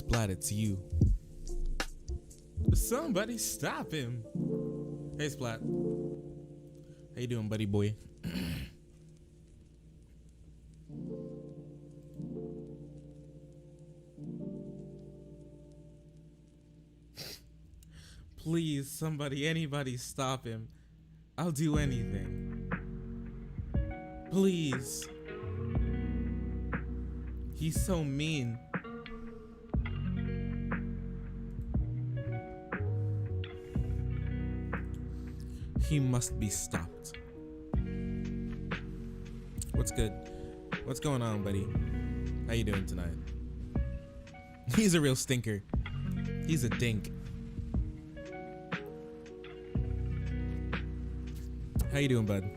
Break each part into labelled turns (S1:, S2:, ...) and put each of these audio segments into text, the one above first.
S1: Splat, it's you. Somebody stop him. Hey, Splat. How you doing, buddy boy? Please, somebody, anybody stop him. I'll do anything. Please. He's so mean. He must be stopped. What's good? What's going on, buddy? How you doing tonight? He's a real stinker. He's a dink. How you doing, bud?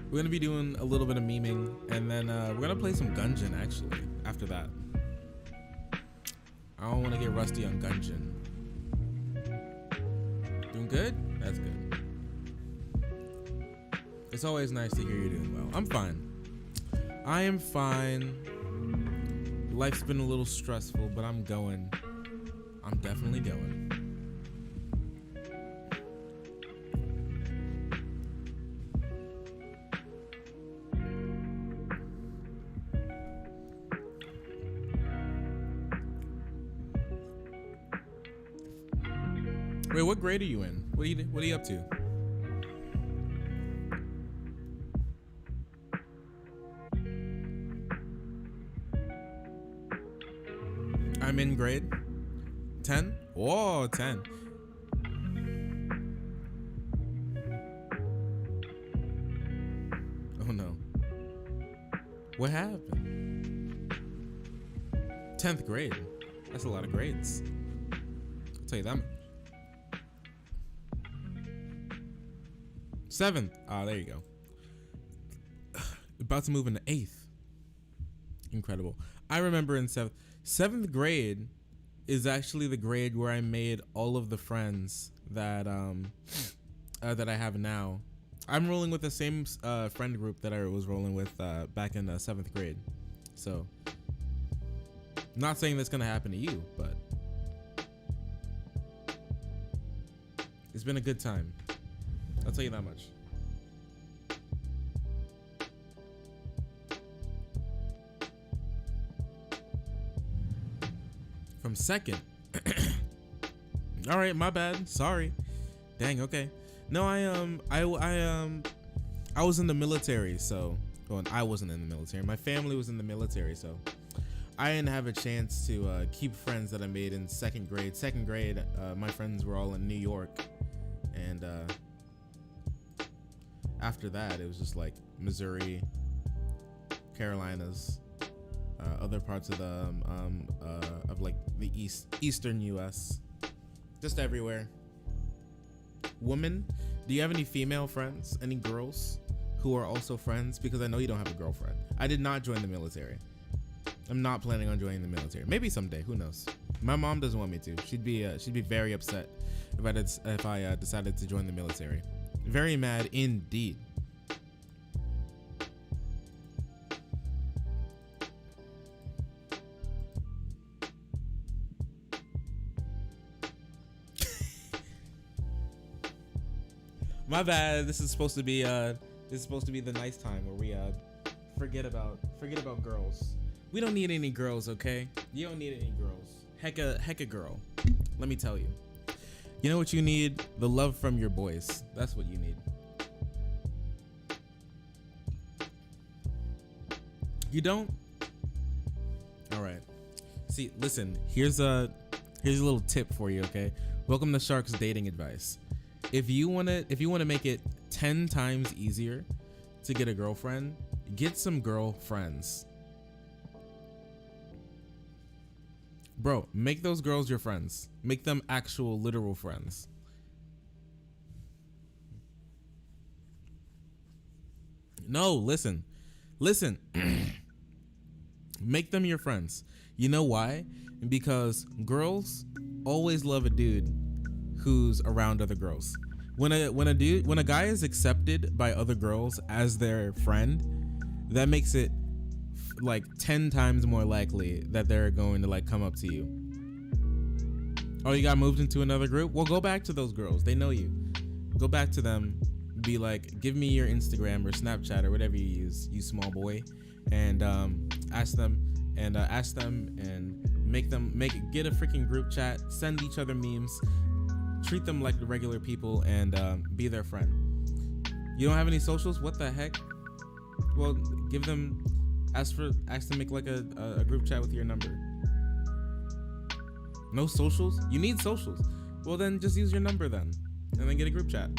S1: We're gonna be doing a little bit of memeing, and then we're gonna play some Gungeon actually after that. I don't want to get rusty on Gungeon. Doing good? That's good. It's always nice to hear you're doing well. I'm fine. I am fine. Life's been a little stressful, but I'm going. I'm definitely going. Wait, what grade are you in? What are you up to? I'm in grade 10. Whoa, 10. Oh no. What happened? 10th grade. That's a lot of grades. I'll tell you that much. 7th. Ah, there you go. About to move into 8th. Incredible. I remember in 7th grade is actually the grade where I made all of the friends that that I have now. I'm rolling with the same friend group that I was rolling with back in 7th grade. So, not saying that's gonna happen to you, but it's been a good time. I'll tell you that much. From 2nd. All right, my bad. Sorry. Dang. Okay. No, I was in the military, so well, I wasn't in the military. My family was in the military, so I didn't have a chance to keep friends that I made in 2nd grade. 2nd grade, my friends were all in New York, and after that, it was just like Missouri, Carolinas, other parts of the of like the eastern U.S., just everywhere. Woman, do you have any female friends? Any girls who are also friends? Because I know you don't have a girlfriend. I did not join the military. I'm not planning on joining the military. Maybe someday. Who knows? My mom doesn't want me to. She'd be very upset if I decided to join the military. Very mad indeed. My bad. This is supposed to be the nice time where we forget about girls. We don't need any girls, okay? You don't need any girls. Heck a girl. Let me tell you. You know what you need? The love from your boys. That's what you need. You don't? All right. See, listen. Here's a little tip for you, okay? Welcome to Shark's dating advice. If you wanna make it 10 times easier to get a girlfriend, get some girlfriends. Bro, make those girls your friends. Make them actual literal friends. No, listen. Make them your friends. You know why? Because girls always love a dude who's around other girls. When a guy is accepted by other girls as their friend, that makes it like 10 times more likely that they're going to like come up to you. Oh, you got moved into another group? Well, go back to those girls. They know you. Go back to them. Be like, give me your Instagram or Snapchat or whatever you use, you small boy, and ask them and get a freaking group chat. Send each other memes. Treat them like the regular people and be their friend. You don't have any socials? What the heck? Well, give them. Ask to make like a group chat with your number. No socials? You need socials. Well, then just use your number then, and then get a group chat.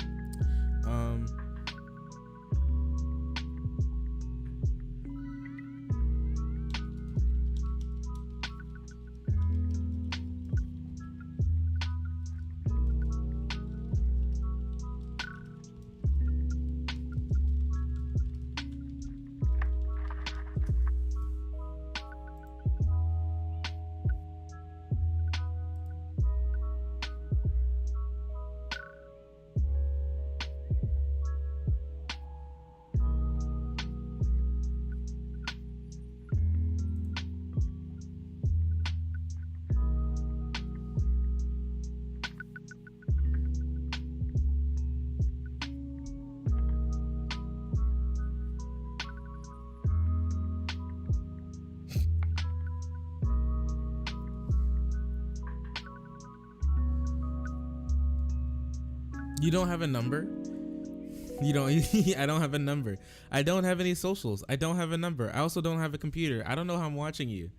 S1: You don't have a number? You don't. I don't have a number. I don't have any socials. I don't have a number. I also don't have a computer. I don't know how I'm watching you.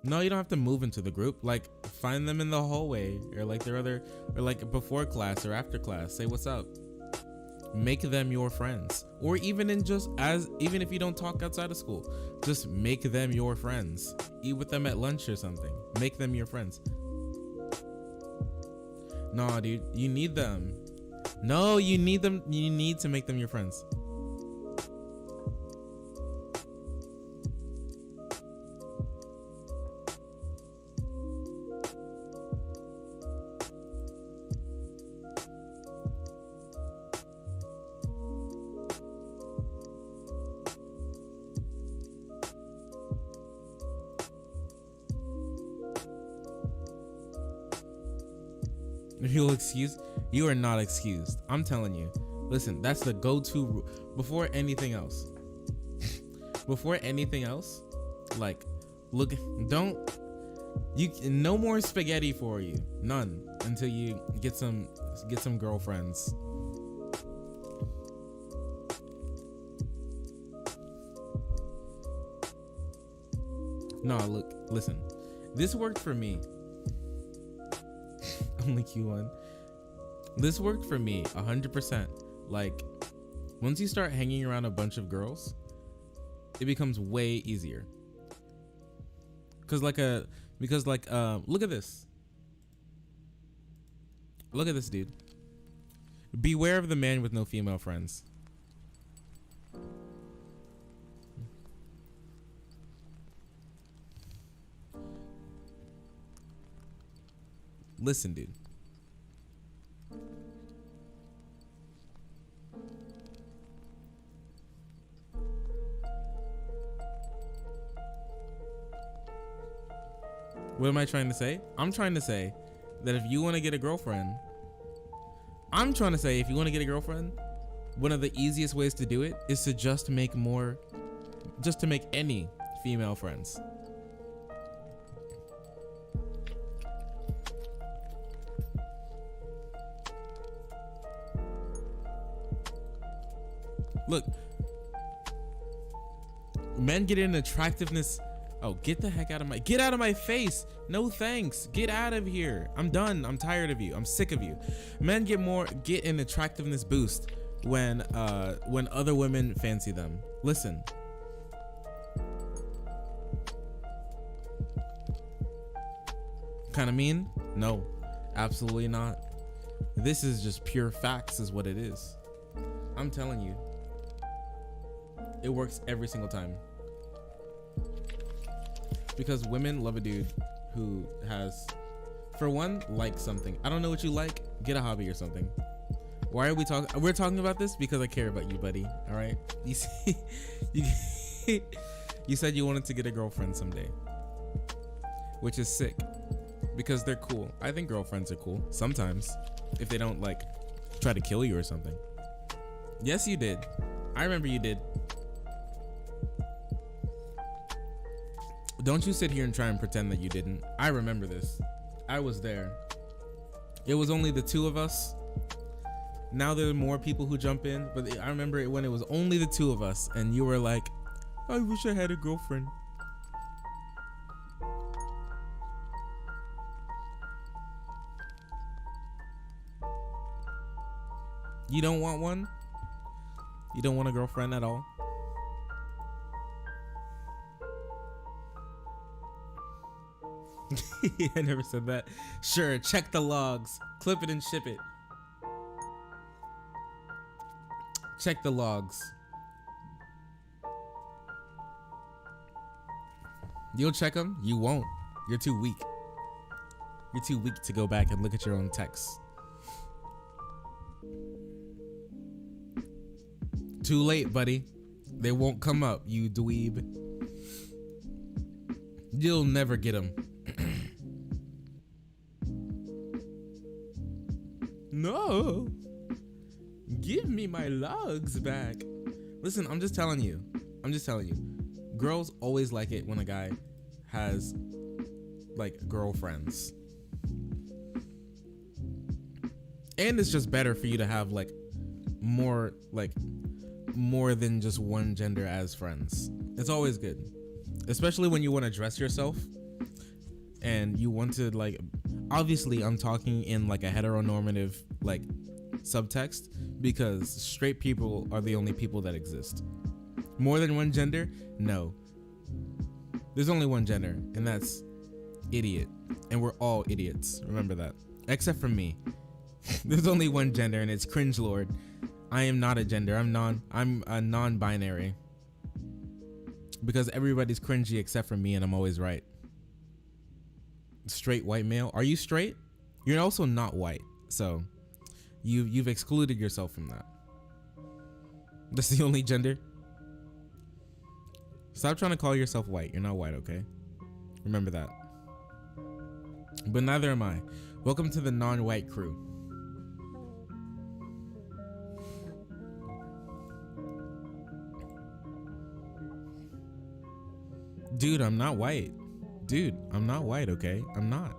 S1: No, you don't have to move into the group. Like, find them in the hallway or like their other, or like before class or after class. Say what's up. Make them your friends. Or even even if you don't talk outside of school, just make them your friends. Eat with them at lunch or something. Make them your friends. No, dude, you need them. No, you need them. You need to make them your friends. You'll excuse? You are not excused. I'm telling you. Listen, that's the go-to before anything else. Before anything else, like, look, no more spaghetti for you. None until you get some girlfriends. No, look, listen. This worked for me. Only Q1. This worked for me 100%. Like, once you start hanging around a bunch of girls, it becomes way easier. Look at this. Look at this, dude. Beware of the man with no female friends. Listen, dude. What am I trying to say? I'm trying to say that if you want to get a girlfriend, one of the easiest ways to do it is to just make any female friends. Look, men get in attractiveness. Oh, get the heck out of my face. No thanks. Get out of here. I'm done. I'm tired of you. I'm sick of you. Men get an attractiveness boost when other women fancy them. Listen. Kind of mean? No, absolutely not. This is just pure facts is what it is. I'm telling you. It works every single time. Because women love a dude who has, for one, likes something. I don't know what you like. Get a hobby or something. Why are we talking? We're talking about this because I care about you, buddy. All right. You see, you, you said you wanted to get a girlfriend someday, which is sick because they're cool. I think girlfriends are cool sometimes if they don't like try to kill you or something. Yes, you did. I remember you did. Don't you sit here and try and pretend that you didn't. I remember this. I was there. It was only the two of us. Now there are more people who jump in, but I remember it when it was only the two of us and you were like, I wish I had a girlfriend. You don't want one? You don't want a girlfriend at all? I never said that. Sure, check the logs. Clip it and ship it. Check the logs. You'll check them? You won't. You're too weak. You're too weak to go back and look at your own texts. Too late, buddy. They won't come up, you dweeb. You'll never get them. No. Give me my logs back. Listen, I'm just telling you. Girls always like it when a guy has like girlfriends. And it's just better for you to have like more than just one gender as friends. It's always good. Especially when you want to dress yourself and you want to like, obviously I'm talking in like a heteronormative like subtext because straight people are the only people that exist. More than one gender? No. There's only one gender, and that's idiot. And we're all idiots. Remember that. Except for me. There's only one gender, and it's cringe lord. I am not a gender. I'm a non-binary. Because everybody's cringy except for me, and I'm always right. Straight white male. Are you straight? You're also not white, so you've excluded yourself from that. That's the only gender. Stop trying to call yourself white. You're not white, okay? Remember that. But neither am I. Welcome to the non-white crew. Dude, I'm not white. Dude, I'm not white, okay? I'm not.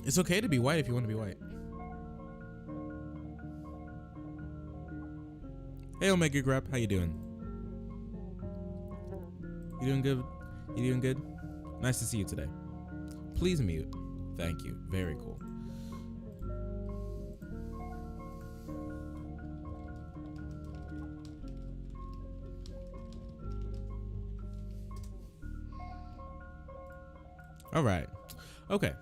S1: It's okay to be white if you want to be white. Hey, Omega Grab, how you doing? You doing good? You doing good? Nice to see you today. Please mute. Thank you. Very cool. All right. Okay.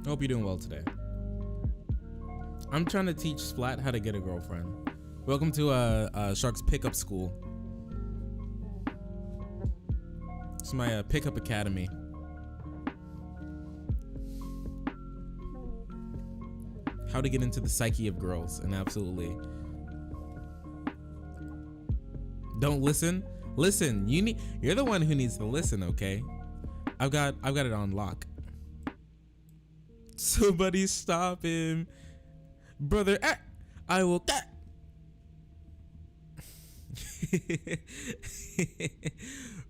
S1: I hope you're doing well today. I'm trying to teach Splat how to get a girlfriend. Welcome to Shark's Pickup School. It's my pickup academy. How to get into the psyche of girls, and absolutely don't listen. Listen, you're the one who needs to listen, okay? I've got it on lock. Somebody stop him. Brother, I will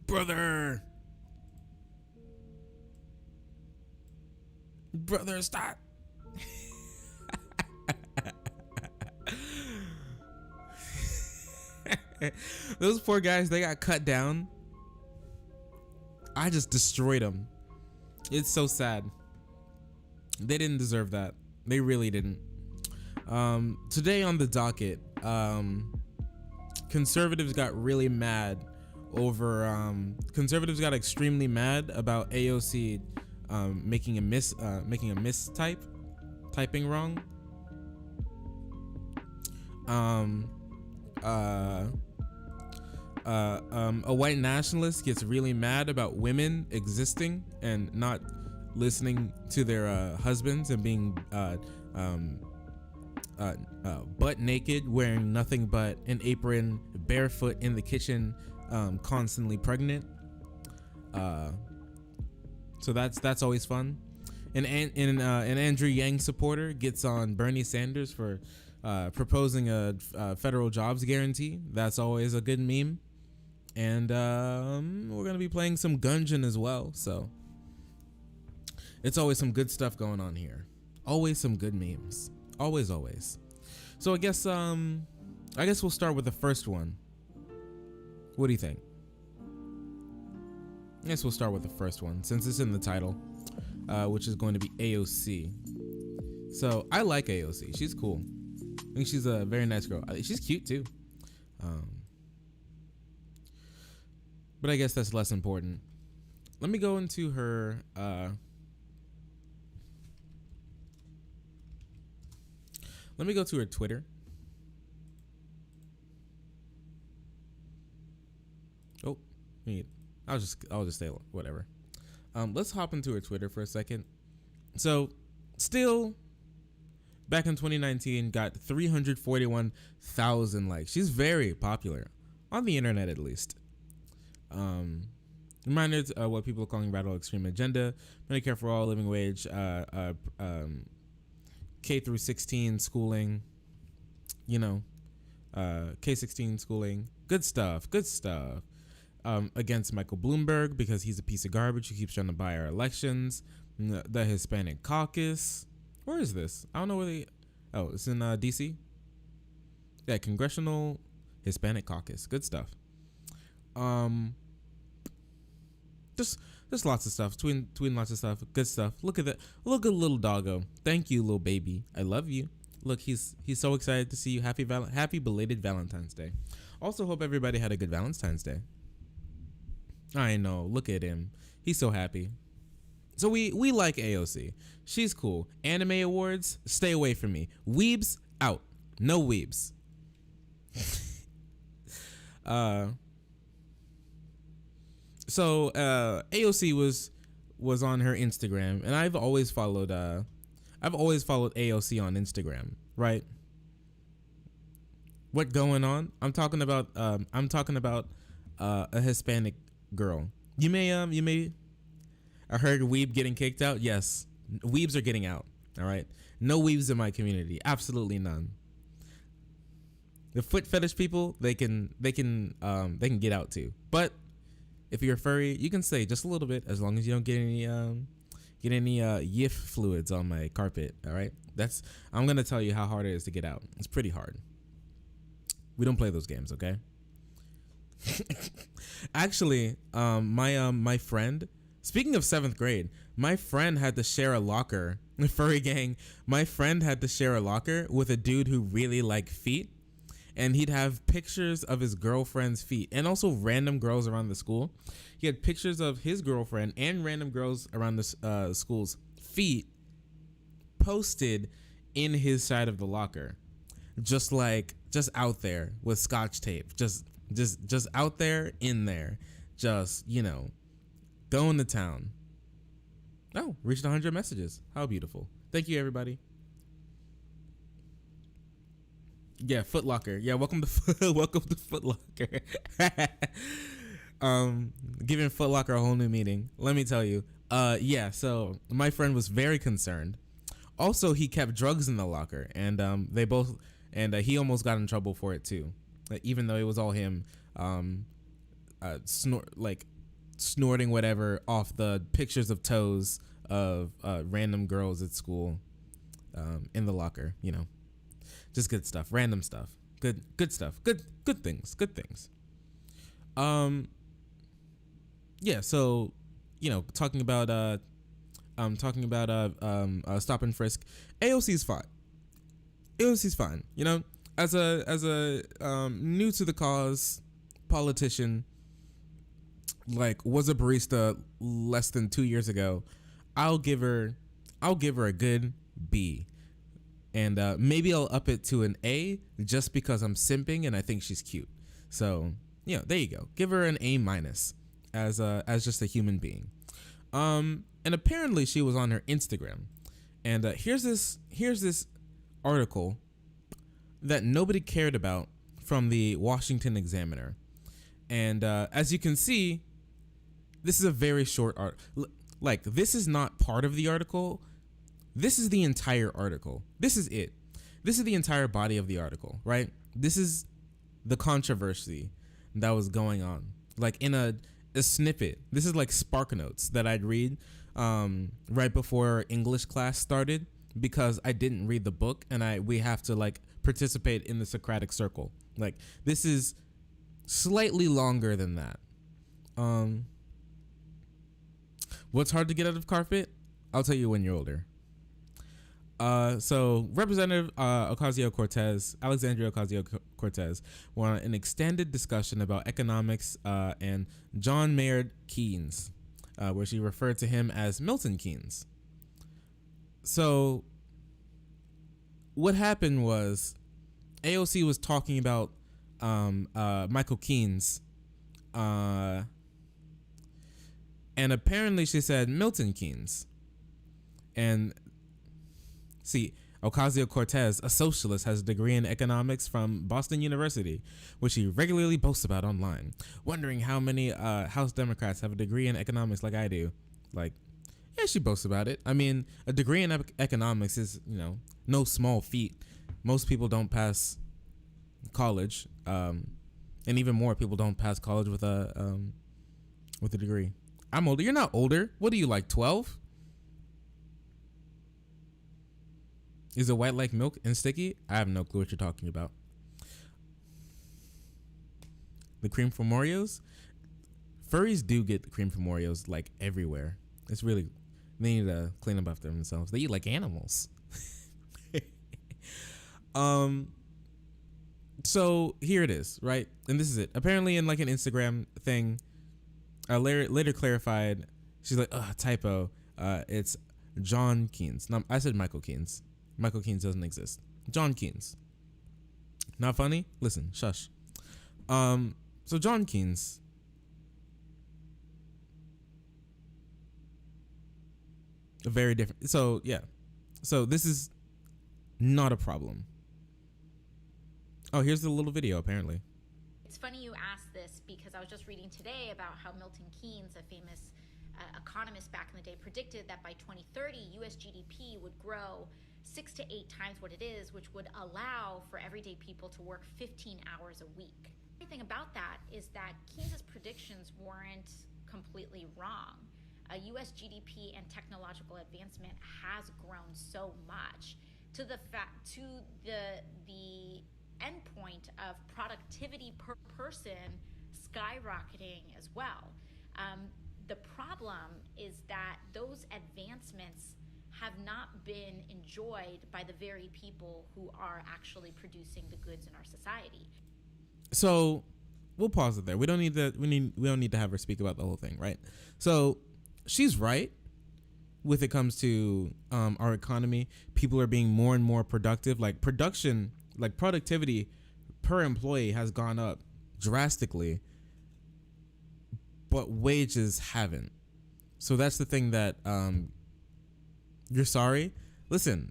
S1: Brother, stop. Those poor guys, they got cut down. I just destroyed them. It's so sad. They didn't deserve that. They really didn't. Today on the docket, conservatives got really mad over conservatives got extremely mad about AOC making a mistype, typing wrong. a white nationalist gets really mad about women existing and not listening to their husbands and being butt naked, wearing nothing but an apron, barefoot in the kitchen, constantly pregnant. So that's always fun. An Andrew Yang supporter gets on Bernie Sanders for proposing a federal jobs guarantee. That's always a good meme. And we're gonna be playing some Gungeon as well. So it's always some good stuff going on here. Always some good memes. Always. So I guess we'll start with the first one. What do you think? I guess we'll start with the first one since it's in the title, which is going to be AOC. So I like AOC. She's cool. I think she's a very nice girl. She's cute too. But I guess that's less important. Let me go into her. Let me go to her Twitter. Oh, I'll just say whatever. Let's hop into her Twitter for a second. So, still, back in 2019, got 341,000 likes. She's very popular on the internet, at least. Reminders of what people are calling radical extreme agenda, Medicare for all, living wage, K through 16 schooling, K-16 schooling, good stuff. Against Michael Bloomberg because he's a piece of garbage who keeps trying to buy our elections. The Hispanic Caucus. Where is this? I don't know where it's in DC. Yeah, Congressional Hispanic Caucus. Good stuff. Just lots of stuff. Tweeting lots of stuff. Good stuff. Look at that. Look at little doggo. Thank you, little baby. I love you. Look, he's so excited to see you. Happy belated Valentine's Day. Also, hope everybody had a good Valentine's Day. I know. Look at him. He's so happy. So we like AOC. She's cool. Anime awards, stay away from me. Weebs, out. No weebs. So AOC was on her Instagram, and I've always followed AOC on Instagram, right? What going on? I'm talking about a Hispanic girl. You may I heard weeb getting kicked out. Yes, weebs are getting out. All right, no weebs in my community. Absolutely none. The foot fetish people, they can get out too. But if you're a furry, you can stay just a little bit, as long as you don't get any YIF fluids on my carpet. All right, I'm gonna tell you how hard it is to get out. It's pretty hard. We don't play those games, okay? Actually, my friend. Speaking of 7th grade, my friend had to share a locker. Furry gang. My friend had to share a locker with a dude who really liked feet. And he'd have pictures of his girlfriend's feet and also random girls around the school. He had pictures of his girlfriend and random girls around the school's feet posted in his side of the locker. Just out there with scotch tape. Just out there, in there. Just, going to town. Oh, reached 100 messages. How beautiful. Thank you, everybody. Yeah, Foot Locker. Yeah, welcome to Foot Locker. Giving Foot Locker a whole new meaning. Let me tell you. Yeah, so my friend was very concerned. Also, he kept drugs in the locker, and he almost got in trouble for it too. Even though it was all him snorting whatever off the pictures of toes of random girls at school in the locker, just good stuff, random stuff, good stuff, good things. Yeah, so talking about stop and frisk. AOC's fine. As a new to the cause politician, was a barista less than 2 years ago, I'll give her a good B, and maybe I'll up it to an A just because I'm simping and I think she's cute. So there you go. Give her an A minus as just a human being. And apparently she was on her Instagram, and here's this article that nobody cared about from the Washington Examiner, and as you can see, this is a very short art. Like, this is not part of the article. This is the entire article. This is it. This is the entire body of the article, right? This is the controversy that was going on. Like, in a snippet. This is like Spark Notes that I'd read right before English class started, because I didn't read the book, and we have to like participate in the Socratic circle. Like, this is slightly longer than that. What's hard to get out of carpet? I'll tell you when you're older. So Representative Ocasio-Cortez, Alexandria Ocasio-Cortez, were on an extended discussion about economics and John Maynard Keynes, where she referred to him as Milton Keynes. So what happened was AOC was talking about Michael Keynes, and apparently she said Milton Keynes. And see, Ocasio-Cortez, a socialist, has a degree in economics from Boston University, which she regularly boasts about online. Wondering how many House Democrats have a degree in economics like I do. Like, yeah, she boasts about it. I mean, a degree in economics is, no small feat. Most people don't pass college, and even more people don't pass college with a degree. I'm older. You're not older. What are you, like 12? Is it white like milk and sticky? I have no clue what you're talking about. The cream from Oreos? Furries do get the cream from Oreos like everywhere. It's really, they need to clean up after themselves. They eat like animals. So here it is, right? And this is it. Apparently in like an Instagram thing, later clarified, she's like, typo. It's John Keynes. No, I said Michael Keynes. Michael Keynes doesn't exist. John Keynes. Not funny? Listen, shush. So John Keynes. Very different. So yeah. So this is not a problem. Oh, here's the little video apparently.
S2: It's funny you asked this because I was just reading today about how Milton Keynes, a famous economist back in the day, predicted that by 2030, US GDP would grow 6 to 8 times what it is, which would allow for everyday people to work 15 hours a week. The thing about that is that Keynes's predictions weren't completely wrong. US GDP and technological advancement has grown so much to the endpoint of productivity per person skyrocketing as well. The problem is that those advancements have not been enjoyed by the very people who are actually producing the goods in our society.
S1: So we'll pause it there. We don't need to have her speak about the whole thing, right? So she's right. With it comes to our economy, people are being more and more productive. Like productivity per employee has gone up drastically, but wages haven't. So that's the thing that you're sorry. Listen,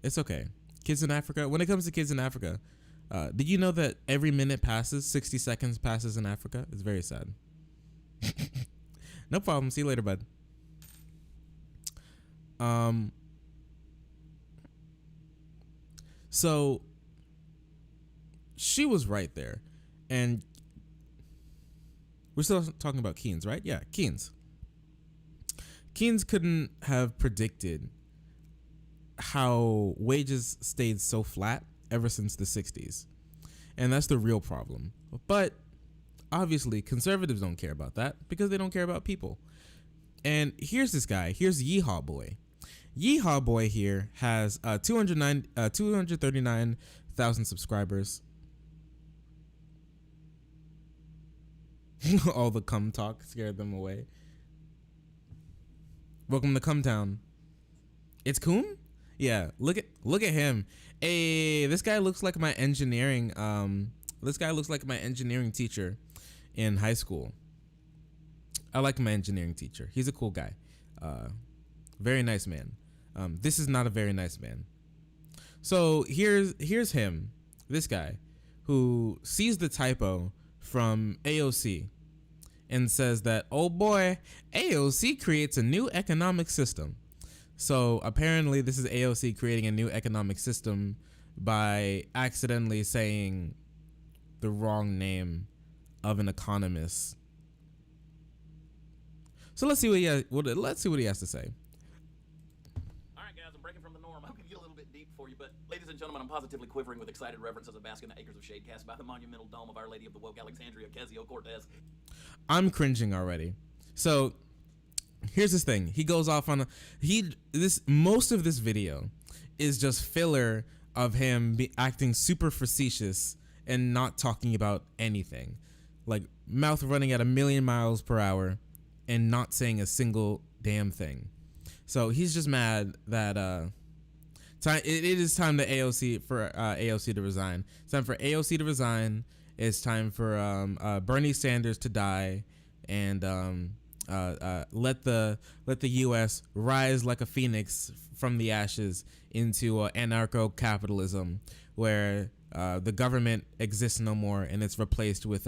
S1: it's okay. Kids in Africa. When it comes to kids in Africa, did you know that every minute passes, 60 seconds passes in Africa? It's very sad. No problem. See you later, bud. So she was right there, and we're still talking about Keynes, right? Yeah, Keynes. Keynes couldn't have predicted how wages stayed so flat ever since the 60s. And that's the real problem. But obviously conservatives don't care about that because they don't care about people. And here's this guy. Here's Yeehaw Boy. Yeehaw Boy here has 239,000 subscribers. All the cum talk scared them away. Welcome to Cum Town. It's Coon? Yeah, look at him. Hey, this guy looks like my engineering teacher. in high school. I like my engineering teacher. He's a cool guy. Very nice man. This is not a very nice man. So here's him, this guy, who sees the typo from AOC and says that, oh boy, AOC creates a new economic system. So apparently this is AOC creating a new economic system by accidentally saying the wrong name of an economist. So let's see what he has to say.
S3: All right, guys, I'm breaking from the norm. I'll give you a little bit deep for you, but ladies and gentlemen, I'm positively quivering with excited reverence as I bask in the acres of shade cast by the monumental dome of Our Lady of the Woke Alexandria Ocasio-Cortez.
S1: I'm cringing already. So here's this thing. He goes off on most of this video is just filler of him acting super facetious and not talking about anything, like mouth running at 1,000,000 miles per hour and not saying a single damn thing. So he's just mad that it is time to AOC to resign. It's time for AOC to resign. It's time for Bernie Sanders to die, and let the U.S. rise like a phoenix from the ashes into anarcho-capitalism, where the government exists no more and it's replaced with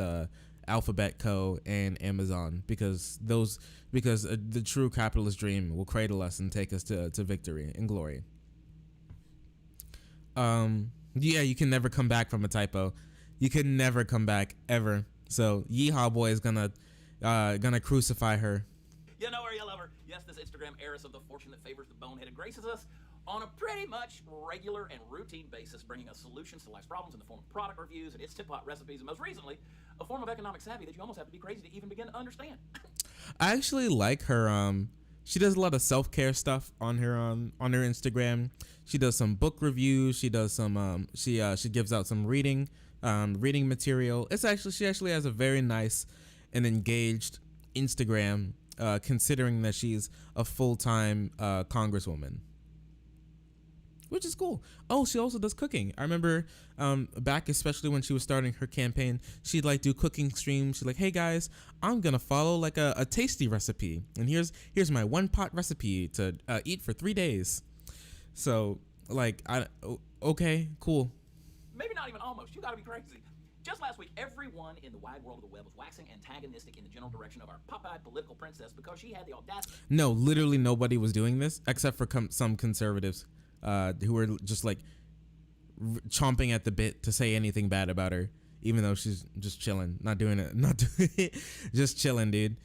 S1: Alphabet Co. and Amazon, because the true capitalist dream will cradle us and take us to victory and glory. Yeah, you can never come back from a typo. You can never come back ever. So Yeehaw Boy is gonna crucify her.
S3: You know her, you love her. Yes, this Instagram heiress of the fortune that favors the boneheaded graces us on a pretty much regular and routine basis, bringing us solutions to life's problems in the form of product reviews and instant pot recipes, and most recently, a form of economic savvy that you almost have to be crazy to even begin to understand.
S1: I actually like her. She does a lot of self-care stuff on her Instagram. She does some book reviews. She does some she gives out some reading material. She actually has a very nice and engaged Instagram, considering that she's a full-time congresswoman, which is cool. Oh, she also does cooking. I remember back, especially when she was starting her campaign, she'd like do cooking streams. She's like, hey guys, I'm gonna follow like a tasty recipe, and here's my one pot recipe to eat for 3 days. So like, okay, cool.
S3: Maybe not even almost. You gotta be crazy. Just last week, everyone in the wide world of the web was waxing antagonistic in the general direction of our pop-eyed political princess because she had the audacity.
S1: No, literally nobody was doing this except for some conservatives who were just like chomping at the bit to say anything bad about her, even though she's just chilling, not doing it, just chilling, dude.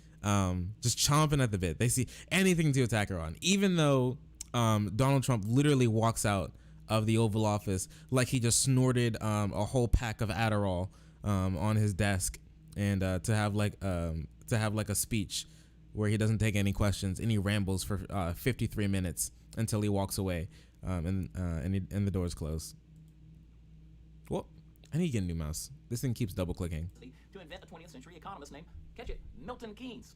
S1: Just chomping at the bit. They see anything to attack her on, even though Donald Trump literally walks out of the Oval Office like he just snorted a whole pack of Adderall on his desk, and to have like a speech where he doesn't take any questions, and he rambles for 53 minutes until he walks away, and the doors close. Well, I need to get a new mouse. This thing keeps double clicking.
S3: To invent a 20th century economist named, catch it, Milton Keynes,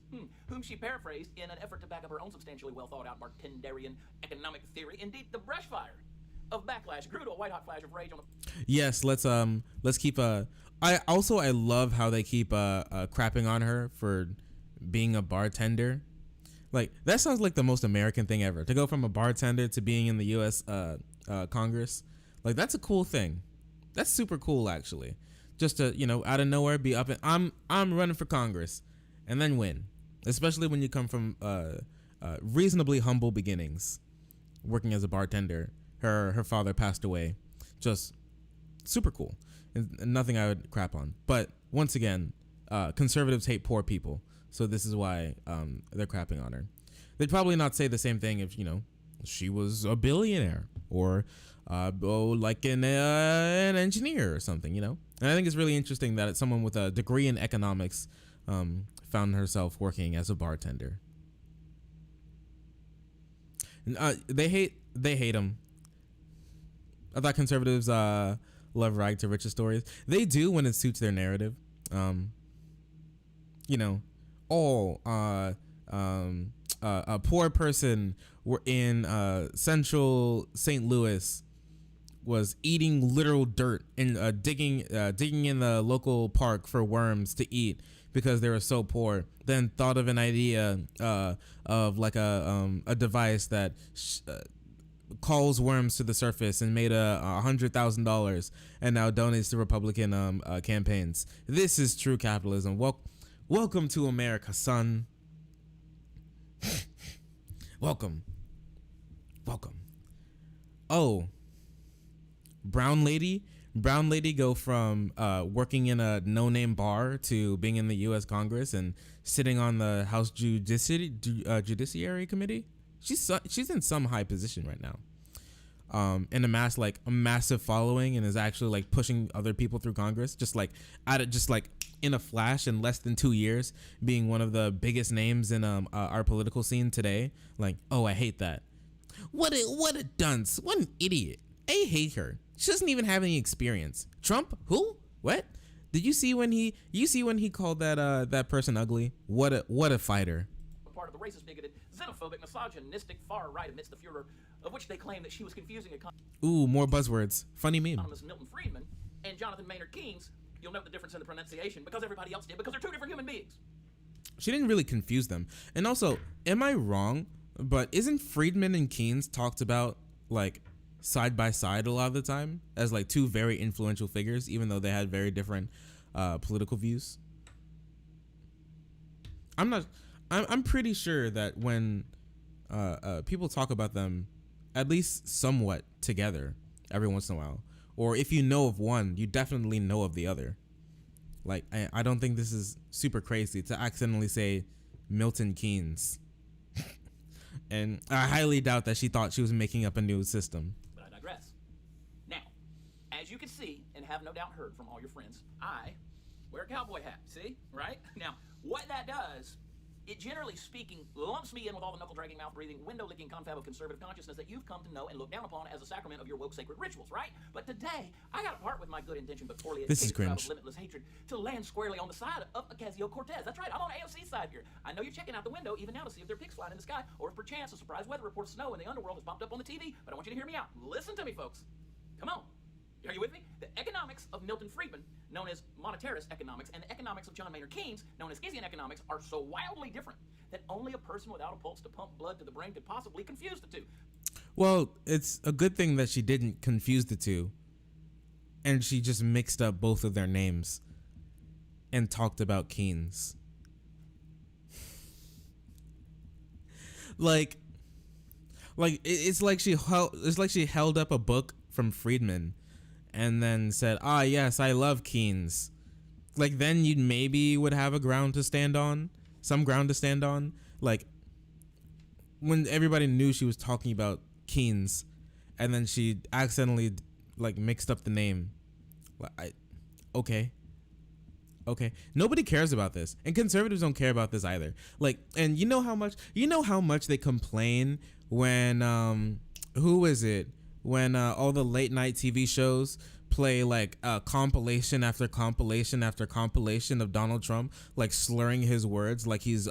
S3: whom she paraphrased in an effort to back up her own substantially well thought out Martindarian economic theory. Indeed, the brush fire of backlash grew to a white hot flash of rage on the.
S1: Yes, let's keep I love how they keep crapping on her for being a bartender. Like, that sounds like the most American thing ever, to go from a bartender to being in the US Congress. Like, that's a cool thing. That's super cool, actually. Just to, out of nowhere be up and I'm running for Congress, and then win. Especially when you come from reasonably humble beginnings, working as a bartender. Her father passed away. Just super cool. And nothing I would crap on. But once again, conservatives hate poor people. So this is why they're crapping on her. They'd probably not say the same thing if, she was a billionaire or like an engineer or something, And I think it's really interesting that someone with a degree in economics found herself working as a bartender. And, they hate him. I thought conservatives love rag to riches stories. They do when it suits their narrative. A poor person were in central St. Louis was eating literal dirt and digging in the local park for worms to eat because they were so poor, then thought of an idea of like a device that calls worms to the surface and made $100,000 and now donates to Republican campaigns. This is true capitalism. Welcome to America, son. Welcome. Oh, brown lady go from working in a no-name bar to being in the U.S. Congress and sitting on the House Judiciary Committee. She's in some high position right now, and a massive following, and is actually like pushing other people through Congress, just like in a flash, in less than 2 years, being one of the biggest names in our political scene today. Like, oh, I hate that. What a dunce! What an idiot! I hate her. She doesn't even have any experience. Trump? Who? What? Did you see when he called that person ugly? What a fighter.
S3: Part of the racist, bigoted, xenophobic, misogynistic far right amidst the furor of which they claim that she was confusing
S1: Ooh, more buzzwords. Funny meme.
S3: economist Milton Friedman and Jonathan Maynard Keynes. You'll note the difference in the pronunciation because everybody else did, because they're two different human beings.
S1: She didn't really confuse them. And also, am I wrong? But isn't Friedman and Keynes talked about like side by side a lot of the time as like two very influential figures, even though they had very different political views? I'm pretty sure that when people talk about them, at least somewhat together every once in a while, or if you know of one, you definitely know of the other. Like, I don't think this is super crazy to accidentally say Milton Keynes. And I highly doubt that she thought she was making up a new system.
S3: But I digress. Now, as you can see, and have no doubt heard from all your friends, I wear a cowboy hat. See? Right? Now, what that does, it generally speaking lumps me in with all the knuckle-dragging, mouth-breathing, window-licking confab of conservative consciousness that you've come to know and look down upon as a sacrament of your woke sacred rituals, right? But today, I got to part with my good intention but poorly
S1: This is
S3: educated crowd
S1: cringe.
S3: of limitless hatred to land squarely on the side of Ocasio-Cortez. That's right, I'm on AOC's side here. I know you're checking out the window even now to see if there are pigs flying in the sky, or if perchance a surprise weather report of snow in the underworld has popped up on the TV, but I want you to hear me out. Listen to me, folks. Come on. Are you with me? The economics of Milton Friedman, known as monetarist economics, and the economics of John Maynard Keynes, known as Keynesian economics, are so wildly different that only a person without a pulse to pump blood to the brain could possibly confuse the two.
S1: Well, it's a good thing that she didn't confuse the two, and she just mixed up both of their names and talked about Keynes. It's like she held up a book from Friedman and then said, "Ah, yes, I love Keynes." Like, then you maybe would have a ground to stand on, some ground to stand on. Like, when everybody knew she was talking about Keynes, and then she accidentally like mixed up the name. Okay. Nobody cares about this, and conservatives don't care about this either. Like, and you know how much they complain when who is it? When all the late night TV shows play like compilation after compilation after compilation of Donald Trump like slurring his words like he's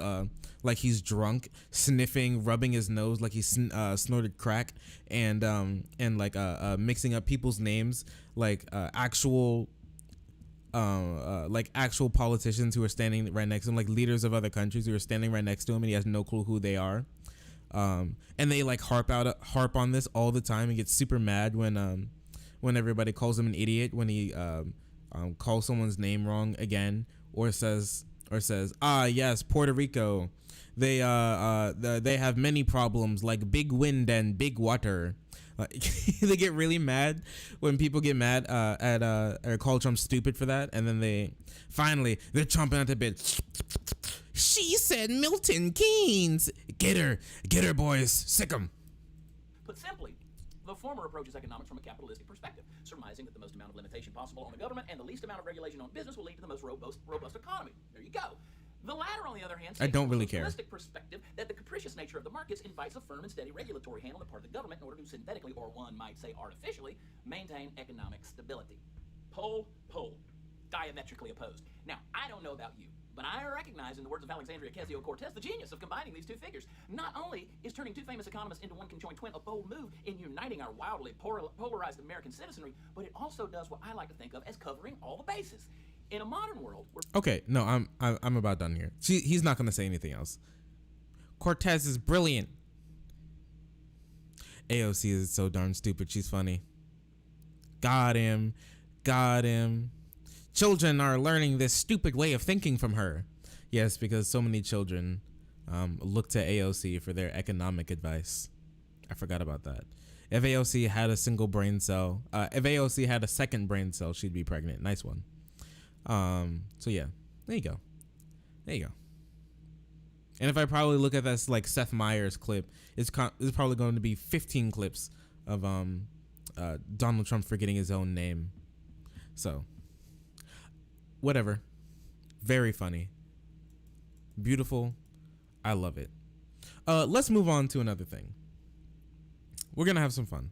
S1: drunk, sniffing, rubbing his nose like he snorted crack, and mixing up people's names like actual politicians who are standing right next to him, like leaders of other countries who are standing right next to him, and he has no clue who they are. And they like harp on this all the time and get super mad when everybody calls him an idiot when he calls someone's name wrong again, or says, "Ah, yes, Puerto Rico, they have many problems like big wind and big water." They get really mad when people get mad or call Trump stupid for that, and then they're chomping at the bit. She said Milton Keynes. Get her, boys, sick 'em.
S3: Put simply, the former approaches economics from a capitalistic perspective, surmising that the most amount of limitation possible on the government and the least amount of regulation on business will lead to the most robust economy. There you go. The latter, on the other hand,
S1: I don't really
S3: from a
S1: care.
S3: socialistic perspective that the capricious nature of the markets invites a firm and steady regulatory hand on the part of the government in order to synthetically, or one might say artificially, maintain economic stability. Pole, diametrically opposed. Now, I don't know about you, but I recognize, in the words of Alexandria Ocasio-Cortez, the genius of combining these two figures. Not only is turning two famous economists into one conjoined twin a bold move in uniting our wildly polarized American citizenry, but it also does what I like to think of as covering all the bases. In a modern world, where
S1: Okay, no, I'm about done here. He's not gonna say anything else. Cortez is brilliant. AOC is so darn stupid. She's funny. Got him. Children are learning this stupid way of thinking from her. Yes, because so many children look to AOC for their economic advice. I forgot about that. If AOC had a single brain cell, if AOC had a second brain cell, she'd be pregnant. Nice one. So yeah, there you go. And if I probably look at this like Seth Meyers clip, it's probably going to be 15 clips of Donald Trump forgetting his own name. So whatever. Very funny. Beautiful. I love it. Let's move on to another thing. We're gonna have some fun.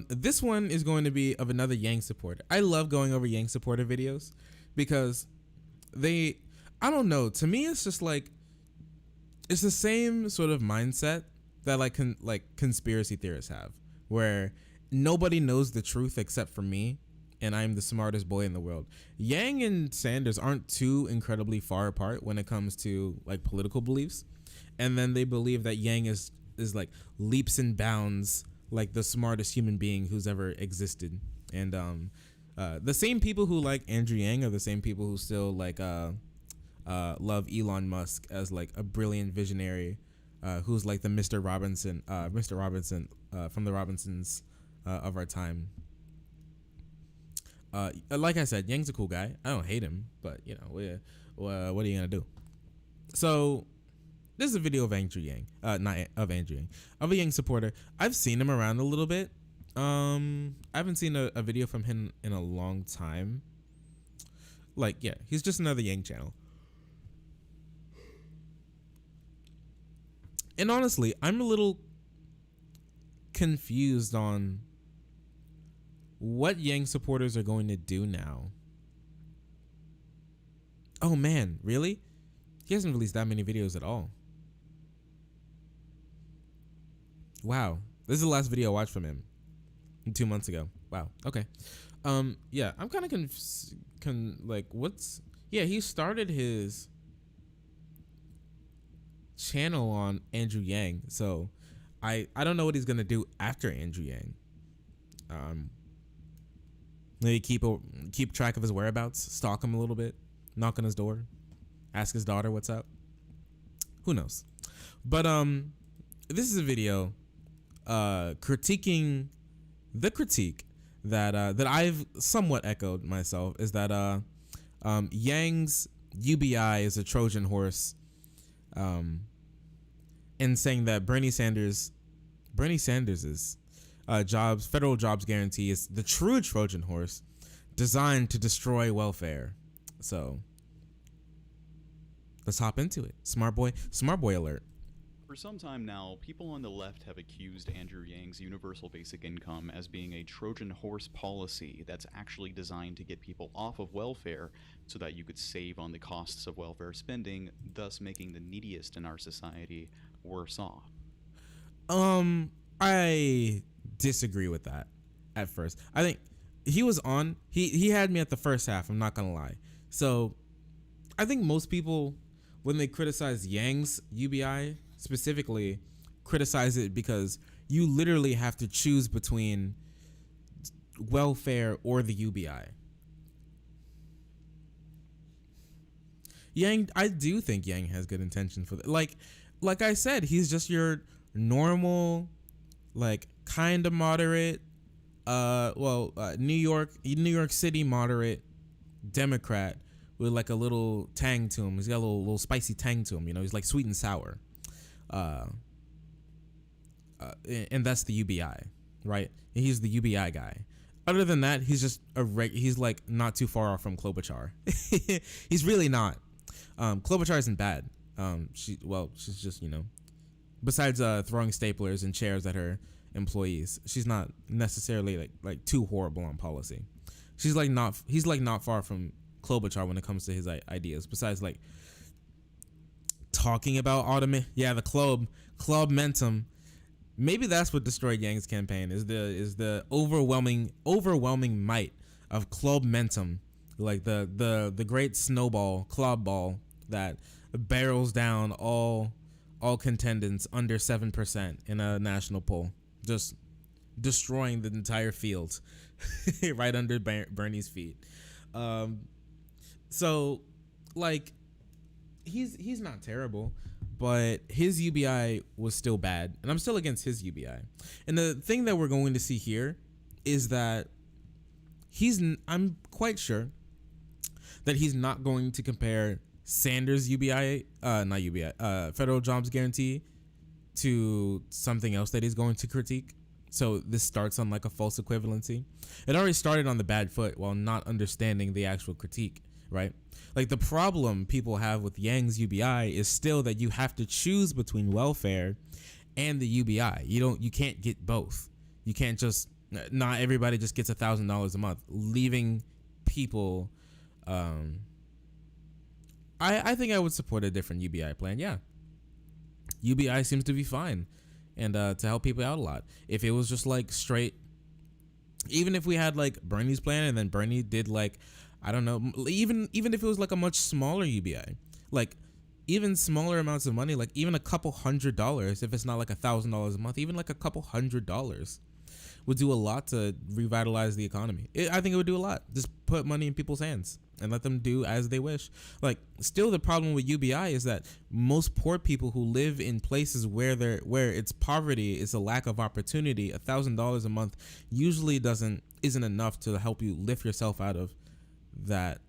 S1: This one is going to be of another Yang supporter. I love going over Yang supporter videos because I don't know. To me, it's just like, it's the same sort of mindset that like conspiracy theorists have, where nobody knows the truth except for me, and I'm the smartest boy in the world. Yang and Sanders aren't too incredibly far apart when it comes to like political beliefs, and then they believe that Yang is like leaps and bounds like the smartest human being who's ever existed. And the same people who like Andrew Yang are the same people who still like love Elon Musk as like a brilliant visionary who's like the Mr. Robinson from the Robinsons of our time. Like I said, Yang's a cool guy. I don't hate him, but you know, what are you gonna do? So this is a video of Andrew Yang, not of Andrew Yang, of a Yang supporter. I've seen him around a little bit. I haven't seen a video from him in a long time. Like, yeah, he's just another Yang channel. And honestly, I'm a little confused on what Yang supporters are going to do now. Oh man, really? He hasn't released that many videos at all. Wow. This is the last video I watched from him 2 months ago. Wow. Okay. Yeah, I'm kind of like, what's, yeah, he started his channel on Andrew Yang, so I don't know what he's gonna do after Andrew Yang. Maybe keep track of his whereabouts, stalk him a little bit, knock on his door, ask his daughter what's up. Who knows? But this is a video critiquing the critique that I've somewhat echoed myself, is that Yang's UBI is a Trojan horse, and saying that Bernie Sanders's federal jobs guarantee is the true Trojan horse designed to destroy welfare. So let's hop into it. Smart boy alert.
S4: For some time now, people on the left have accused Andrew Yang's universal basic income as being a Trojan horse policy that's actually designed to get people off of welfare so that you could save on the costs of welfare spending, thus making the neediest in our society worse off.
S1: I disagree with that at first. I think he had me at the first half, I'm not gonna lie. So I think most people, when they criticize Yang's UBI specifically, criticize it because you literally have to choose between welfare or the UBI. Yang, I do think Yang has good intention for that. Like I said, he's just your normal, like kind of moderate, New York City moderate Democrat with like a little tang to him. He's got a little spicy tang to him. You know, he's like sweet and sour. And that's the UBI, right? He's the UBI guy. Other than that, he's just he's like not too far off from Klobuchar. He's really not. Klobuchar isn't bad. She's just, you know, besides throwing staplers and chairs at her employees, she's not necessarily like too horrible on policy. He's not far from Klobuchar when it comes to his ideas. Besides like talking about the club momentum. Maybe that's what destroyed Yang's campaign, is the overwhelming might of club momentum like the great snowball club ball that barrels down all contendants under 7% in a national poll, just destroying the entire field right under Bernie's feet. So like he's not terrible, but his UBI was still bad, and I'm still against his UBI. And the thing that we're going to see here is that I'm quite sure that he's not going to compare Sanders UBI, federal jobs guarantee, to something else that he's going to critique. So this starts on like a false equivalency. It already started on the bad foot while not understanding the actual critique, right? Like the problem people have with Yang's UBI is still that you have to choose between welfare and the UBI. You can't get both. You can't just, not everybody just gets $1,000 a month, leaving people. I think I would support a different UBI plan. Yeah. UBI seems to be fine, and to help people out a lot. If it was just like straight, even if we had like Bernie's plan and then Bernie did like, I don't know, even if it was like a much smaller UBI, like even smaller amounts of money, like even a couple $100, if it's not like $1,000 a month, even like a couple $100 would do a lot to revitalize the economy. I think it would do a lot. Just put money in people's hands and let them do as they wish. Like, still the problem with UBI is that most poor people who live in places where it's poverty, it's a lack of opportunity, $1,000 a month usually isn't enough to help you lift yourself out of that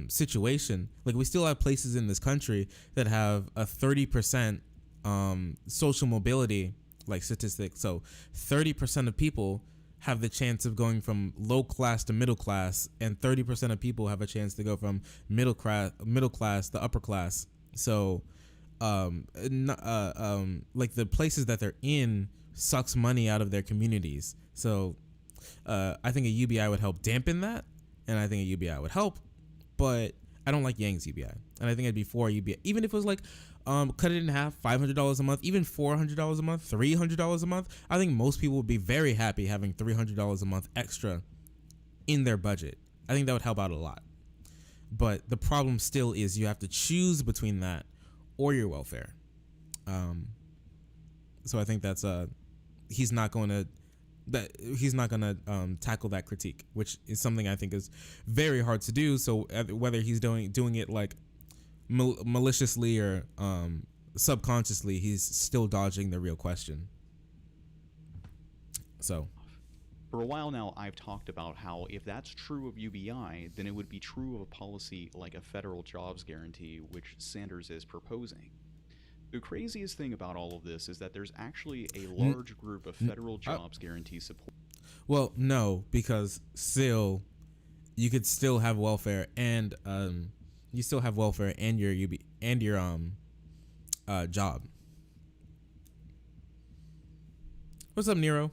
S1: situation. Like, we still have places in this country that have a 30% social mobility, like statistic. So 30% of people have the chance of going from low class to middle class, and 30% of people have a chance to go from middle class to upper class. So like the places that they're in sucks money out of their communities. So I think a UBI would help dampen that, and I think a UBI would help, but I don't like Yang's UBI, and I think it'd be for UBI, even if it was like cut it in half, $500 a month, even $400 a month, $300 a month. I think most people would be very happy having $300 a month extra in their budget. I think that would help out a lot. But the problem still is you have to choose between that or your welfare. So I think that's he's not going to tackle that critique, which is something I think is very hard to do. So whether he's doing it like maliciously or subconsciously, he's still dodging the real question. So
S4: for a while now, I've talked about how if that's true of UBI, then it would be true of a policy like a federal jobs guarantee, which Sanders is proposing. The craziest thing about all of this is that there's actually a large group of federal jobs guarantee support. Well,
S1: no, because still you could still have welfare and you still have welfare and your job. What's up, Nero?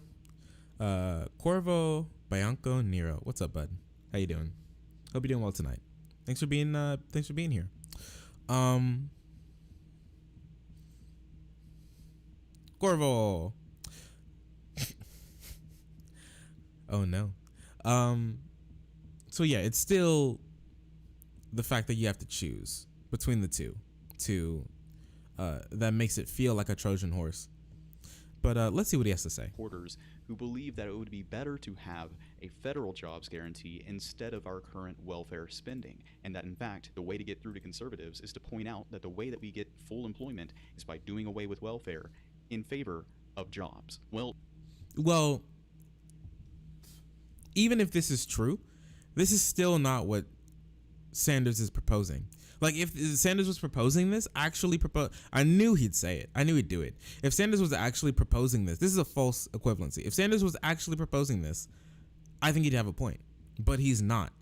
S1: Corvo Bianco Nero. What's up, bud? How you doing? Hope you're doing well tonight. Thanks for being here. Corvo. Oh no. So yeah, it's still the fact that you have to choose between the two that makes it feel like a Trojan horse. But let's see what he has to say.
S4: Supporters who believe that it would be better to have a federal jobs guarantee instead of our current welfare spending, and that in fact the way to get through to conservatives is to point out that the way that we get full employment is by doing away with welfare in favor of jobs. Well,
S1: even if this is true, this is still not what Sanders is proposing. Like, if Sanders was proposing this, I knew he'd say it. I knew he'd do it. If Sanders was actually proposing this is a false equivalency. If Sanders was actually proposing this, I think he'd have a point. But he's not.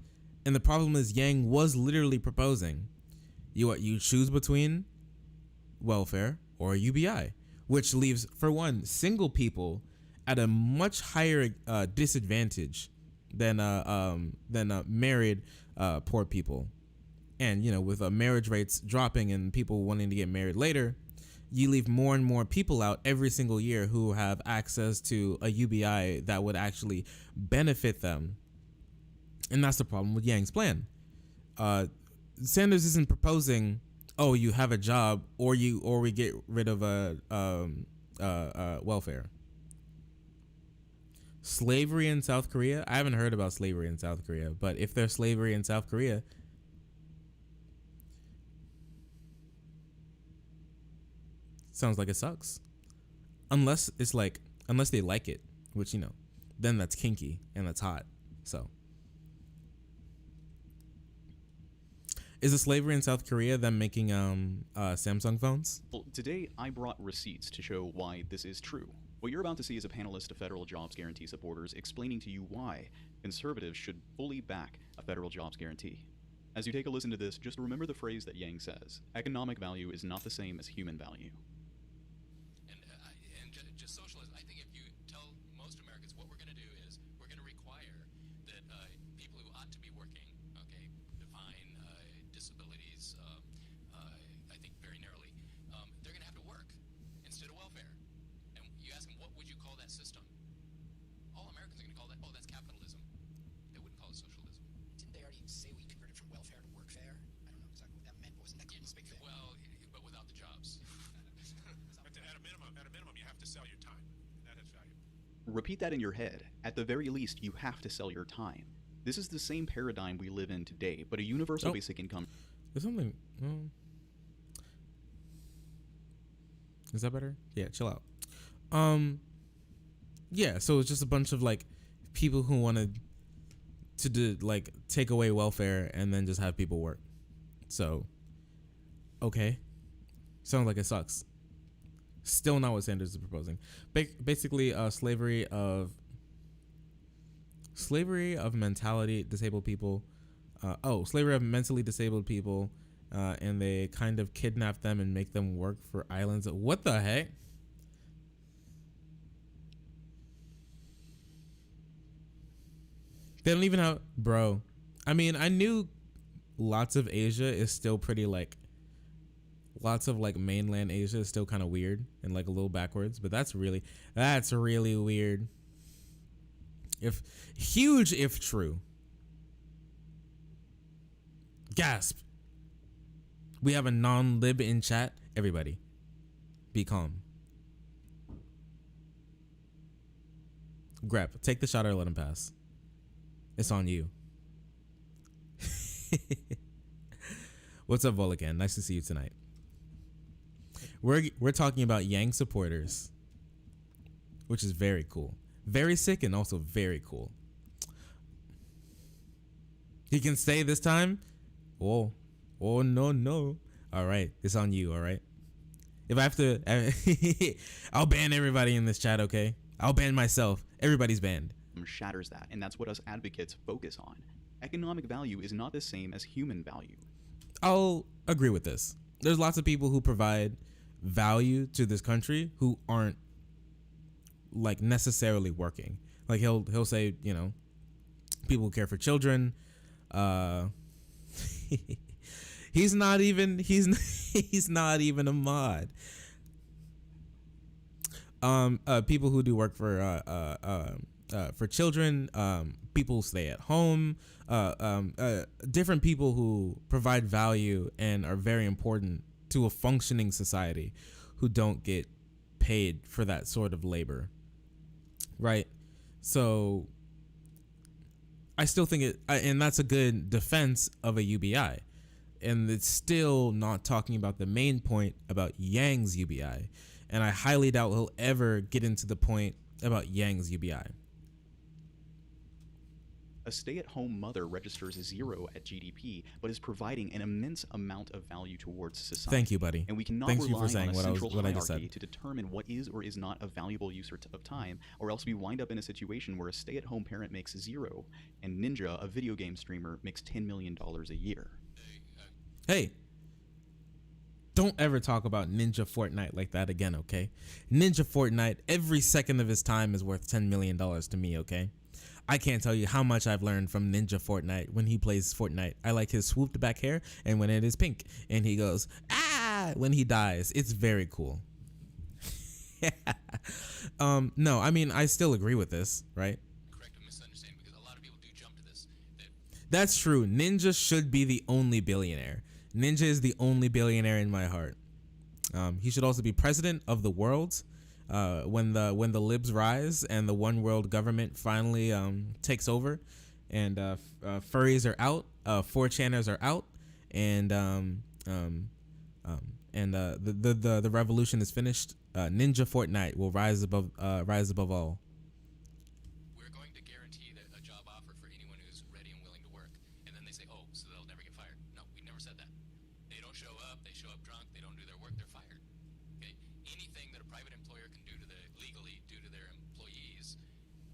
S1: And the problem is Yang was literally proposing you choose between welfare or UBI, which leaves, for one, single people at a much higher disadvantage than married poor people. And, with marriage rates dropping and people wanting to get married later, you leave more and more people out every single year who have access to a UBI that would actually benefit them And that's the problem with Yang's plan. Sanders isn't proposing, oh, you have a job or we get rid of welfare. Slavery in South Korea? I haven't heard about slavery in South Korea, but if there's slavery in South Korea, sounds like it sucks. Unless they like it, which, then that's kinky and that's hot. So, is the slavery in South Korea them making Samsung phones?
S4: Well, today I brought receipts to show why this is true. What you're about to see is a panelist of federal jobs guarantee supporters explaining to you why conservatives should fully back a federal jobs guarantee. As you take a listen to this, just remember the phrase that Yang says: economic value is not the same as human value.
S5: And just socialism, I think if you tell most Americans what we're going to do is we're going to require that people who ought to be working, okay, define disabilities, I think very narrowly, they're going to have to work instead of welfare. And you ask them, what would you call that system? All Americans are going to call that, oh, that's capitalism. They wouldn't call it socialism.
S6: Didn't they already say we converted from welfare to workfare? I don't know exactly what that meant. Wasn't that a big thing?
S5: Well, but without the jobs.
S7: But at a minimum, you have to sell your time. That has value.
S4: Repeat that in your head. At the very least, you have to sell your time. This is the same paradigm we live in today, but a universal basic income.
S1: There's something. Is that better? Yeah, chill out. Yeah, so it's just a bunch of like people who wanted to do like take away welfare and then just have people work. So, okay, sounds like it sucks. Still not what Sanders is proposing. Basically, slavery of mentality disabled people. Slavery of mentally disabled people, and they kind of kidnap them and make them work for islands. What the heck? They don't even have, bro. I mean, I knew lots of Asia is still pretty like, lots of like mainland Asia is still kind of weird and like a little backwards, but that's really weird. If true. Gasp. We have a non-lib in chat. Everybody, be calm. Grep, take the shot or let him pass. It's on you. What's up, Volican? Nice to see you tonight. We're talking about Yang supporters, which is very cool. Very sick and also very cool. He can stay this time? Oh no. All right, it's on you, all right? If I have to, I'll ban everybody in this chat, okay? I'll ban myself. Everybody's banned.
S4: Shatters that, and that's what us advocates focus on. Economic value is not the same as human value.
S1: I'll agree with this. There's lots of people who provide value to this country who aren't like necessarily working. Like he'll say, people who care for children. He's not even a mod. People who do work for children, people who stay at home, different people who provide value and are very important to a functioning society who don't get paid for that sort of labor, right? So I still think and that's a good defense of a UBI, and it's still not talking about the main point about Yang's UBI, and I highly doubt he'll ever get into the point about Yang's UBI.
S4: A stay-at-home mother registers 0 at GDP, but is providing an immense amount of value towards society.
S1: Thank you, buddy.
S4: And we cannot
S1: Thank you
S4: rely
S1: for saying
S4: on a
S1: what
S4: central
S1: I just
S4: hierarchy
S1: said
S4: to determine what is or is not a valuable use of time, or else we wind up in a situation where a stay-at-home parent makes 0, and Ninja, a video game streamer, makes $10 million a year.
S1: Hey, don't ever talk about Ninja Fortnite like that again, okay? Ninja Fortnite, every second of his time is worth $10 million to me, okay? I can't tell you how much I've learned from Ninja Fortnite when he plays Fortnite. I like his swooped back hair and when it is pink and he goes, ah, when he dies. It's very cool. No, I mean, I still agree with this, right?
S5: Correct a misunderstanding, because a lot of people do jump to this, that
S1: That's true. Ninja should be the only billionaire. Ninja is the only billionaire in my heart. He should also be president of the world. When the libs rise and the one world government finally takes over, and furries are out, 4chaners are out, and the revolution is finished. Ninja Fortnite will rise above all.
S5: We're going to guarantee that a job offer for anyone who's ready and willing to work. And then they say, oh, so they'll never get fired. No, we never said that. They don't show up, they show up drunk, they don't do their work, they're fired. Okay? Anything that a private employer can do to legally do to their employees,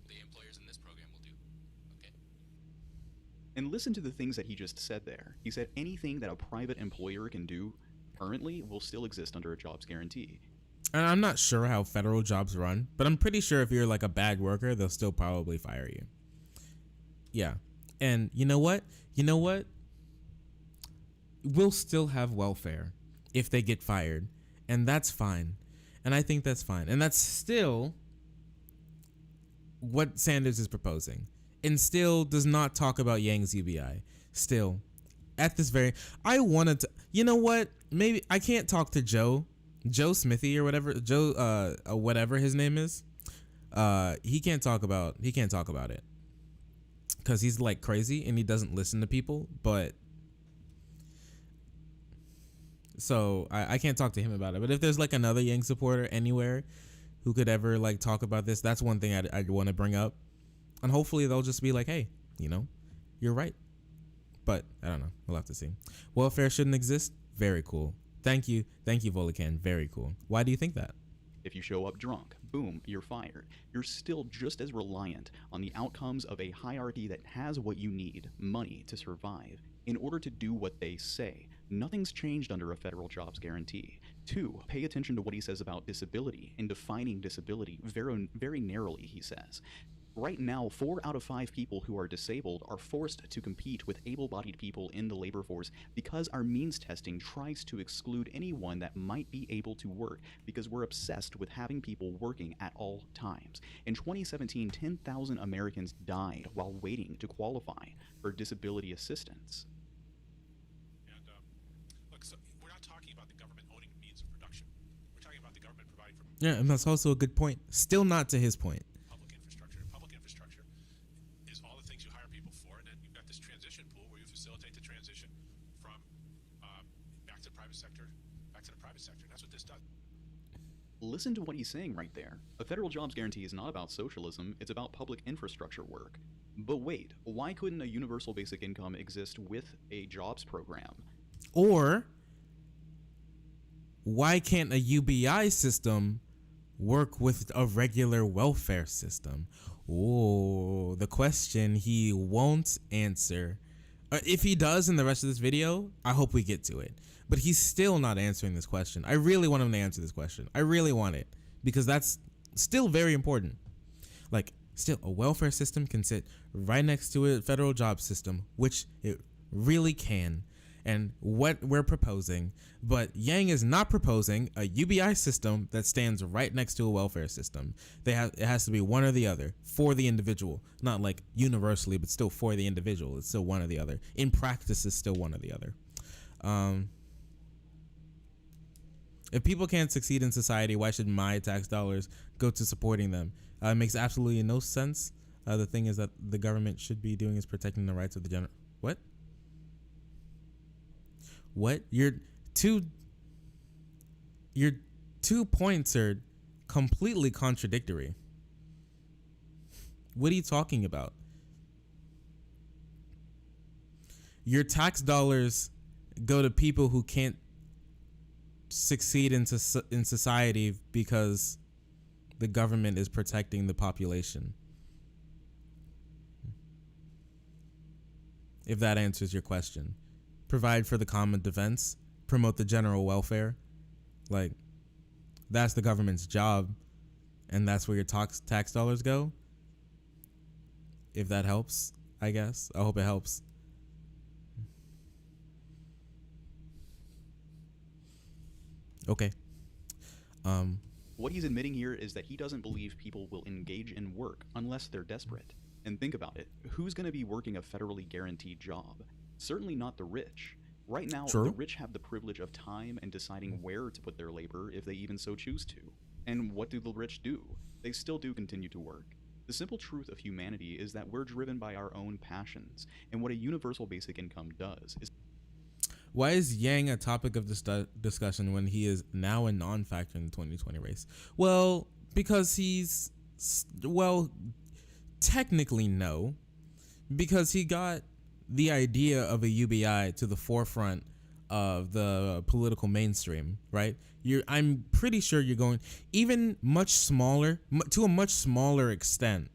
S5: the employers in this program will do. Okay?
S4: And listen to the things that he just said there. He said anything that a private employer can do currently will still exist under a jobs guarantee.
S1: And I'm not sure how federal jobs run, but I'm pretty sure if you're like a bad worker, they'll still probably fire you. Yeah. And you know what? We'll still have welfare if they get fired. And that's fine. And I think that's fine. And that's still what Sanders is proposing. And still does not talk about Yang's UBI. Still. At this very... I wanted to... You know what? Maybe I can't talk to Joe Smithy or whatever, whatever his name is. He can't talk about it because he's like crazy and he doesn't listen to people. But so I can't talk to him about it. But if there's like another Yang supporter anywhere who could ever like talk about this, that's one thing I'd want to bring up, and hopefully they'll just be like, hey, you're right. But I don't know. We'll have to see. Welfare shouldn't exist. Very cool. Thank you, Volican. Very cool. Why do you think that?
S4: If you show up drunk, boom, you're fired. You're still just as reliant on the outcomes of a hierarchy that has what you need, money, to survive, in order to do what they say. Nothing's changed under a federal jobs guarantee. 2, pay attention to what he says about disability and defining disability very, very narrowly, he says. Right now, 4 out of 5 people who are disabled are forced to compete with able-bodied people in the labor force because our means testing tries to exclude anyone that might be able to work because we're obsessed with having people working at all times. In 2017, 10,000 Americans died while waiting to qualify for disability assistance.
S7: And look, so we're not talking about the government owning means of production. We're talking about the government providing for
S1: Yeah, and that's also a good point. Still not to his point.
S7: public infrastructure. Public infrastructure is all the things you hire people for, and then you've got this transition pool where you facilitate the transition from back to the private sector. That's what this does.
S4: Listen to what he's saying right there. A federal jobs guarantee is not about socialism, it's about public infrastructure work. But wait, why couldn't a universal basic income exist with a jobs program?
S1: Or why can't a UBI system work with a regular welfare system? Oh, the question he won't answer. If he does in the rest of this video, I hope we get to it. But he's still not answering this question. I really want him to answer this question. I really want it because that's still very important. Like, still, a welfare system can sit right next to a federal job system, which it really can. And what we're proposing, but Yang is not proposing a UBI system that stands right next to a welfare system. It has to be one or the other for the individual, not like universally, but still for the individual. It's still one or the other. In practice, it's still one or the other. If people can't succeed in society, why should my tax dollars go to supporting them? It makes absolutely no sense. The thing is that the government should be doing is protecting the rights of the general. What? Your two points are completely contradictory. What are you talking about? Your tax dollars go to people who can't succeed in society because the government is protecting the population. If that answers your question. Provide for the common defense, promote the general welfare. Like, that's the government's job, and that's where your tax dollars go. If that helps, I guess. I hope it helps. Okay.
S4: What he's admitting here is that he doesn't believe people will engage in work unless they're desperate. And think about it. Who's going to be working a federally guaranteed job? Certainly not the rich. Right now,
S1: True.
S4: the rich have the privilege of time and deciding where to put their labor if they even so choose to. And what do the rich do? They still do continue to work. The simple truth of humanity is that we're driven by our own passions, and what a universal basic income does is...
S1: Why is Yang a topic of discussion when he is now a non-factor in the 2020 race? Well, because he's... Well, technically no. Because he got the idea of a UBI to the forefront of the political mainstream, right? I'm pretty sure you're going even much smaller, to a much smaller extent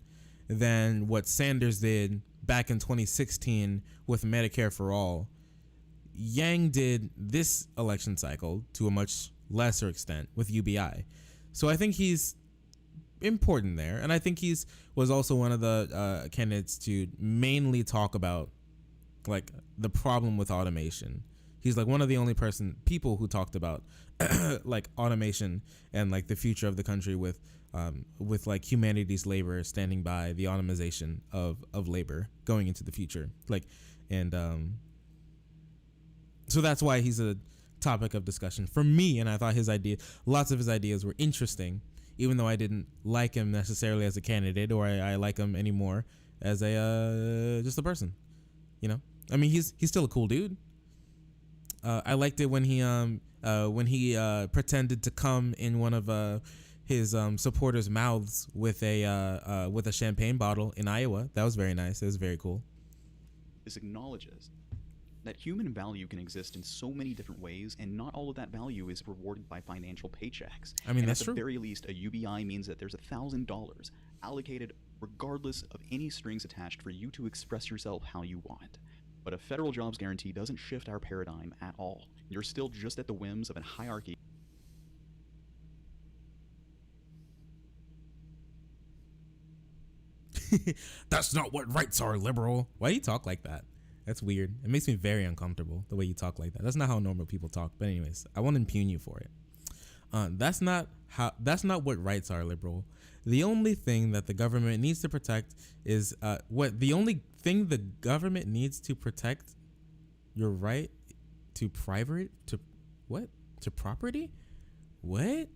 S1: than what Sanders did back in 2016 with Medicare for All. Yang did this election cycle to a much lesser extent with UBI. So I think he's important there. And I think was also one of the candidates to mainly talk about like the problem with automation. He's like one of the only people who talked about like automation and like the future of the country with like humanity's labor standing by the automation of labor going into the future. Like, and so that's why he's a topic of discussion for me. And I thought lots of his ideas were interesting, even though I didn't like him necessarily as a candidate, or I like him anymore as just a person. You know, I mean, he's still a cool dude. I liked it when he pretended to come in one of his supporters' mouths with a champagne bottle in Iowa. That was very nice. It was very cool.
S4: This acknowledges that human value can exist in so many different ways, and not all of that value is rewarded by financial paychecks.
S1: I mean,
S4: and
S1: that's
S4: at
S1: true.
S4: the very least, a UBI means that there's $1,000 allocated regardless of any strings attached for you to express yourself how you want. But a federal jobs guarantee doesn't shift our paradigm at all. You're still just at the whims of a hierarchy.
S1: That's not what rights are, liberal. Why do you talk like that? That's weird. It makes me very uncomfortable the way you talk like that. That's not how normal people talk. But anyways, I won't impugn you for it. That's not what rights are, liberal. The only thing that the government needs to protect is the only thing the government needs to protect your right to property? What?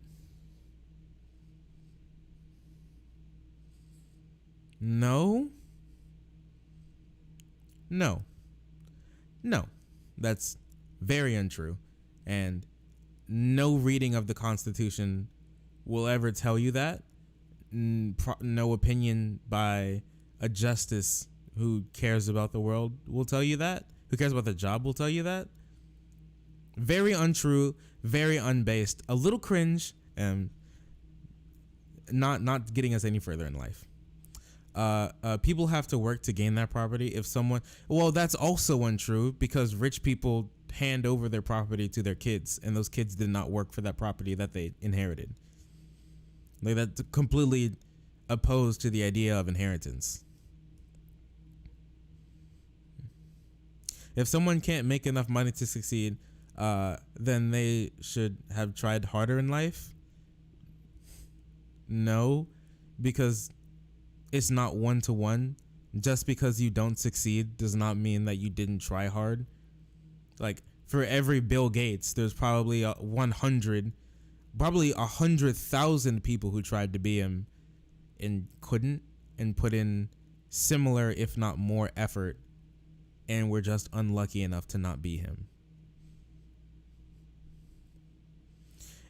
S1: No. That's very untrue. And no reading of the Constitution will ever tell you that. No opinion by a justice who cares about the world will tell you that. Who cares about the job will tell you that. Very untrue, very unbased, a little cringe, and not getting us any further in life. People have to work to gain that property. That's also untrue because rich people hand over their property to their kids, and those kids did not work for that property that they inherited. Like, that's completely opposed to the idea of inheritance. If someone can't make enough money to succeed, then they should have tried harder in life. No, because it's not one-to-one. Just because you don't succeed does not mean that you didn't try hard. Like, for every Bill Gates, there's probably 100,000 people who tried to be him and couldn't, and put in similar, if not more, effort, and were just unlucky enough to not be him.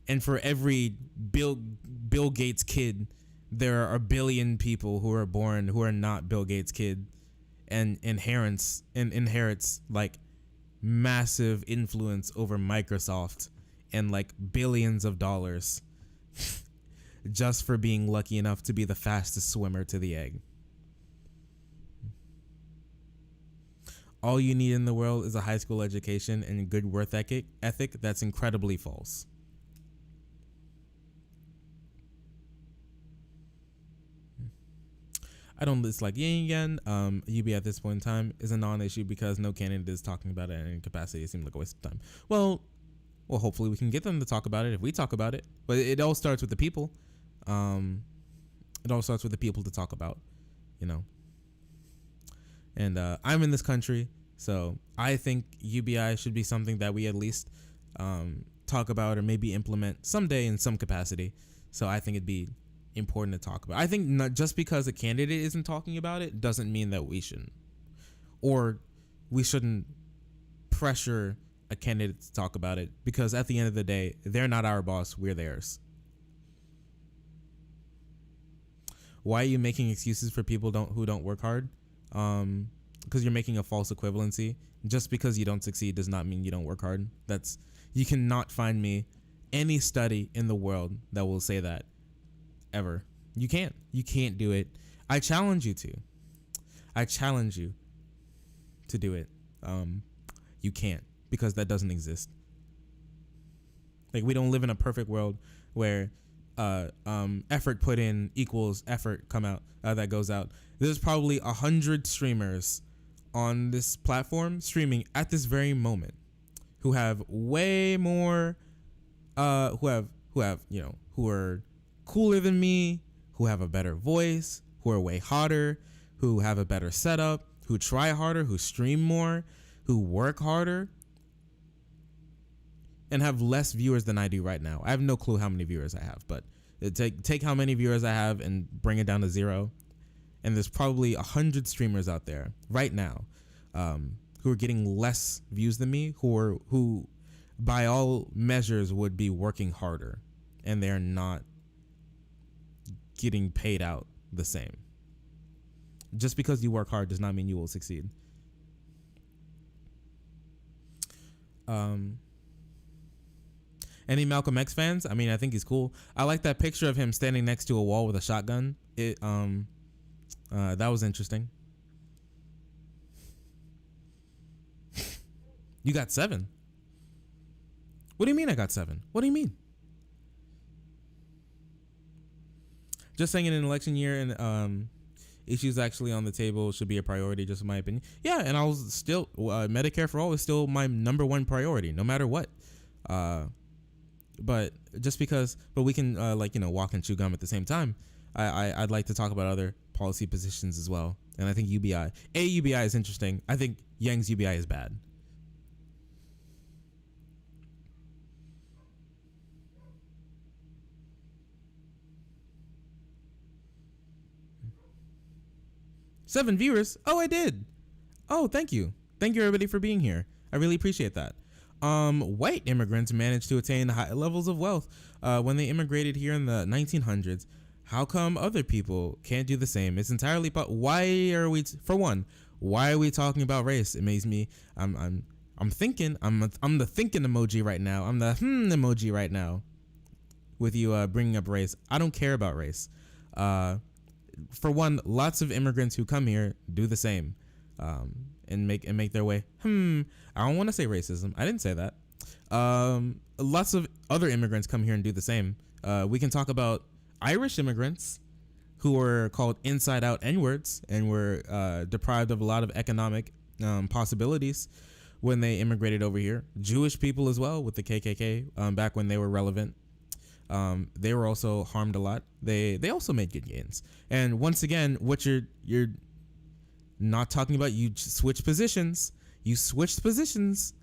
S1: And for every Bill Gates kid, there are a billion people who are born who are not Bill Gates' kid and inherits like massive influence over Microsoft and like billions of dollars just for being lucky enough to be the fastest swimmer to the egg. All you need in the world is a high school education and a good work ethic. That's incredibly false. I don't dislike Yang again. UB at this point in time is a non-issue because no candidate is talking about it in any capacity. It seems like a waste of time. Well, hopefully we can get them to talk about it if we talk about it. But it all starts with the people. It all starts with the people to talk about, you know. And I'm in this country, so I think UBI should be something that we at least talk about or maybe implement someday in some capacity. So I think it'd be important to talk about. I think not just because a candidate isn't talking about it doesn't mean that we shouldn't, or we shouldn't pressure a candidate to talk about it, because at the end of the day, they're not our boss, we're theirs. Why are you making excuses for people who don't work hard? Because you're making a false equivalency. Just because you don't succeed does not mean you don't work hard. You cannot find me any study in the world that will say that ever. You can't do it. I challenge you to do it. You can't, because that doesn't exist. Like, we don't live in a perfect world where effort put in equals effort that goes out. There's probably 100 streamers on this platform streaming at this very moment who have way more who are cooler than me, who have a better voice, who are way hotter, who have a better setup, who try harder, who stream more, who work harder, and have less viewers than I do right now. I have no clue how many viewers I have, but take how many viewers I have and bring it down to 0. And there's probably 100 streamers out there right now who are getting less views than me, who by all measures would be working harder, and they're not getting paid out the same. Just because you work hard does not mean you will succeed. Any Malcolm X fans? I mean, I think he's cool. I like that picture of him standing next to a wall with a shotgun. That was interesting. You got 7. What do you mean I got 7? What do you mean? Just saying, in an election year and issues actually on the table should be a priority, just in my opinion. Yeah, and I was still Medicare for all is still my number 1 priority, no matter what. But we can walk and chew gum at the same time. I'd like to talk about other policy positions as well, and I think UBI is interesting. I think Yang's UBI is bad. Seven viewers. Oh, I did. Oh, thank you everybody for being here. I really appreciate that. White immigrants managed to attain high levels of wealth when they immigrated here in the 1900s. How come other people can't do the same? It's entirely why are we talking about race? It makes me I'm thinking I'm the thinking emoji right now. I'm the emoji right now with you bringing up race. I don't care about race. For one, lots of immigrants who come here do the same and make their way. I don't want to say racism. I didn't say that. Lots of other immigrants come here and do the same. We can talk about Irish immigrants who were called inside out N-words and were deprived of a lot of economic possibilities when they immigrated over here. Jewish people as well with the KKK back when they were relevant. They were also harmed a lot. They also made good gains. And once again, what you're not talking about, you switch positions. You switched positions.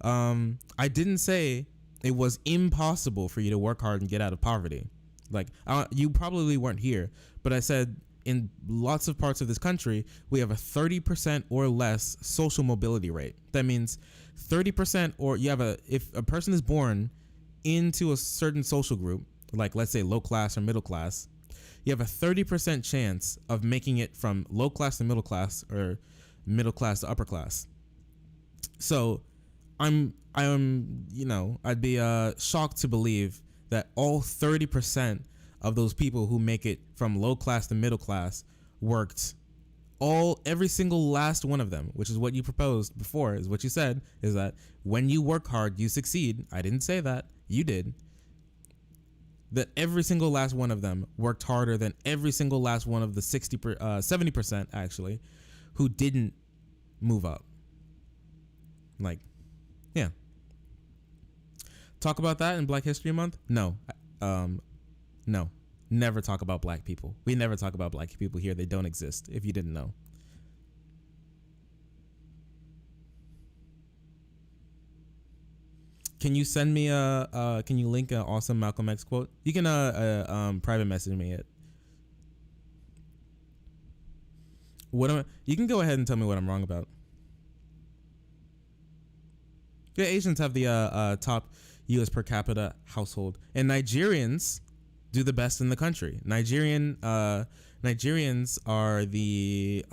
S1: I didn't say it was impossible for you to work hard and get out of poverty. Like, you probably weren't here, but I said in lots of parts of this country, we have a 30% or less social mobility rate. That means 30% or if a person is born into a certain social group, like let's say low class or middle class, you have a 30% chance of making it from low class to middle class or middle class to upper class. So I'd be shocked to believe that all 30% of those people who make it from low class to middle class worked every single last one of them, which is what you proposed before, is what you said, is that when you work hard, you succeed. I didn't say that. You did. That every single last one of them worked harder than every single last one of the 70% actually who didn't move up. Like, yeah. Talk about that in Black History Month? No. No. Never talk about black people. We never talk about black people here. They don't exist, if you didn't know. can you send me can you link an awesome Malcolm X quote? You can private message me it. You can go ahead and tell me what I'm wrong about. Yeah, Asians have the top U.S. per capita household, and Nigerians do the best in the country. Nigerians are the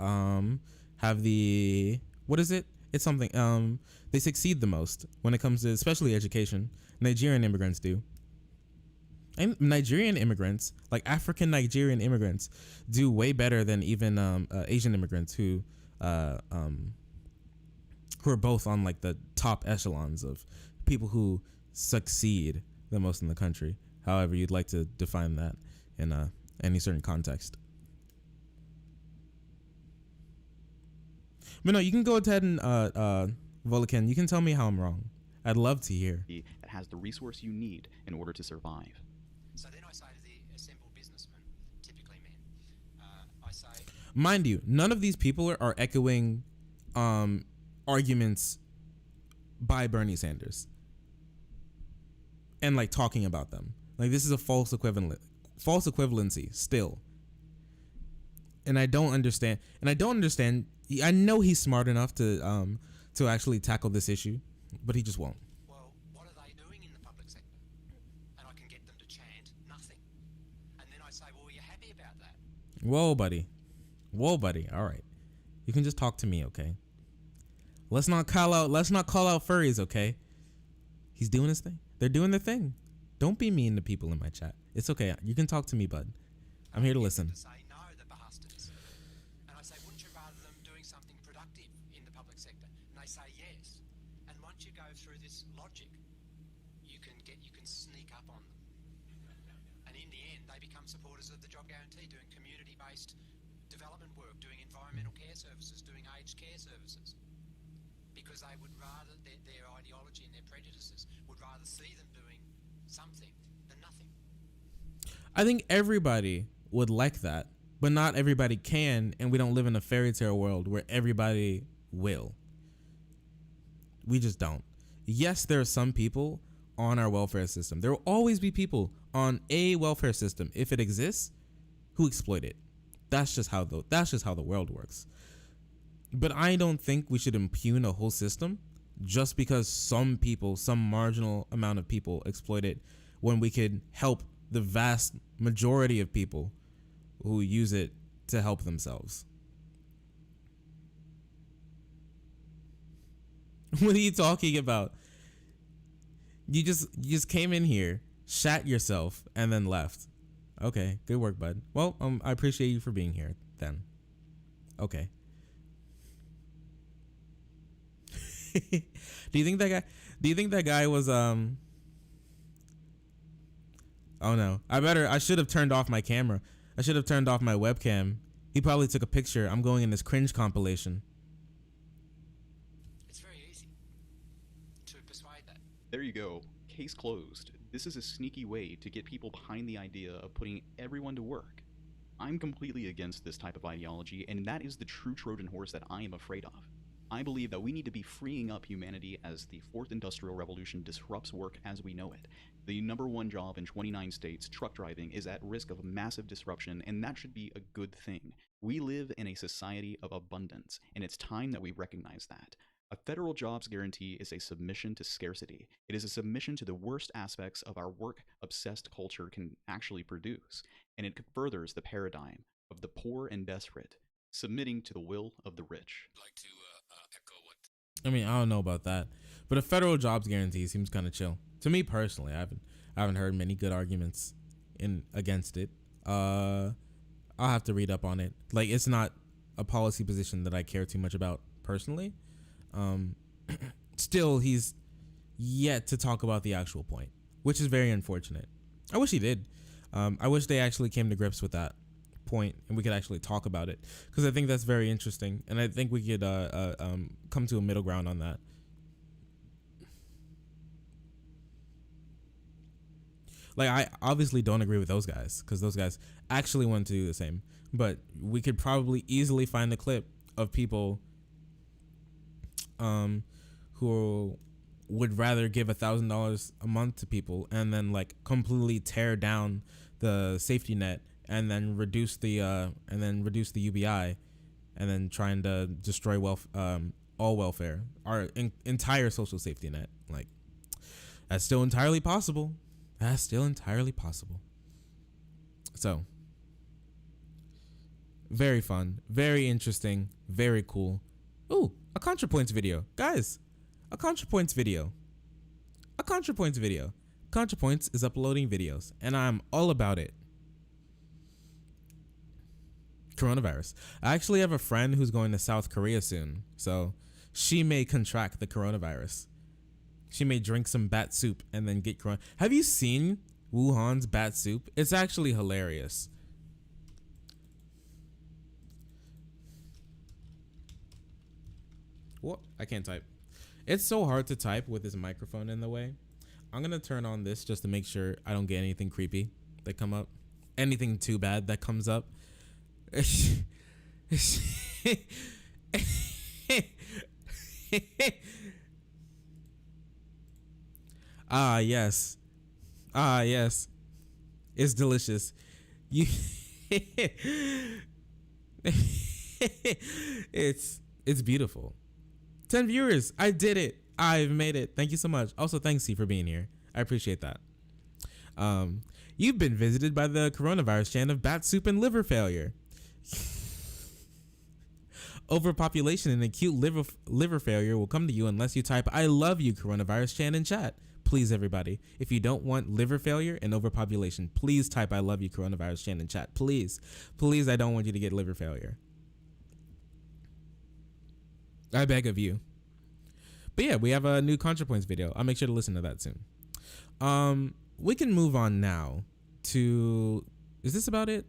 S1: have the, what is it? It's something. They succeed the most when it comes to especially education. Nigerian immigrants do. And Nigerian immigrants, like African Nigerian immigrants, do way better than even Asian immigrants who are both on like the top echelons of people who succeed the most in the country. However you'd like to define that in any certain context. But no, you can go ahead and Volican, you can tell me how I'm wrong. I'd love to hear.
S4: It has the resource you need in order to survive.
S6: So then I say to the assembled businessmen, typically men, I say,
S1: Mind you, none of these people are echoing arguments by Bernie Sanders and like talking about them. Like this is a false equivalency still. And I don't understand. I know he's smart enough to actually tackle this issue, but he just won't.
S6: well, what are they doing in the public sector? And I can get them to chant nothing. And then I say, well, are you happy about that?
S1: Whoa, buddy. All right. You can just talk to me, okay? Let's not call out furries, okay? He's doing his thing. They're doing their thing. Don't be mean to people in my chat. It's okay. You can talk to me, bud. I'm here to listen.
S6: To say no, the bastards. And I say, wouldn't you rather them doing something productive in the public sector? And they say yes. And once you go through this logic, you can sneak up on them. And in the end, they become supporters of the job guarantee, doing community-based development work, doing environmental care services, doing aged care services. Because they would rather, their ideology and their prejudices would rather see them doing something than nothing.
S1: I think everybody would like that, but not everybody can, and we don't live in a fairy tale world where everybody will. We just don't. Yes, there are some people on our welfare system. There will always be people on a welfare system, if it exists, who exploit it. That's just how the world works. But I don't think we should impugn a whole system just because some people, some marginal amount of people exploit it, when we could help the vast majority of people who use it to help themselves. What are you talking about? You just came in here, shat yourself, and then left. Okay, good work, bud. Well, I appreciate you for being here then. Okay. Do you think that guy was oh no. I should have turned off my camera. I should have turned off my webcam. He probably took a picture. I'm going in this cringe compilation.
S6: It's very easy to persuade that.
S4: There you go. Case closed. This is a sneaky way to get people behind the idea of putting everyone to work. I'm completely against this type of ideology, and that is the true Trojan horse that I am afraid of. I believe that we need to be freeing up humanity as the fourth industrial revolution disrupts work as we know it. The #1 job in 29 states, truck driving, is at risk of massive disruption, and that should be a good thing. We live in a society of abundance, and it's time that we recognize that. A federal jobs guarantee is a submission to scarcity. It is a submission to the worst aspects of our work-obsessed culture can actually produce, and it furthers the paradigm of the poor and desperate, submitting to the will of the rich.
S5: I'd like to echo what
S1: I mean, I don't know about that, but a federal jobs guarantee seems kind of chill to me personally. I haven't heard many good arguments against it. I'll have to read up on it. Like, it's not a policy position that I care too much about personally. Still, he's yet to talk about the actual point, which is very unfortunate. I wish he did. I wish they actually came to grips with that point and we could actually talk about it, because I think that's very interesting, and I think we could come to a middle ground on that. Like, I obviously don't agree with those guys, because those guys actually want to do the same, but we could probably easily find a clip of people who would rather give $1,000 a month to people and then like completely tear down the safety net and then reduce the UBI and then trying to destroy all welfare, our entire social safety net. Like, that's still entirely possible. That's still entirely possible. So, very fun, very interesting, very cool. Ooh, a ContraPoints video. Guys, a ContraPoints video. A ContraPoints video. ContraPoints is uploading videos, and I'm all about it. Coronavirus. I actually have a friend who's going to South Korea soon, so she may contract the coronavirus. She may drink some bat soup and then get corona. Have you seen Wuhan's bat soup? It's actually hilarious. What? I can't type. It's so hard to type with this microphone in the way. I'm gonna turn on this just to make sure I don't get anything creepy that come up. Anything too bad that comes up. Ah, yes. Ah, yes. It's delicious. You it's beautiful. 10 viewers. I did it. I've made it. Thank you so much. Also, thanks, C, for being here. I appreciate that. You've been visited by the coronavirus chant of bat soup and liver failure. Overpopulation and acute liver failure will come to you unless you type "I love you" coronavirus chant in chat. Please, everybody, if you don't want liver failure and overpopulation, please type "I love you" coronavirus chant in chat. Please, please, I don't want you to get liver failure. I beg of you. But yeah, we have a new ContraPoints video. I'll make sure to listen to that soon. We can move on now to, is this about it?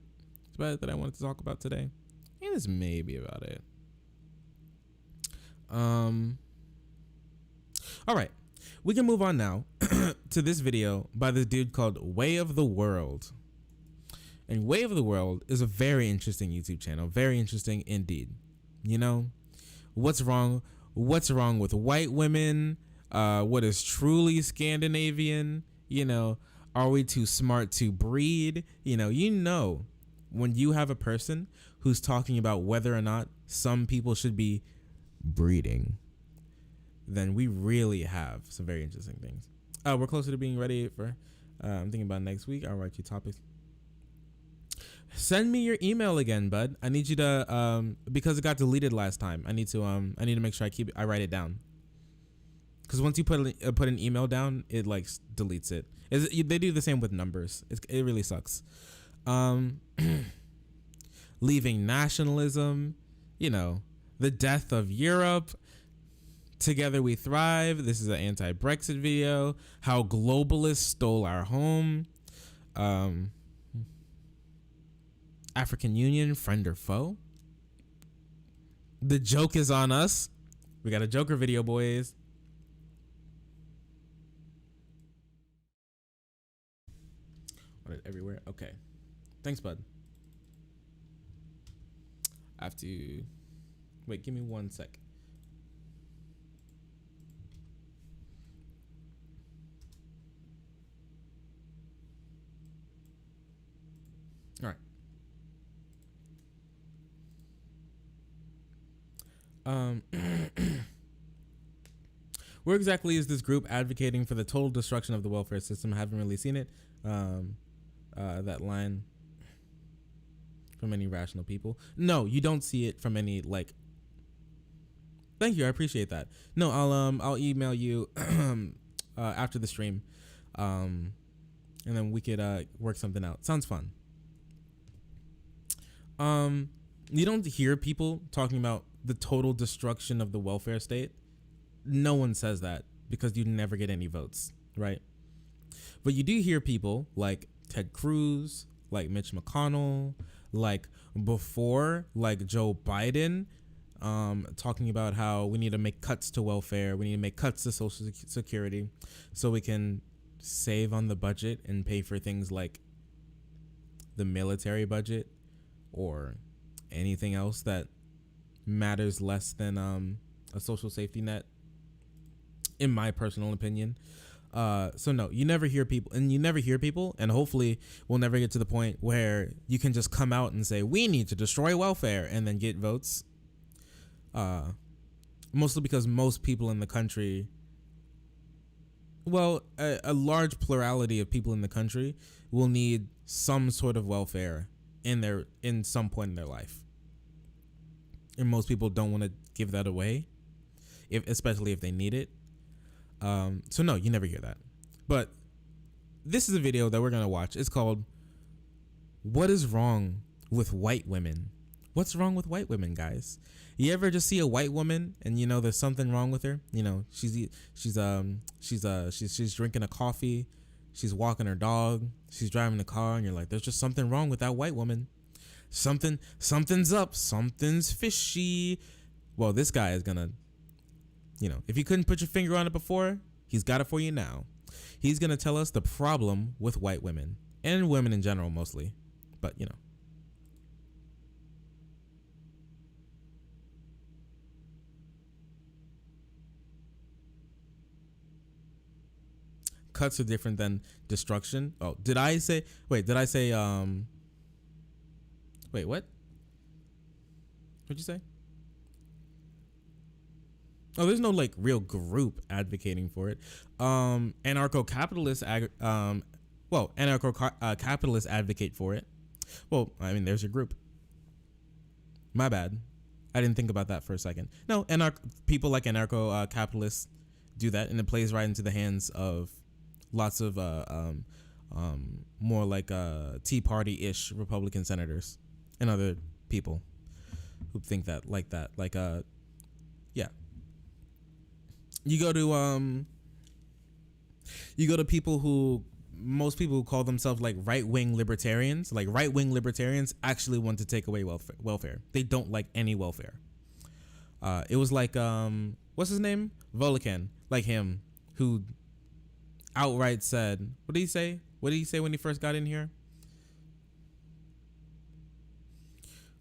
S1: Is about it that I wanted to talk about today? I think this may be about it. All right, we can move on now to this video by this dude called Way of the World. And Way of the World is a very interesting YouTube channel. Very interesting indeed. You know, what's wrong with white women? What is truly Scandinavian? You know, are we too smart to breed? You know, when you have a person who's talking about whether or not some people should be breeding, then we really have some very interesting things. We're closer to being ready for, I'm thinking about next week. I'll write you topics. Send me your email again, bud. I need you to, because it got deleted last time. I need to make sure I write it down. Because once you put an email down, it like deletes it. They do the same with numbers. It really sucks. Leaving nationalism, you know, the death of Europe. Together we thrive. This is an anti-Brexit video. How globalists stole our home. African Union, friend or foe. The joke is on us. We got a Joker video, boys. What, everywhere? Okay. Thanks, bud. I have to... Wait, give me 1 sec. All right. Where exactly is this group advocating for the total destruction of the welfare system? I haven't really seen it. That line from any rational people. No, you don't see it from any, like, thank you, I appreciate that. No, I'll email you after the stream, and then we could work something out. Sounds fun. You don't hear people talking about the total destruction of the welfare state. No one says that because you never get any votes, right? But you do hear people like Ted Cruz, like Mitch McConnell, like before, like Joe Biden, talking about how we need to make cuts to welfare, we need to make cuts to Social Security so we can save on the budget and pay for things like the military budget or anything else that matters less than a social safety net. in my personal opinion. So no, you never hear people, and hopefully we'll never get to the point where you can just come out and say we need to destroy welfare and then get votes. Mostly because most people in the country, well, a large plurality of people in the country will need some sort of welfare in some point in their life, and most people don't want to give that away, especially if they need it. So no, you never hear that. But this is a video that we're gonna watch. It's called "What is Wrong with White Women?" What's wrong with white women, guys? You ever just see a white woman and you know there's something wrong with her? You know, she's drinking a coffee, she's walking her dog, she's driving the car, and you're like, there's just something wrong with that white woman. Something's up, something's fishy. Well, this guy is gonna, you know, if you couldn't put your finger on it before, he's got it for you now. He's gonna tell us the problem with white women and women in general, mostly, but you know. Cuts are different than destruction. Oh, did I say wait, what? What'd you say? Oh, there's no like real group advocating for it. Anarcho-capitalists capitalists advocate for it. Well, I mean, there's your group. My bad. I didn't think about that for a second. No, people like anarcho-capitalists do that, and it plays right into the hands of lots of more like Tea Party-ish Republican senators and other people who think that. Yeah. You go to people who, most people who call themselves like right-wing libertarians. Like right-wing libertarians actually want to take away welfare. They don't like any welfare. It was like what's his name? Volikan, like him, who outright said, what did he say? What did he say when he first got in here?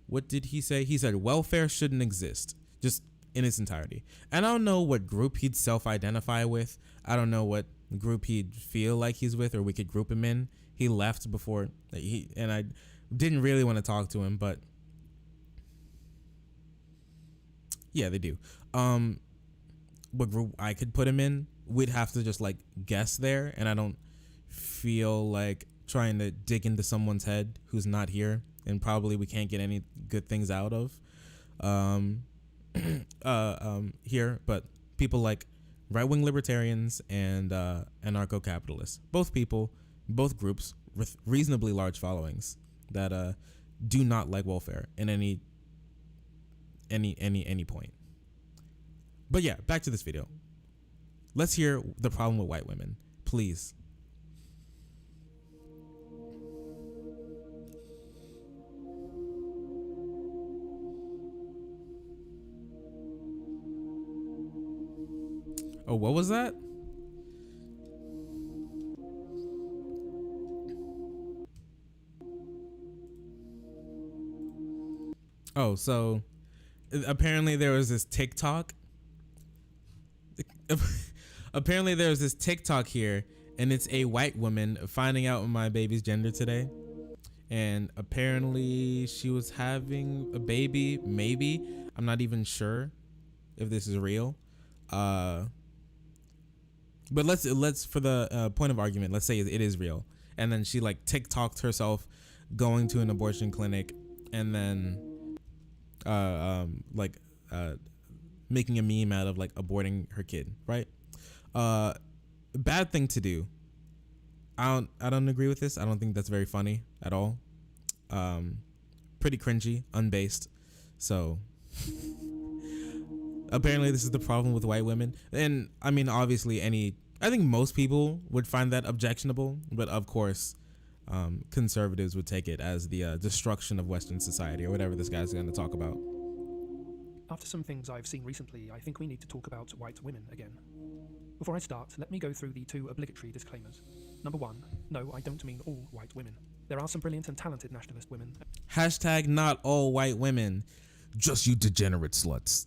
S1: What did he say? He said welfare shouldn't exist, just in its entirety. And I don't know what group he'd self-identify with. I don't know what group he'd feel like he's with, or we could group him in. He left before and I didn't really want to talk to him, but yeah, they do. What group I could put him in, we'd have to just like guess there, and I don't feel like trying to dig into someone's head who's not here, and probably we can't get any good things out of here. But people like right-wing libertarians and anarcho-capitalists, both groups with reasonably large followings that do not like welfare in any point. But yeah, back to this video. Let's hear the problem with white women, please. Oh, what was that? Oh, so apparently there was this TikTok. Apparently there was this TikTok here, and it's a white woman finding out my baby's gender today. And apparently she was having a baby, maybe. I'm not even sure if this is real. But let's for the point of argument, let's say it is real. And then she like TikToked herself going to an abortion clinic, and then making a meme out of like aborting her kid, right? Bad thing to do. I don't agree with this. I don't think that's very funny at all. Pretty cringy, unbased. So apparently this is the problem with white women. And I mean, obviously I think most people would find that objectionable, but of course, conservatives would take it as the destruction of Western society, or whatever this guy's going to talk about.
S8: After some things I've seen recently, I think we need to talk about white women again. Before I start, let me go through the 2 obligatory disclaimers. Number 1, no, I don't mean all white women. There are some brilliant and talented nationalist women.
S1: Hashtag not all white women, just you degenerate sluts.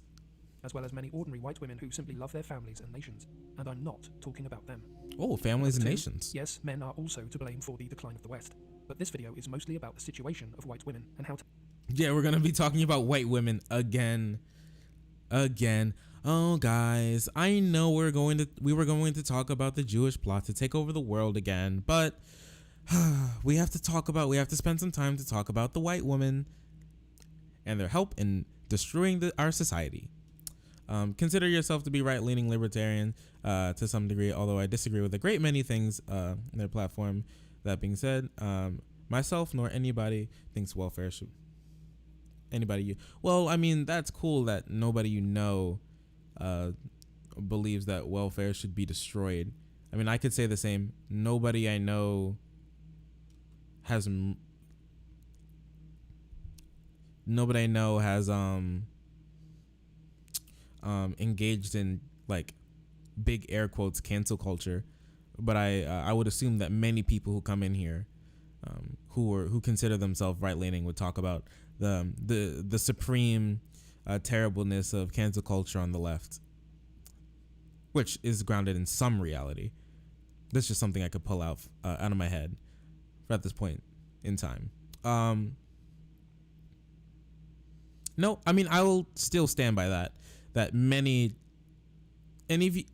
S8: as well as many ordinary white women who simply love their families and nations. And I'm not talking about them.
S1: Oh, families and
S8: Number two,
S1: nations.
S8: Yes, men are also to blame for the decline of the West. But this video is mostly about the situation of white women and how to...
S1: Yeah, we're gonna be talking about white women again. Oh, guys, I know we were going to talk about the Jewish plot to take over the world again, but we have to spend some time to talk about the white woman and their help in destroying our society. Consider yourself to be right-leaning libertarian to some degree, although I disagree with a great many things in their platform. That being said, myself nor anybody thinks welfare should... Well, I mean, that's cool that nobody believes that welfare should be destroyed. I mean, I could say the same. Nobody I know has engaged in, like, big air quotes cancel culture, but I would assume that many people who come in here who consider themselves right leaning would talk about the supreme terribleness of cancel culture on the left, which is grounded in some reality. That's just something I could pull out of my head at this point in time. No, I mean, I will still stand by that many, and if you,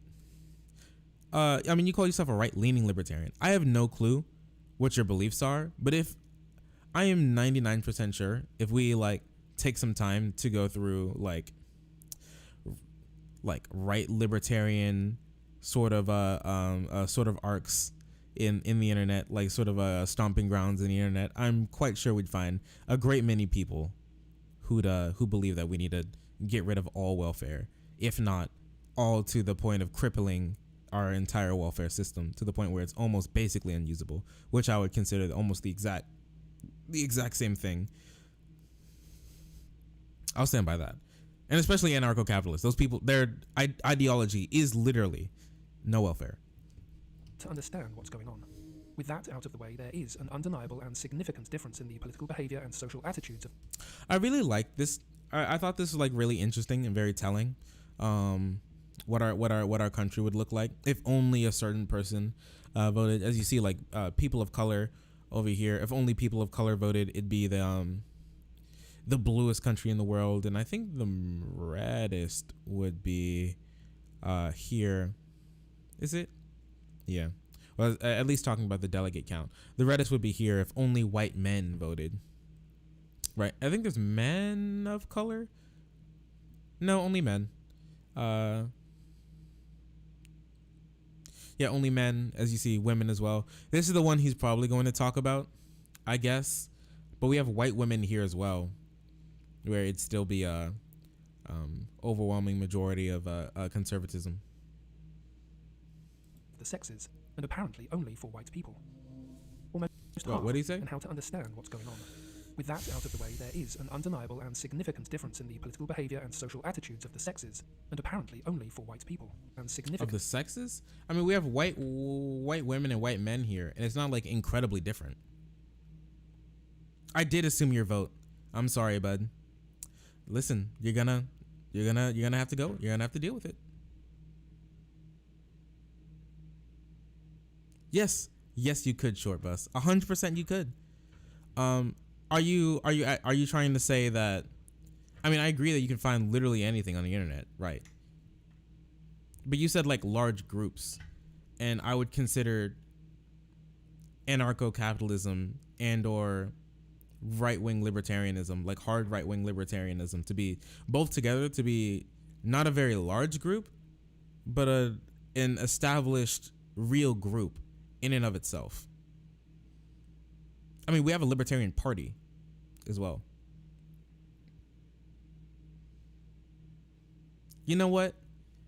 S1: I mean, you call yourself a right-leaning libertarian. I have no clue what your beliefs are, but if I am 99% sure, if we like take some time to go through like right libertarian sort of arcs in the internet, like sort of stomping grounds in the internet, I'm quite sure we'd find a great many people who believe that we need to get rid of all welfare, if not all to the point of crippling our entire welfare system to the point where it's almost basically unusable, which I would consider almost the exact same thing. I'll stand by that. And especially anarcho-capitalists, those people, their ideology is literally no welfare.
S8: To understand what's going on. With that out of the way, there is an undeniable and significant difference in the political behavior and social attitudes of...
S1: I really like this. I thought this was like really interesting and very telling. What our country would look like if only a certain person voted. As you see, like people of color over here. If only people of color voted, it'd be the bluest country in the world, and I think the reddest would be here. Is it? Yeah. Well, at least talking about the delegate count, the reddest would be here if only white men voted. Right. I think there's men of color. No, only men. Yeah, only men. As you see, women as well. This is the one he's probably going to talk about, I guess. But we have white women here as well, where it'd still be a overwhelming majority of conservatism.
S8: The sexes, and apparently only for white people. Almost
S1: What did he say?
S8: And how to understand what's going on. With that out of the way, there is an undeniable and significant difference in the political behavior and social attitudes of the sexes, and apparently only for white people. And significant
S1: Of the sexes? I mean, we have white women and white men here, and it's not like incredibly different. I did assume your vote. I'm sorry, bud. Listen, you're gonna have to go. You're gonna have to deal with it. Yes, you could, short bus. 100% you could. Are you trying to say that? I mean, I agree that you can find literally anything on the internet, right? But you said like large groups, and I would consider anarcho-capitalism and or right-wing libertarianism, like hard right-wing libertarianism, to be both together to be not a very large group, but an established real group in and of itself. I mean, we have a libertarian party as well. You know what?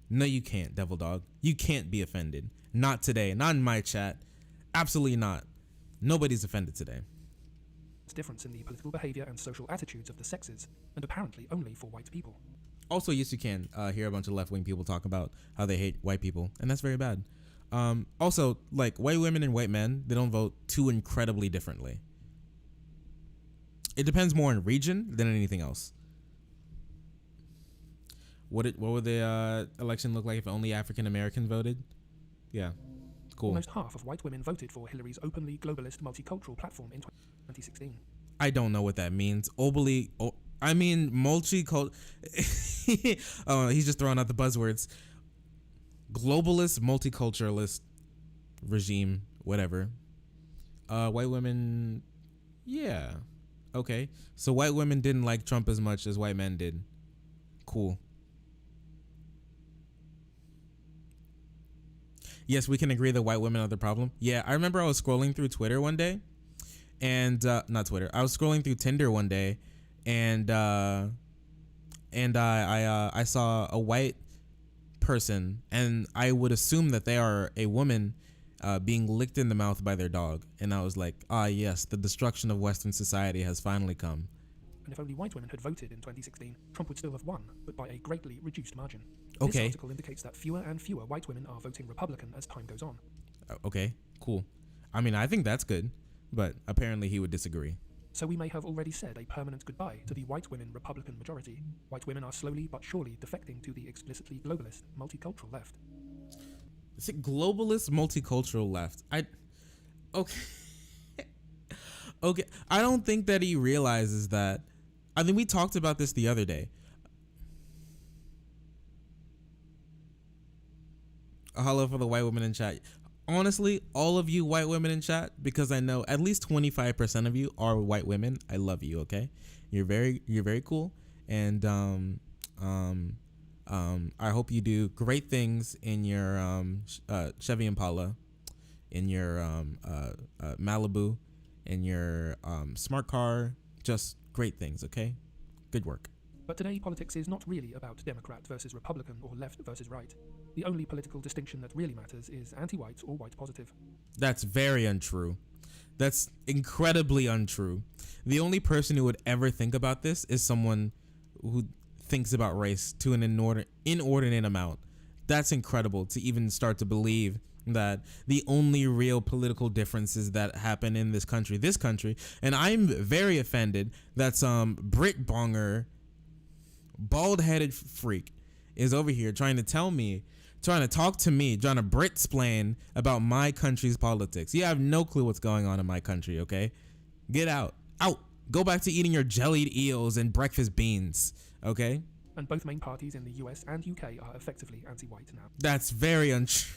S1: No, you can't, Devil Dog. You can't be offended. Not today. Not in my chat. Absolutely not. Nobody's offended today.
S8: difference in the political behavior and social attitudes of the sexes, and apparently only for white people.
S1: Also, yes, you can hear a bunch of left-wing people talk about how they hate white people, and that's very bad. Also, like, white women and white men, they don't vote too incredibly differently. It depends more on region than anything else. What would the election look like if only African Americans voted? Yeah, cool.
S8: Almost half of white women voted for Hillary's openly globalist multicultural platform in 2016.
S1: I don't know what that means. I mean multicultural. Oh, he's just throwing out the buzzwords. Globalist, multiculturalist regime, whatever. White women, yeah, okay. So white women didn't like Trump as much as white men did. Cool. Yes, we can agree that white women are the problem. Yeah, I remember I was scrolling through Twitter one day, and not Twitter. I was scrolling through Tinder one day, and I saw a white person, and I would assume that they are a woman being licked in the mouth by their dog, and I was like, yes, the destruction of Western society has finally come.
S8: And if only white women had voted in 2016, Trump would still have won, but by a greatly reduced margin.
S1: Okay.
S8: This article indicates that fewer and fewer white women are voting Republican as time goes on.
S1: Okay, cool. I mean, I think that's good, but apparently he would disagree.
S8: So we may have already said a permanent goodbye to the white women Republican majority. White women are slowly but surely defecting to the explicitly globalist, multicultural left.
S1: Is it globalist, multicultural left? Okay. Okay, I don't think that he realizes that. I think we talked about this the other day. Hello for the white women in chat. Honestly, all of you white women in chat, because I know at least 25% of you are white women. I love you. Okay, you're very cool, and I hope you do great things in your Chevy Impala, in your Malibu, in your smart car. Just great things. Okay, good work.
S8: But today, politics is not really about Democrat versus Republican or left versus right. The only political distinction that really matters is anti-white or white positive.
S1: That's very untrue. That's incredibly untrue. The only person who would ever think about this is someone who thinks about race to an inordinate amount. That's incredible to even start to believe that the only real political differences that happen in this country, and I'm very offended that some Brit bonger, bald-headed freak is over here trying to talk to me, trying to Brit-splain about my country's politics. You have no clue what's going on in my country, okay? Get out. Go back to eating your jellied eels and breakfast beans, okay?
S8: And both main parties in the US and UK are effectively anti-white now.
S1: That's very untrue.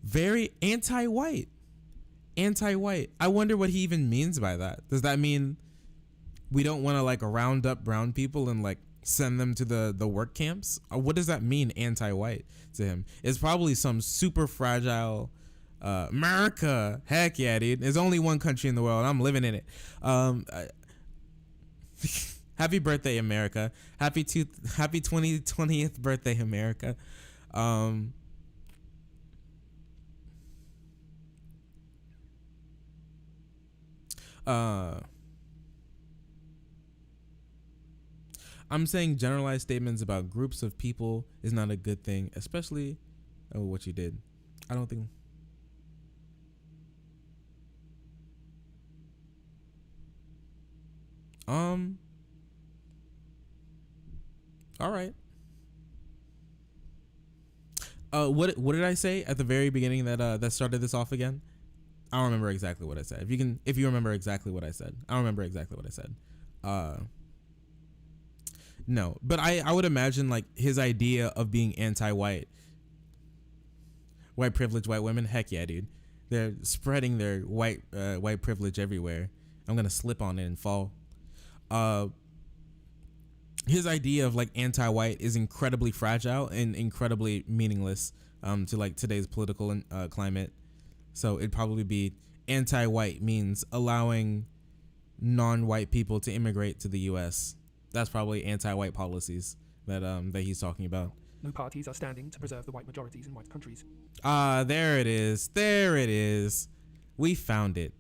S1: Very anti-white. I wonder what he even means by that. Does that mean we don't want to like round up brown people and like send them to the work camps? Or what does that mean, anti-white, to him? It's probably some super fragile America. Heck yeah, dude. There's only one country in the world. I'm living in it. Happy birthday, America. Happy 20th birthday, America. I'm saying generalized statements about groups of people is not a good thing, especially what you did. I don't think. All right. What did I say at the very beginning that started this off again? I don't remember exactly what I said. If you remember exactly what I said. I don't remember exactly what I said. No, but I would imagine like his idea of being anti-white, white privilege, white women. Heck yeah, dude. They're spreading their white privilege everywhere. I'm gonna slip on it and fall. His idea of like anti-white is incredibly fragile and incredibly meaningless to like today's political climate. So it'd probably be anti-white means allowing non-white people to immigrate to the U.S. That's probably anti-white policies that he's talking about.
S8: No parties are standing to preserve the white majorities in white countries.
S1: There it is. We found it.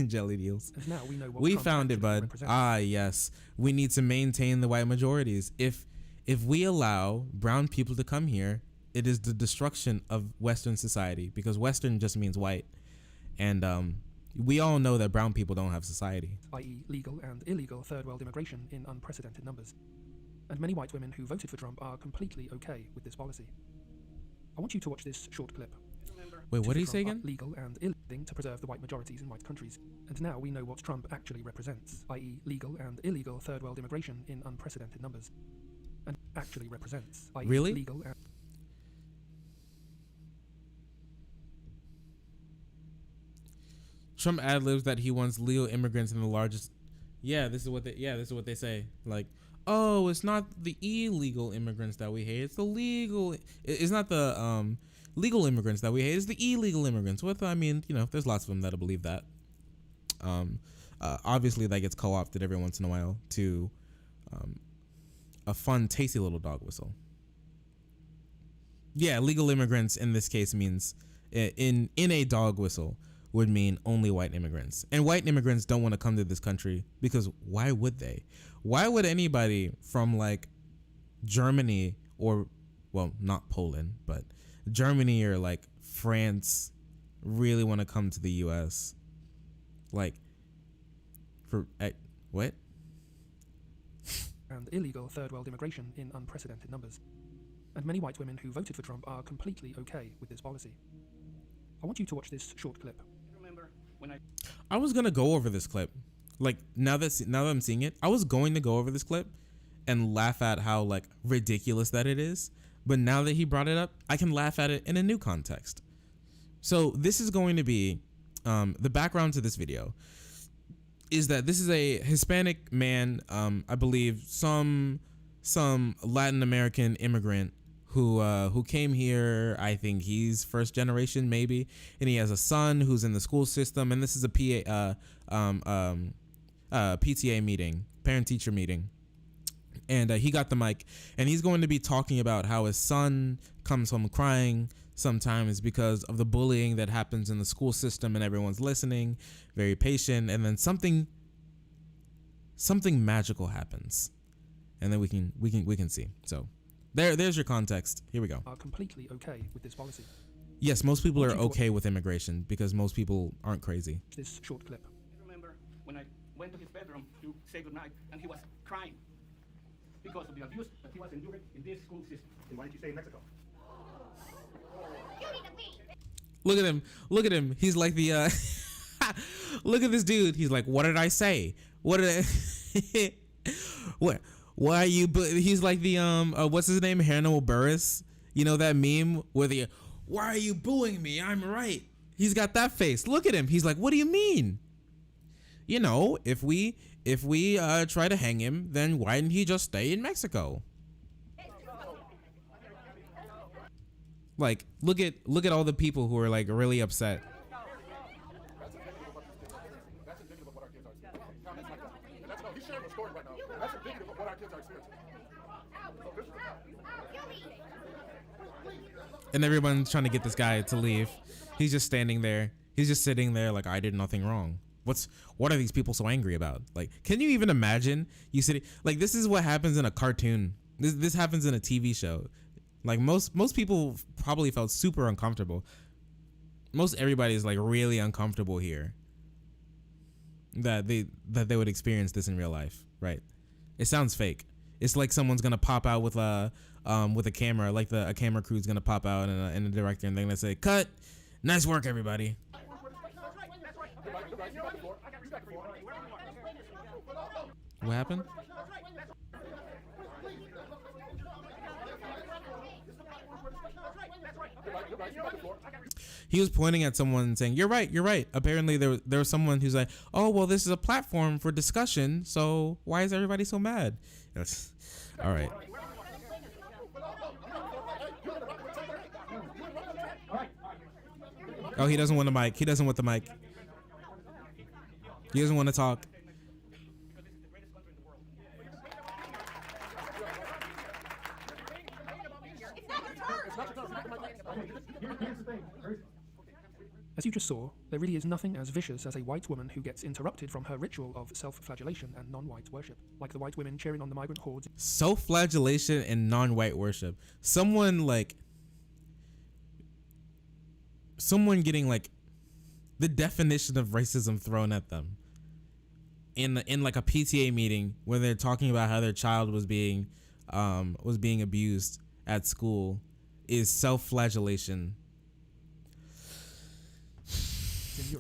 S1: Jelly deals.
S8: And now we know what
S1: we
S8: Trump
S1: found it,
S8: actually
S1: bud.
S8: represents.
S1: Yes. We need to maintain the white majorities. If we allow brown people to come here, it is the destruction of Western society, because Western just means white. And We all know that brown people don't have society.
S8: i.e. legal and illegal third world immigration in unprecedented numbers. And many white women who voted for Trump are completely okay with this policy. I want you to watch this short clip.
S1: Wait, what did he say again?
S8: Legal and illegal to preserve the white majorities in white countries. And now we know what Trump actually represents, i.e. legal and illegal third world immigration in unprecedented numbers. And actually represents, i.e.
S1: Really?
S8: legal and
S1: Trump ad-libs that he wants legal immigrants in the largest. Yeah, this is what they say. Like, oh, it's not the illegal immigrants that we hate. It's the legal. It's not the legal immigrants that we hate. It's the illegal immigrants. I mean, there's lots of them that'll believe that. Obviously, that gets co-opted every once in a while to a fun, tasty little dog whistle. Yeah, legal immigrants in this case means in a dog whistle would mean only white immigrants. And white immigrants don't want to come to this country because why would they? Why would anybody from like Germany or, well, not Poland, but Germany or like France really want to come to the US? Like, for, what?
S8: and illegal third world immigration in unprecedented numbers. And many white women who voted for Trump are completely okay with this policy. I want you to watch this short clip.
S1: I was gonna go over this clip. Like now that I'm seeing it, I was going to go over this clip and laugh at how like ridiculous that it is. But now that he brought it up, I can laugh at it in a new context. So this is going to be the background to this video is that this is a Hispanic man, I believe some Latin American immigrant who came here. I think he's first generation maybe, and he has a son who's in the school system, and this is a PTA meeting, parent teacher meeting, and he got the mic, and he's going to be talking about how his son comes home crying sometimes because of the bullying that happens in the school system, and everyone's listening, very patient, and then something magical happens, and then we can see. So there's your context. Here we go.
S8: Are completely okay with this policy.
S1: Yes, most people are okay with immigration because most people aren't crazy.
S8: This short clip.
S9: I remember when I went to his bedroom to say goodnight, and he was crying because of the abuse that he was enduring in this school system. And why didn't you stay in Mexico?
S1: Look at him. He's like the look at this dude. He's like, what did I say? What did I what? Why are you? He's like the what's his name? Hannibal Buress. You know that meme where the why are you booing me? I'm right. He's got that face. Look at him. He's like, what do you mean? If we try to hang him, then why didn't he just stay in Mexico? Like, look at all the people who are like really upset. And everyone's trying to get this guy to leave. He's just standing there. He's just sitting there like, I did nothing wrong. What are these people so angry about? Like, can you even imagine you sitting like this is what happens in a cartoon. This happens in a TV show. Like most people probably felt super uncomfortable. Most everybody is like really uncomfortable here. That they would experience this in real life, right? It sounds fake. It's like someone's gonna pop out with a camera, like a camera crew's gonna pop out and a director, and they're gonna say, "Cut, nice work, everybody." What happened? He was pointing at someone and saying, "You're right, you're right." Apparently, there was someone who's like, "Oh, well, this is a platform for discussion, so why is everybody so mad?" All right. Oh, he doesn't want the mic. He doesn't want the mic. He doesn't want to talk.
S8: As you just saw, there really is nothing as vicious as a white woman who gets interrupted from her ritual of self-flagellation and non-white worship, like the white women cheering on the migrant hordes.
S1: Self-flagellation and non-white worship. Someone getting like, the definition of racism thrown at them in like a PTA meeting where they're talking about how their child was being abused at school is self-flagellation.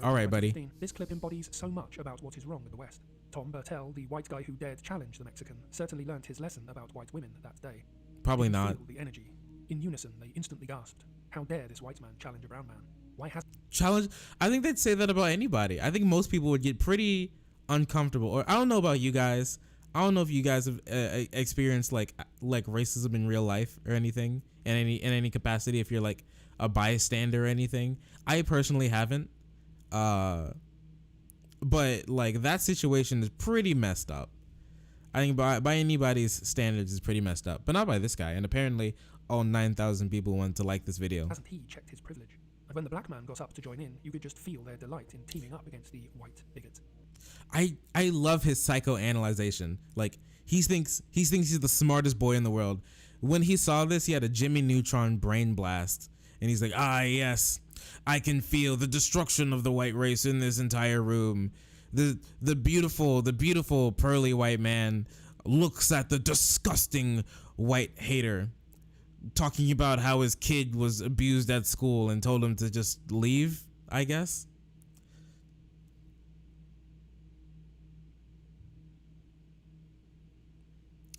S1: All right, buddy.
S8: This clip embodies so much about what is wrong with the West. Tom Bertel, the white guy who dared challenge the Mexican, certainly learnt his lesson about white women that day.
S1: Probably
S8: He could
S1: not.
S8: feel the energy. In unison, they instantly gasped. How dare this white man challenge a brown man? Why has
S1: Challenge? I think they'd say that about anybody. I think most people would get pretty uncomfortable. Or I don't know about you guys. I don't know if you guys have experienced like racism in real life or anything in any capacity. If you're like a bystander or anything, I personally haven't. But like that situation is pretty messed up. I think by anybody's standards is pretty messed up, but not by this guy. And apparently all 9,000 people want to like this video.
S8: hasn't he checked his privilege? And when the black man got up to join in, you could just feel their delight in teaming up against the white bigot.
S1: I love his psychoanalyzation. Like he thinks he's the smartest boy in the world. When he saw this, he had a Jimmy Neutron brain blast, and he's like, yes, I can feel the destruction of the white race in this entire room. The beautiful pearly white man looks at the disgusting white hater, talking about how his kid was abused at school and told him to just leave, I guess.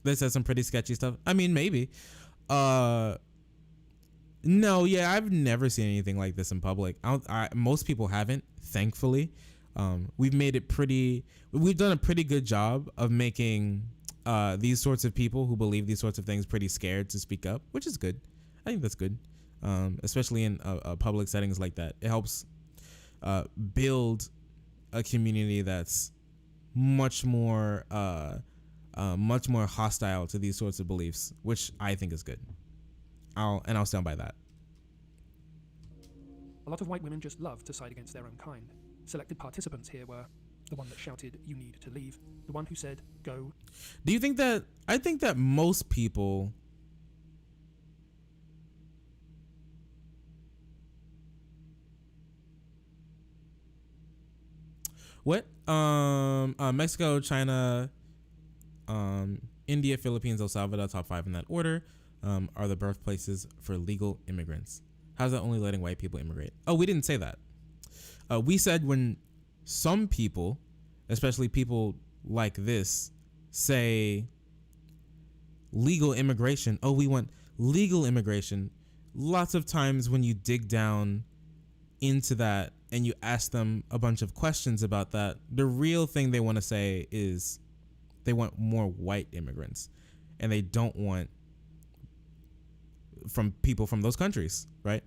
S1: They said some pretty sketchy stuff. I mean, maybe. No, yeah, I've never seen anything like this in public. Most people haven't, thankfully. We've done a pretty good job of making these sorts of people who believe these sorts of things pretty scared to speak up, which is good. I think that's good, especially in public settings like that. It helps build a community that's much more hostile to these sorts of beliefs, which I think is good. I'll stand by that.
S8: A lot of white women just love to side against their own kind. Selected participants here were the one that shouted, "You need to leave," the one who said, "Go."
S1: Do you think that? I think that most people. What? Mexico, China, India, Philippines, El Salvador, top 5 in that order, are the birthplaces for legal immigrants. How's that only letting white people immigrate? Oh, we didn't say that. We said when some people, especially people like this, say legal immigration, oh, we want legal immigration. Lots of times when you dig down into that and you ask them a bunch of questions about that, the real thing they want to say is they want more white immigrants, and they don't want from people from those countries, right?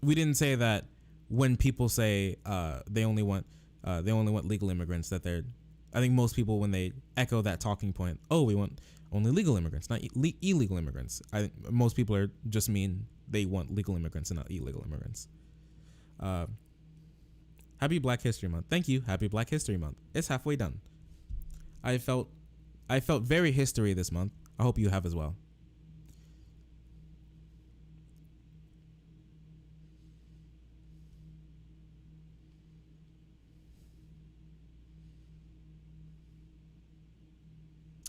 S1: We didn't say that when people say they only want legal immigrants, that they're. I think most people, when they echo that talking point, oh, we want only legal immigrants, not illegal immigrants. I think most people are just mean they want legal immigrants and not illegal immigrants. Happy Black History Month. Thank you. Happy Black History Month. It's halfway done. I felt very history this month. I hope you have as well.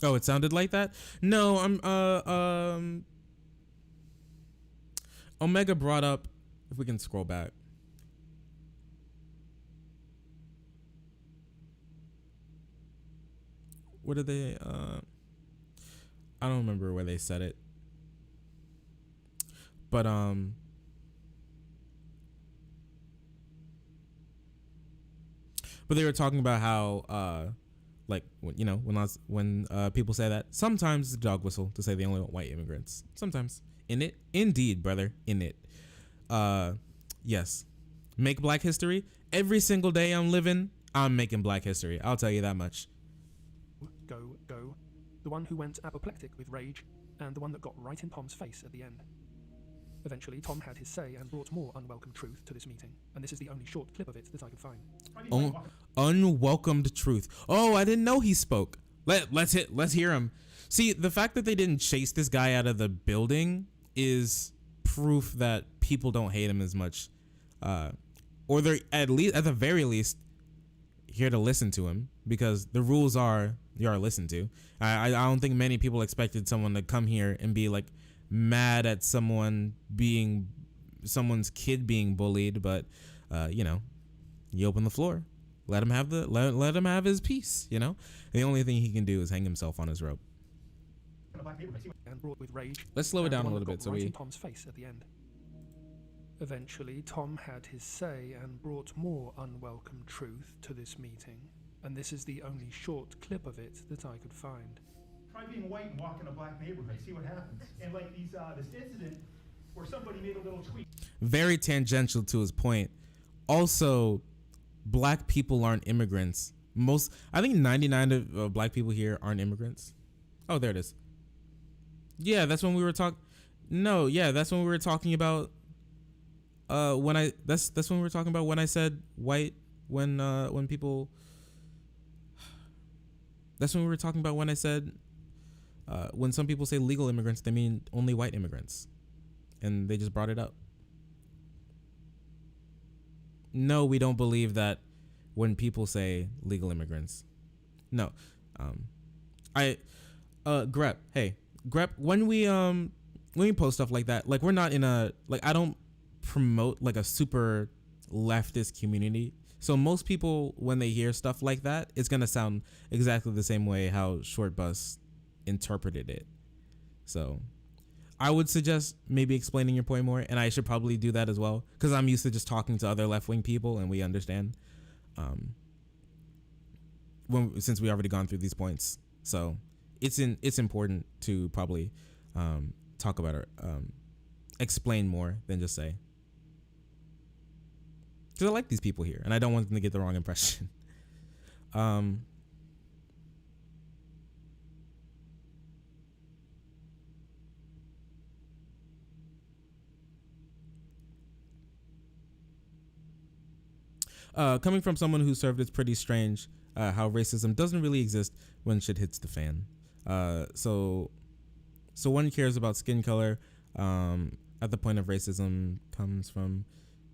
S1: Oh, it sounded like that? No, Omega brought up, if we can scroll back. What did they I don't remember where they said it. But they were talking about how like when people say that, sometimes it's a dog whistle to say they only want white immigrants. Sometimes. In it, indeed, brother, in it. Yes. Make Black history. Every single day I'm living, I'm making Black history. I'll tell you that much.
S8: Go, go. The one who went apoplectic with rage, and the one that got right in Tom's face at the end. Eventually, Tom had his say and brought more unwelcome truth to this meeting, and this is the only short clip of it that I could find.
S1: Unwelcomed truth. Oh, I didn't know he spoke. Let's hear him. See, the fact that they didn't chase this guy out of the building is proof that people don't hate him as much, or they're at the very least here to listen to him, because the rules are you are listened to. I don't think many people expected someone to come here and be like mad at someone's kid being bullied, but you open the floor, let him have his piece. The only thing he can do is hang himself on his rope.
S8: And brought with rage.
S1: Let's slow it
S8: and
S1: down a
S8: one
S1: little
S8: that
S1: bit
S8: got right
S1: so
S8: in Tom's face at the end. Eventually, Tom had his say and brought more unwelcome truth to this meeting, and this is the only short clip of it that I could find.
S10: Try being white and walk in a black neighborhood, see what happens. And like this incident where somebody made a little tweet.
S1: Very tangential to his point. Also, black people aren't immigrants. I think 99 of black people here aren't immigrants. Oh, there it is. Yeah, that's when we were talking. No, yeah, that's when we were talking about. That's when we were talking about when I said white when people. That's when we were talking about when I said when some people say legal immigrants, they mean only white immigrants, and they just brought it up. No, we don't believe that when people say legal immigrants. No, Grep, hey, Grep, when we post stuff like that, like we're not in a, like I don't promote like a super leftist community. So most people, when they hear stuff like that, it's going to sound exactly the same way how Short Bus interpreted it. So I would suggest maybe explaining your point more, and I should probably do that as well, because I'm used to just talking to other left-wing people and we understand since we already gone through these points. So it's important to probably talk about it, explain more than just say. Because I like these people here, and I don't want them to get the wrong impression. Coming from someone who served, it's pretty strange how racism doesn't really exist when shit hits the fan. So one cares about skin color at the point of racism comes from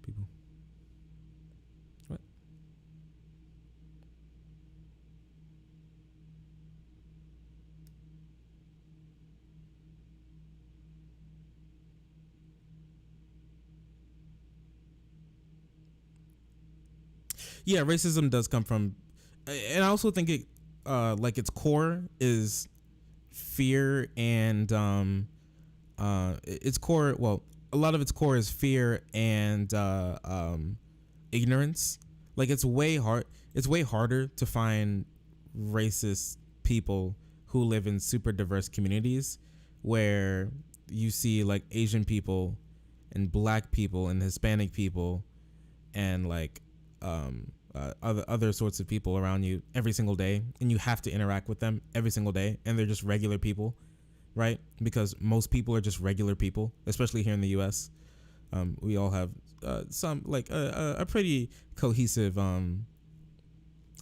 S1: people. What? Yeah, racism does come from, and I also think it, like its core is fear and its core. Well, a lot of its core is fear and ignorance. Like it's way harder to find racist people who live in super diverse communities where you see like Asian people and black people and Hispanic people and like other sorts of people around you every single day, and you have to interact with them every single day, and they're just regular people, right? Because most people are just regular people, especially here in the US. We all have some like a pretty cohesive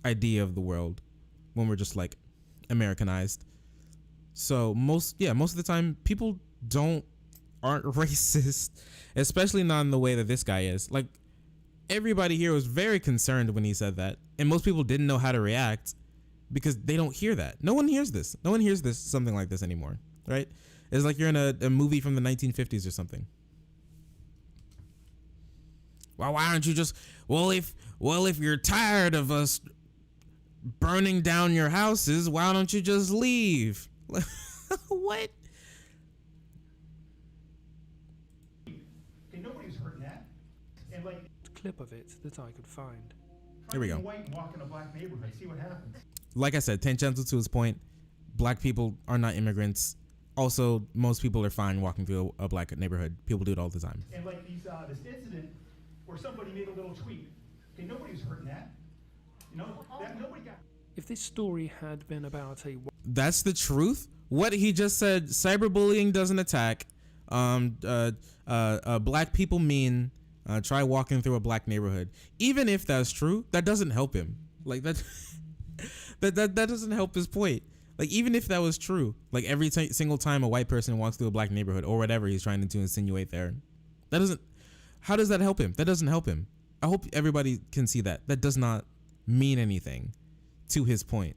S1: idea of the world when we're just like Americanized. So most of the time people aren't racist, especially not in the way that this guy is. Like everybody here was very concerned when he said that, and most people didn't know how to react because they don't hear that. No one hears this. No one hears something like this anymore, right? It's like you're in a movie from the 1950s or something. Well, why aren't you just if you're tired of us burning down your houses, why don't you just leave? What?
S10: Okay, nobody's heard that. And like
S8: Clip of it that I could find.
S1: Here we go.
S10: White and walk in a black neighborhood, see what happens.
S1: Like I said, tangential to his point, black people are not immigrants. Also, most people are fine walking through a black neighborhood. People do it all the time.
S10: And like this incident where somebody made a little tweet. Okay, nobody's heard that. That nobody got.
S8: If this story had been about a
S1: That's the truth. What he just said, cyberbullying doesn't attack. Black people mean try walking through a black neighborhood. Even if that's true, that doesn't help him. Like that that doesn't help his point. Like even if that was true, like every single time a white person walks through a black neighborhood or whatever he's trying to insinuate there, that How does that help him? That doesn't help him. I hope everybody can see that. That does not mean anything to his point.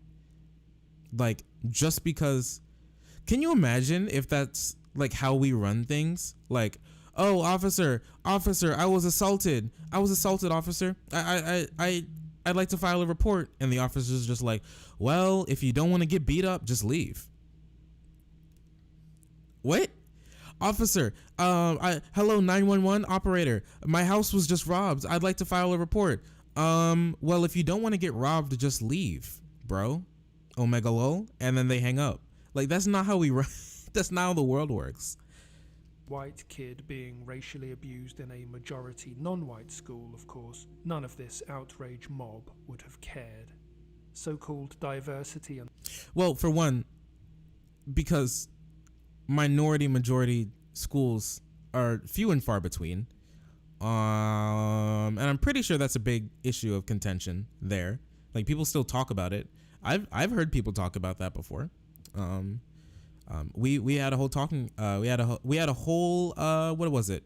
S1: Like, just because, can you imagine if that's like how we run things? Like, oh, officer, I was assaulted, officer. I'd like to file a report. And the officer's just like, well, if you don't want to get beat up, just leave. What? Officer, hello, 911 operator. My house was just robbed. I'd like to file a report. Well, if you don't want to get robbed, just leave, bro. Omega lol. And then they hang up. Like, that's not how we run. That's not how the world works.
S8: White kid being racially abused in a majority non-white school, of course, none of this outrage mob would have cared. So-called diversity and...
S1: Well, for one, because majority schools are few and far between. And I'm pretty sure that's a big issue of contention there. Like, people still talk about it. I've heard people talk about that before. We had a whole talking. We had a whole what was it?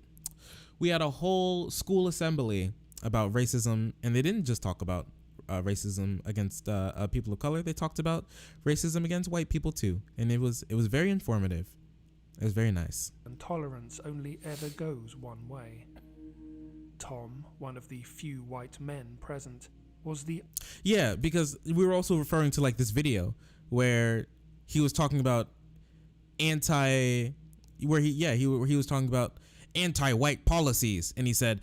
S1: We had a whole school assembly about racism, and they didn't just talk about racism against people of color. They talked about racism against white people too, and it was very informative. It was very nice.
S8: And tolerance only ever goes one way. Tom, one of the few white men present, was the...
S1: Yeah, because we were also referring to like this video where he was talking about he was talking about anti-white policies, and he said,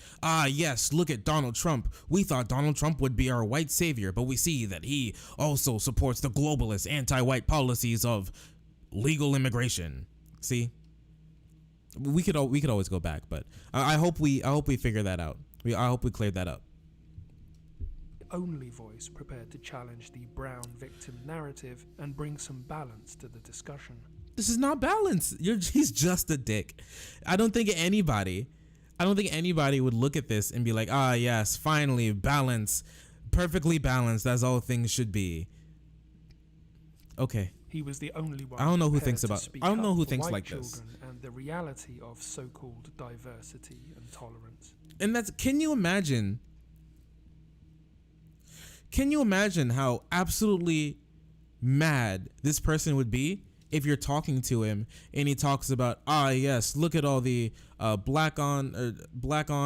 S1: yes, look at Donald Trump. We thought Donald Trump would be our white savior, but we see that he also supports the globalist anti-white policies of legal immigration. See, we could always go back, but I hope we figure that out. I hope we cleared that up.
S8: Only voice prepared to challenge the brown victim narrative and bring some balance to the discussion.
S1: This is not balance. He's just a dick. I don't think anybody would look at this and be like, yes, finally, balance, perfectly balanced, as all things should be. Okay.
S8: He was the only one.
S1: I don't know who thinks
S8: children
S1: like this.
S8: And the reality of so-called diversity and tolerance.
S1: And can you imagine how absolutely mad this person would be if you're talking to him and he talks about, yes, look at all the black on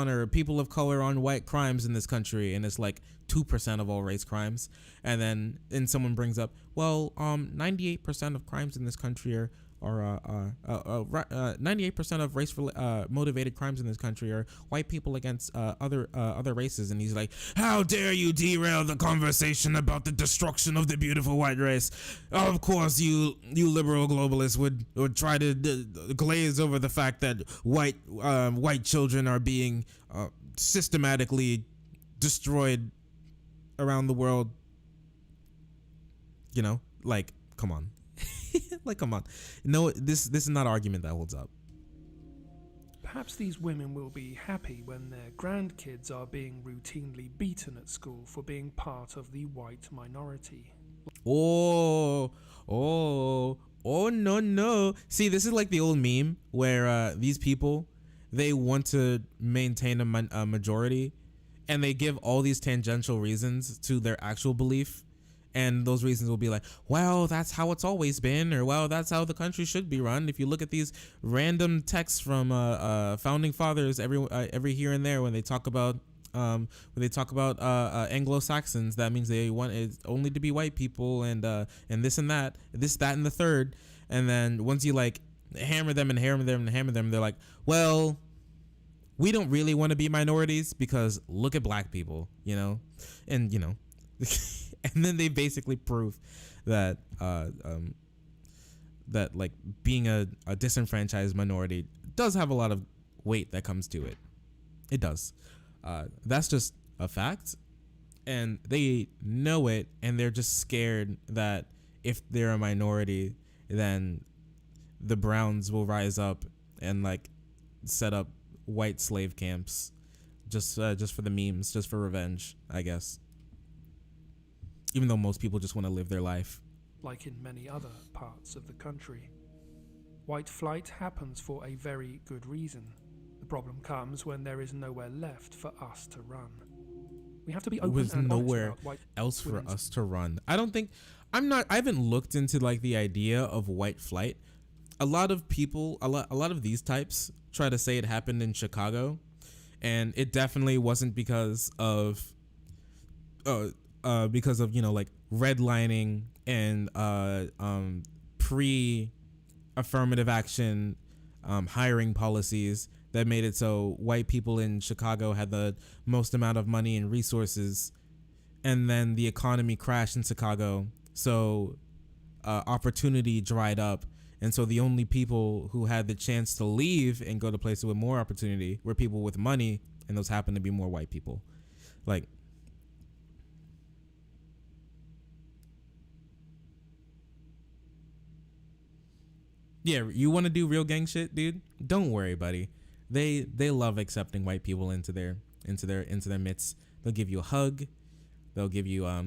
S1: or people of color on white crimes in this country, and it's like 2% of all race crimes, and then someone brings up, well, 98% of crimes in this country are 98% of race motivated crimes in this country are white people against other races, and he's like, how dare you derail the conversation about the destruction of the beautiful white race? Of course you liberal globalists would try to glaze over the fact that white children are being systematically destroyed around the world. You know, like, come on. Like, come on. No, this is not an argument that holds up.
S8: Perhaps these women will be happy when their grandkids are being routinely beaten at school for being part of the white minority.
S1: Oh, no. See, this is like the old meme where these people, they want to maintain a majority, and they give all these tangential reasons to their actual belief. And those reasons will be like, well, that's how it's always been, or well, that's how the country should be run. If you look at these random texts from founding fathers every here and there, when they talk about Anglo-Saxons, that means they want it only to be white people, and this and that, and the third. And then once you like hammer them, they're like, well, we don't really want to be minorities because look at black people, you know, and you know. And then they basically prove that that like being a disenfranchised minority does have a lot of weight that comes to it. It does. That's just a fact, and they know it, and they're just scared that if they're a minority, then the Browns will rise up and like set up white slave camps, just for the memes, just for revenge, I guess. Even though most people just want to live their life.
S8: Like in many other parts of the country, white flight happens for a very good reason. The problem comes when there is nowhere left for us to run. We have to be open
S1: There was
S8: and honest
S1: nowhere
S8: about white
S1: else for
S8: women's
S1: us to run. I haven't looked into like the idea of white flight. A lot of people, a lot of these types try to say it happened in Chicago, and it definitely wasn't because of like redlining and pre-affirmative action hiring policies that made it so white people in Chicago had the most amount of money and resources, and then the economy crashed in Chicago, so opportunity dried up, and so the only people who had the chance to leave and go to places with more opportunity were people with money, and those happened to be more white people. Like, yeah, you want to do real gang shit, dude? Don't worry, buddy. They love accepting white people into their midst. They'll give you a hug. They'll give you a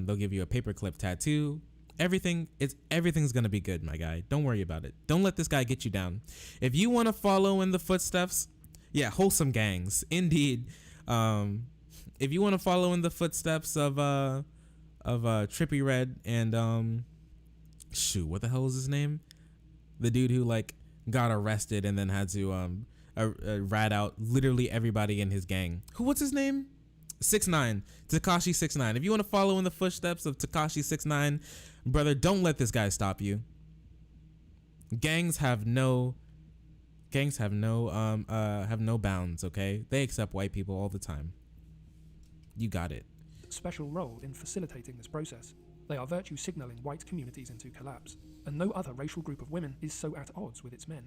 S1: paperclip tattoo. Everything's gonna be good, my guy. Don't worry about it. Don't let this guy get you down. If you want to follow in the footsteps, yeah, wholesome gangs, indeed. If you want to follow in the footsteps of Trippie Redd and shoot, what the hell is his name? The dude who like got arrested and then had to rat out literally everybody in his gang. What's his name? 6ix9ine, Tekashi 6ix9ine. If you want to follow in the footsteps of Tekashi 6ix9ine, brother, don't let this guy stop you. Gangs have no bounds, okay? They accept white people all the time. You got it.
S8: Special role in facilitating this process. They are virtue signaling white communities into collapse, and no other racial group of women is so at odds with its men.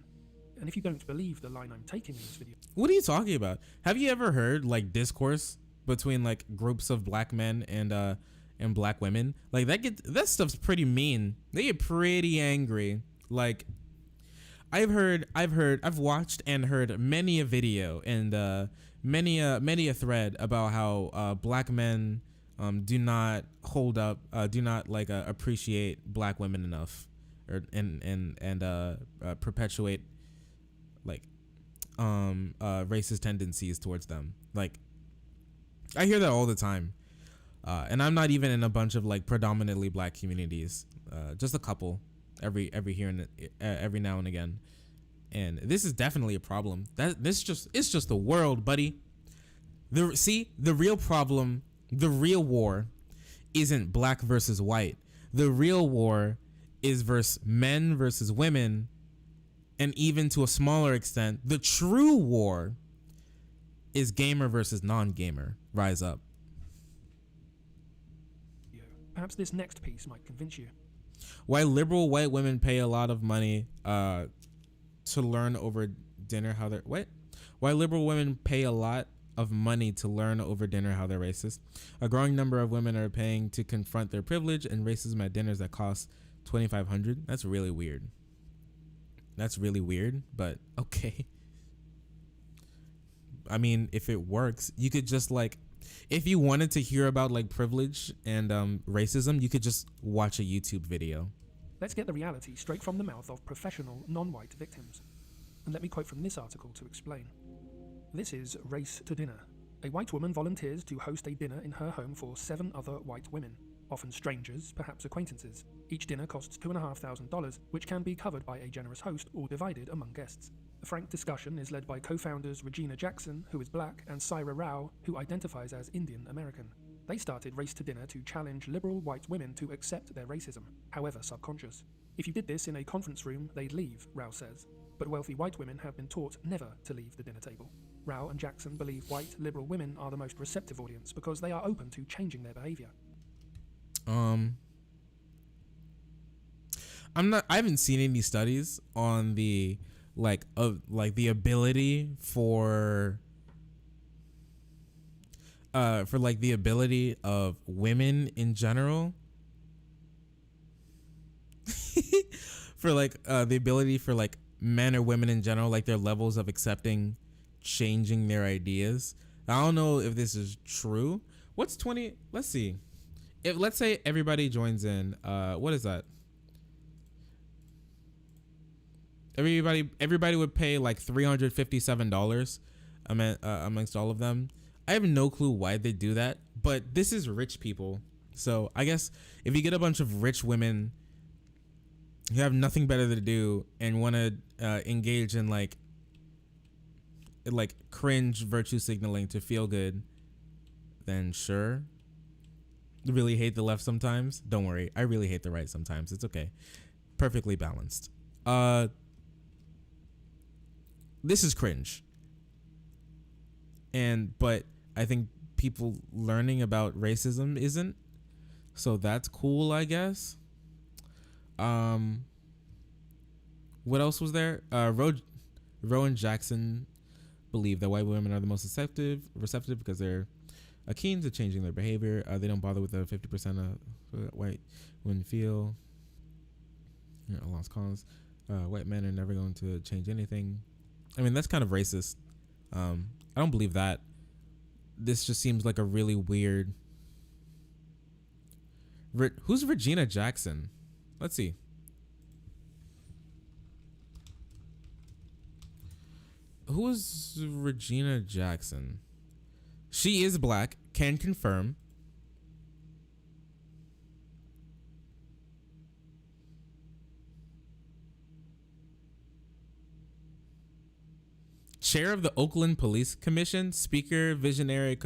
S8: And if you don't believe the line I'm taking in this video...
S1: What are you talking about? Have you ever heard like discourse between like groups of black men and black women? Like that stuff's pretty mean. They get pretty angry. Like I've watched and heard many a video and many a thread about how black men do not hold up, do not like appreciate black women enough, or and perpetuate like racist tendencies towards them. Like I hear that all the time, and I'm not even in a bunch of like predominantly black communities, just a couple every now and again, and this is definitely a problem. It's just the world, buddy. The real problem, the real war, isn't black versus white. The real war is versus men versus women, and even to a smaller extent, the true war is gamer versus non-gamer. Rise up.
S8: Perhaps this next piece might convince you.
S1: Why liberal white women pay a lot of money to learn over dinner how they're... What? Why liberal women pay a lot of money to learn over dinner how they're racist. A growing number of women are paying to confront their privilege and racism at dinners that cost $2,500. That's really weird. That's really weird, but okay. I mean, if it works, you could just like, if you wanted to hear about like privilege and racism, you could just watch a YouTube video.
S8: Let's get the reality straight from the mouth of professional non-white victims. And let me quote from this article to explain. This is Race to Dinner. A white woman volunteers to host a dinner in her home for 7 other white women, often strangers, perhaps acquaintances. Each dinner costs $2,500, which can be covered by a generous host or divided among guests. The frank discussion is led by co-founders Regina Jackson, who is black, and Syra Rao, who identifies as Indian American. They started Race to Dinner to challenge liberal white women to accept their racism, however subconscious. If you did this in a conference room, they'd leave, Rao says. But wealthy white women have been taught never to leave the dinner table. Rao and Jackson believe white liberal women are the most receptive audience because they are open to changing their behavior.
S1: I haven't seen any studies on the the ability for the ability of women in general for the ability for like men or women in general, like their levels of accepting changing their ideas. I don't know if this is true. What's 20? Let's see. Let's say everybody joins in. What is that? Everybody would pay like $357 amongst all of them. I have no clue why they do that, but this is rich people. So I guess if you get a bunch of rich women who have nothing better to do and want to engage in like cringe virtue signaling to feel good, then sure. Really hate the left sometimes. Don't worry, I really hate the right sometimes. It's okay. Perfectly balanced. This is cringe. But I think people learning about racism isn't. So that's cool, I guess. What else was there? Rowan Jackson believe that white women are the most receptive because they're keen to changing their behavior. They don't bother with the 50% of white women feel. A lost cause. White men are never going to change anything. I mean, that's kind of racist. I don't believe that. This just seems like a really weird. Who's Regina Jackson? Let's see. Who is Regina Jackson? She is black. Can confirm. Chair of the Oakland Police Commission. Speaker, visionary,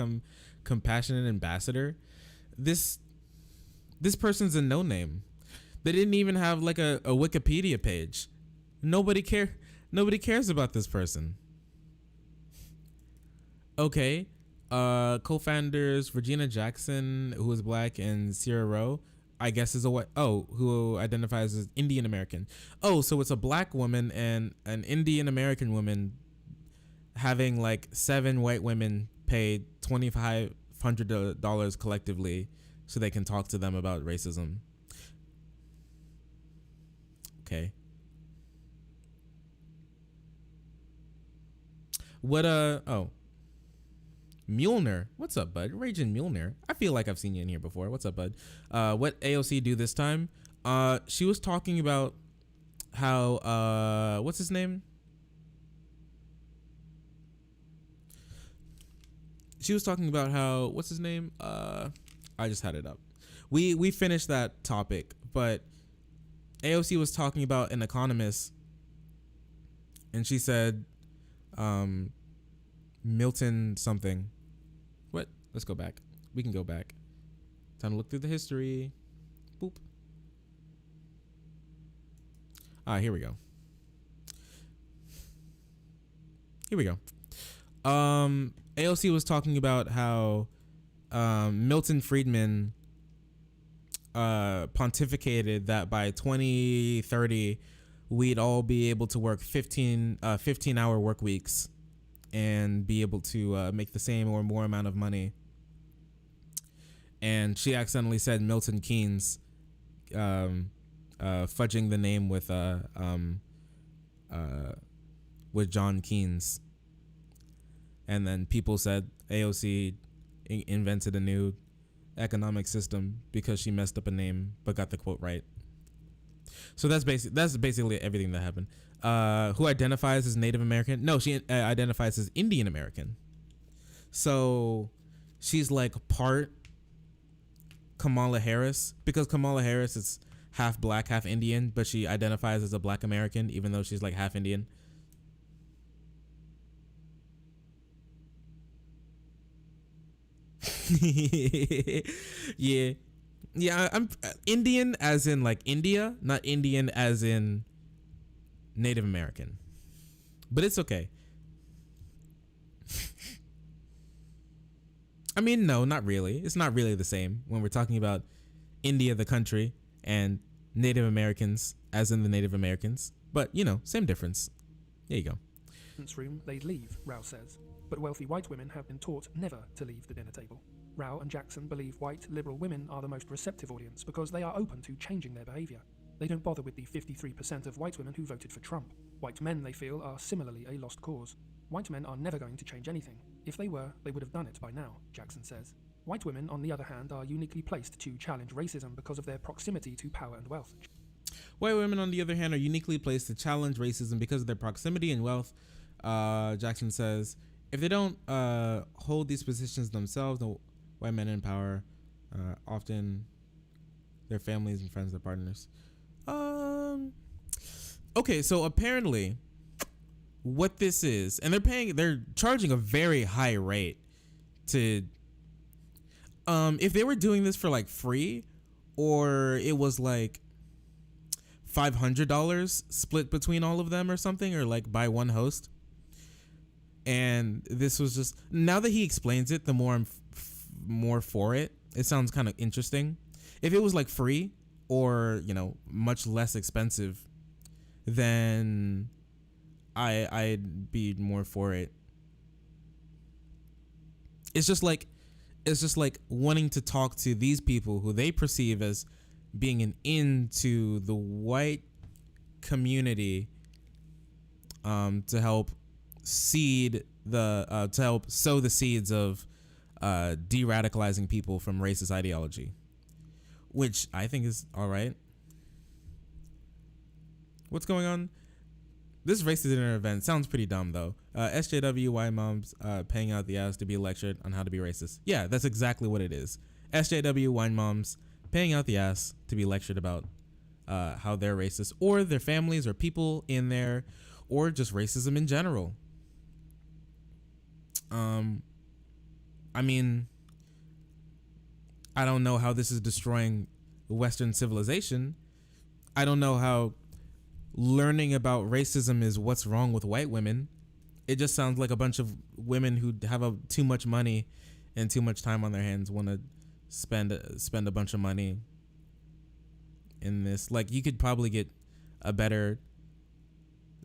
S1: compassionate ambassador. This person's a no name. They didn't even have like a Wikipedia page. Nobody cares about this person. Okay. Co-founders Regina Jackson, who is black, and Sierra Rowe, I guess is a white. Who identifies as Indian American. So it's a black woman and an Indian American woman having like 7 white women pay $2,500 collectively so they can talk to them about racism. Okay. What Mueller, what's up, bud? Raging Mueller. I feel like I've seen you in here before. What's up, bud? What AOC do this time? She was talking about how what's his name? She was talking about how what's his name? I just had it up. We finished that topic, but AOC was talking about an economist, and she said Milton something. What? Let's go back. We can go back. Time to look through the history. Boop. Here we go. AOC was talking about how Milton Friedman pontificated that by 2030 we'd all be able to work 15-hour work weeks and be able to make the same or more amount of money. And she accidentally said Milton Keynes, fudging the name with John Keynes. And then people said AOC invented a new economic system because she messed up a name but got the quote right. So that's basically everything that happened. Who identifies as Native American? No, she identifies as Indian American. So she's like part Kamala Harris, because Kamala Harris is half black, half Indian, but she identifies as a black American even though she's like half Indian. Yeah, I'm Indian as in like India, not Indian as in Native American, but it's okay. I mean, no, not really. It's not really the same when we're talking about India, the country, and Native Americans as in the Native Americans, but same difference. There you go.
S8: Room, they'd leave, Rao says, but wealthy white women have been taught never to leave the dinner table. Rao and Jackson believe white liberal women are the most receptive audience because they are open to changing their behaviour. They don't bother with the 53% of white women who voted for Trump. White men, they feel, are similarly a lost cause. White men are never going to change anything. If they were, they would have done it by now, Jackson says. White women, on the other hand, are uniquely placed to challenge racism because of their proximity to power and wealth.
S1: White women, on the other hand, are uniquely placed to challenge racism because of their proximity and wealth. Jackson says, if they don't hold these positions themselves, the white men in power, often their families and friends, their partners. Okay, so apparently what this is, and they're charging a very high rate to, if they were doing this for like free, or it was like $500 split between all of them or something, or like by one host. And this was just, now that he explains it, the more I'm more for it. It sounds kind of interesting. If it was like free or, you know, much less expensive, then I'd be more for it. It's just like wanting to talk to these people who they perceive as being an into the white community, to help sow the seeds of de-radicalizing people from racist ideology, which I think is all right. What's going on? This racist dinner event sounds pretty dumb though. SJW white moms paying out the ass to be lectured on how to be racist. Yeah, that's exactly what it is. SJW white moms paying out the ass to be lectured about how they're racist, or their families or people in there, or just racism in general. I mean, I don't know how this is destroying Western civilization. I don't know how learning about racism is what's wrong with white women. It just sounds like a bunch of women who have too much money and too much time on their hands want to spend a bunch of money in this. Like, you could probably get a better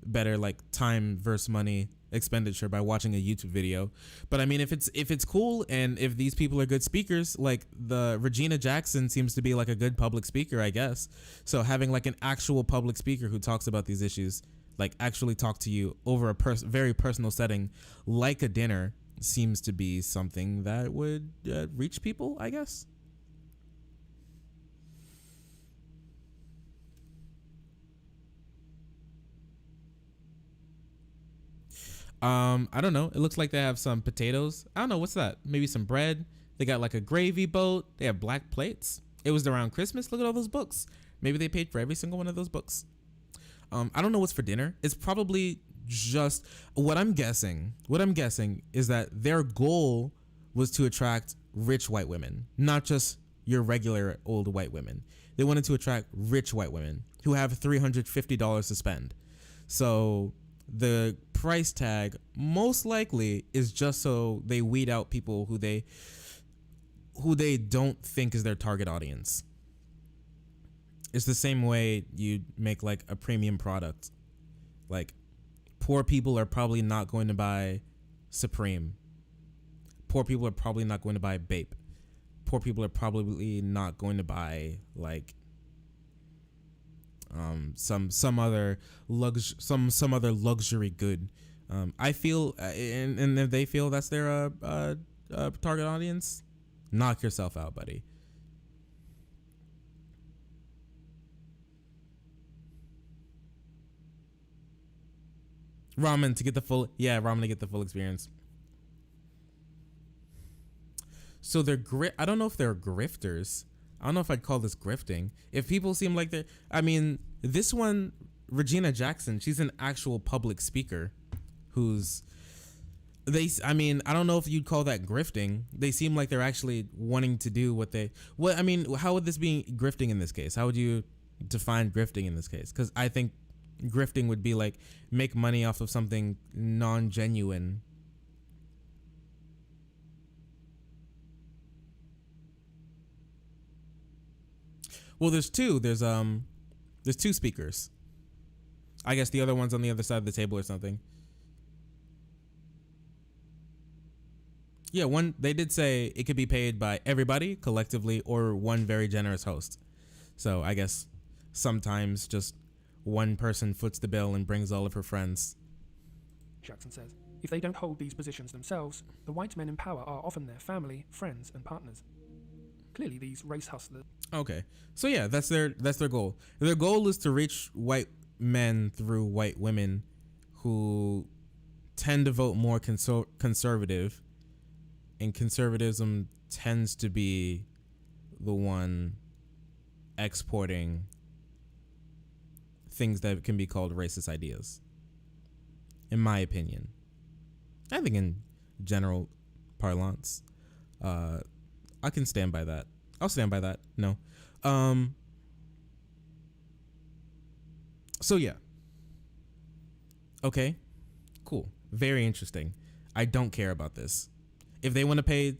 S1: like time versus money expenditure by watching a YouTube video. But I mean, if it's cool, and if these people are good speakers, like the Regina Jackson seems to be like a good public speaker, I guess. So having like an actual public speaker who talks about these issues, like actually talk to you over a very personal setting, like a dinner, seems to be something that would reach people, I guess. I don't know. It looks like they have some potatoes. I don't know. What's that? Maybe some bread. They got like a gravy boat. They have black plates. It was around Christmas. Look at all those books. Maybe they paid for every single one of those books. I don't know what's for dinner. It's probably just what I'm guessing is that their goal was to attract rich white women, not just your regular old white women. They wanted to attract rich white women who have $350 to spend. So the price tag most likely is just so they weed out people who they don't think is their target audience. It's the same way you make like a premium product. Like, poor people are probably not going to buy Supreme. Poor people are probably not going to buy Bape. Poor people are probably not going to buy like some other luxury good. I feel and if they feel that's their target audience, knock yourself out, buddy. Ramen to get the full experience. So I don't know if they're grifters. I don't know if I'd call this grifting. If people seem like I mean, this one, Regina Jackson, she's an actual public speaker I don't know if you'd call that grifting. They seem like they're actually wanting to do how would this be grifting in this case? How would you define grifting in this case? Because I think grifting would be like make money off of something non-genuine. Well, there's two speakers. I guess the other one's on the other side of the table or something. Yeah, they did say it could be paid by everybody collectively or one very generous host. So I guess sometimes just one person foots the bill and brings all of her friends.
S8: Jackson says, if they don't hold these positions themselves, the white men in power are often their family, friends, and partners. Clearly, these race hustlers.
S1: Okay, so yeah, that's their goal. Their goal is to reach white men through white women who tend to vote more conservative, and conservatism tends to be the one exporting things that can be called racist ideas, in my opinion. I think in general parlance, I can stand by that. I'll stand by that. No. So yeah. Okay. Cool. Very interesting. I don't care about this. If they want to pay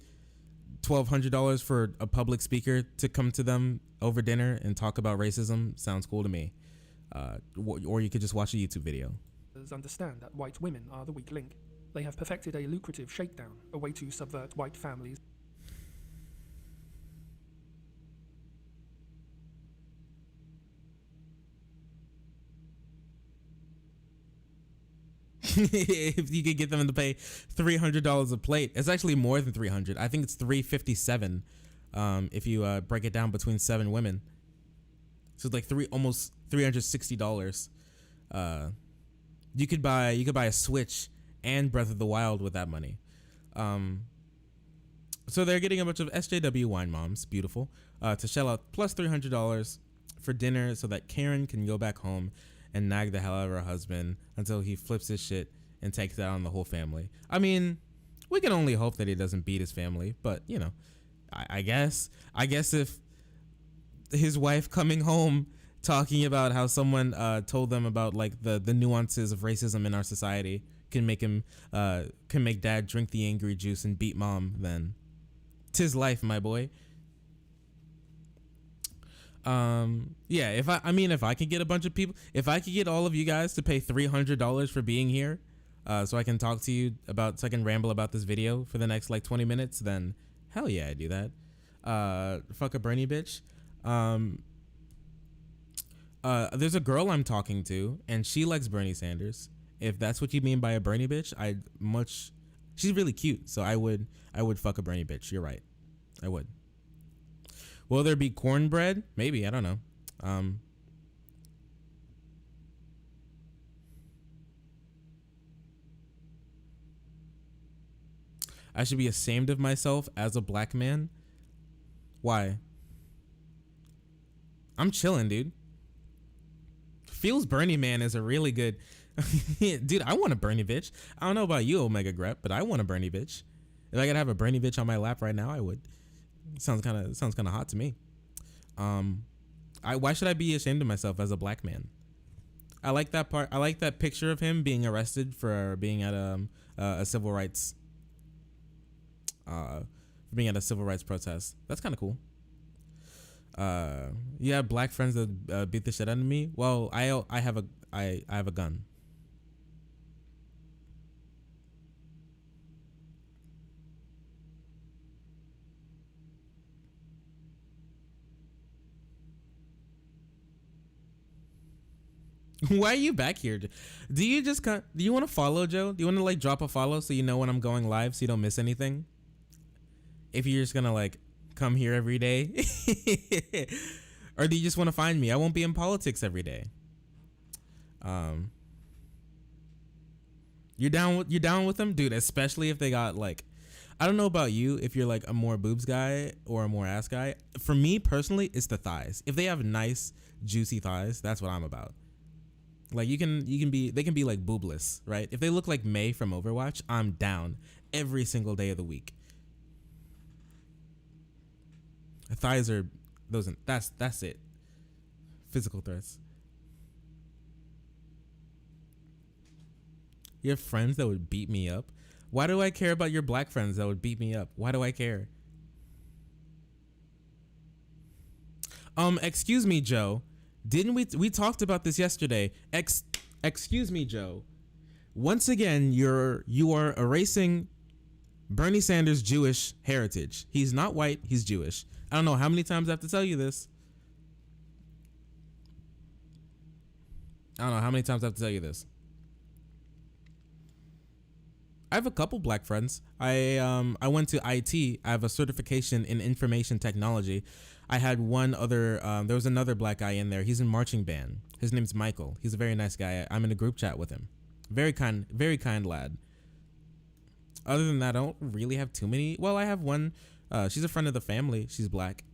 S1: $1,200 for a public speaker to come to them over dinner and talk about racism, sounds cool to me. Or you could just watch a YouTube video.
S8: Understand that white women are the weak link. They have perfected a lucrative shakedown, a way to subvert white families.
S1: If you could get them to pay $300 a plate, it's actually more than 300. I think it's 357. If you break it down between 7 women, so it's like almost $360. You could buy a Switch and Breath of the Wild with that money. So they're getting a bunch of SJW wine moms, beautiful, to shell out plus $300 for dinner so that Karen can go back home and nag the hell out of her husband until he flips his shit and takes it out on the whole family. I mean, we can only hope that he doesn't beat his family, but you know, I guess if his wife coming home talking about how someone told them about like the nuances of racism in our society can make dad drink the angry juice and beat mom, then 'tis life, my boy. Yeah, if I could get a bunch of people, if I could get all of you guys to pay $300 for being here, so I can talk to you so I can ramble about this video for the next like 20 minutes, then hell yeah, I do that. Fuck a Bernie bitch. There's a girl I'm talking to and she likes Bernie Sanders. If that's what you mean by a Bernie bitch, she's really cute, so I would fuck a Bernie bitch. You're right. I would. Will there be cornbread? Maybe, I don't know. I should be ashamed of myself as a black man. Why? I'm chilling, dude. Feels Bernie Man is a really good dude. I want a Bernie bitch. I don't know about you, Omega Grep, but I want a Bernie bitch. If I could have a Bernie bitch on my lap right now, I would. Sounds kind of hot to me. Why should I be ashamed of myself as a black man? I like that part. I like that picture of him being arrested for being at a civil rights protest. That's kind of cool. You have black friends that beat the shit out of me. Well, I have a gun. Why are you back here? Do you want to follow, Joe? Do you want to like drop a follow so you know when I'm going live so you don't miss anything? If you're just gonna like come here every day, or do you just want to find me? I won't be in politics every day. You're down with them, dude. Especially if they got like, I don't know about you, if you're like a more boobs guy or a more ass guy. For me personally, it's the thighs. If they have nice juicy thighs, that's what I'm about. Like they can be like boobless, right? If they look like Mei from Overwatch, I'm down every single day of the week. Thighs are that's it. Physical threats. You have friends that would beat me up? Why do I care about your black friends that would beat me up? Why do I care? Excuse me, Joe. Didn't we talked about this yesterday? Excuse me, Joe. Once again, you are erasing Bernie Sanders' Jewish heritage. He's not white, he's Jewish. I don't know how many times I have to tell you this. I have a couple black friends. I went to IT. I have a certification in information technology. I had one other, there was another black guy in there. He's in marching band. His name's Michael. He's a very nice guy. I'm in a group chat with him. Very kind lad. Other than that, I don't really have too many. Well, I have one. She's a friend of the family. She's black.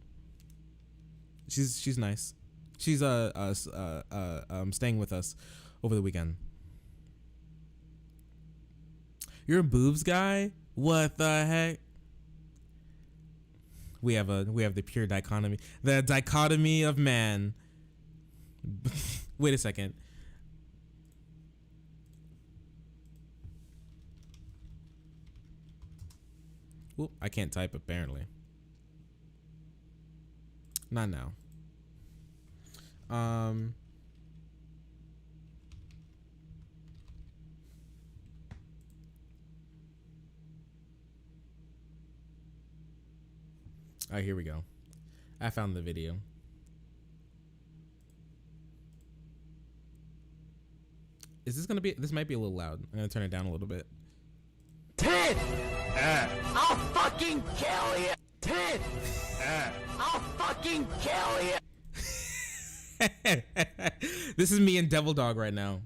S1: She's nice. She's staying with us over the weekend. You're a boobs guy? What the heck? We have the pure dichotomy. The dichotomy of man. Wait a second. Oop, I can't type apparently. Not now. All right, here we go. I found the video. Is this gonna be? This might be a little loud. I'm gonna turn it down a little bit.
S11: Ted! I'll fucking kill you! Ted! I'll fucking kill you!
S1: This is me and Devil Dog right now.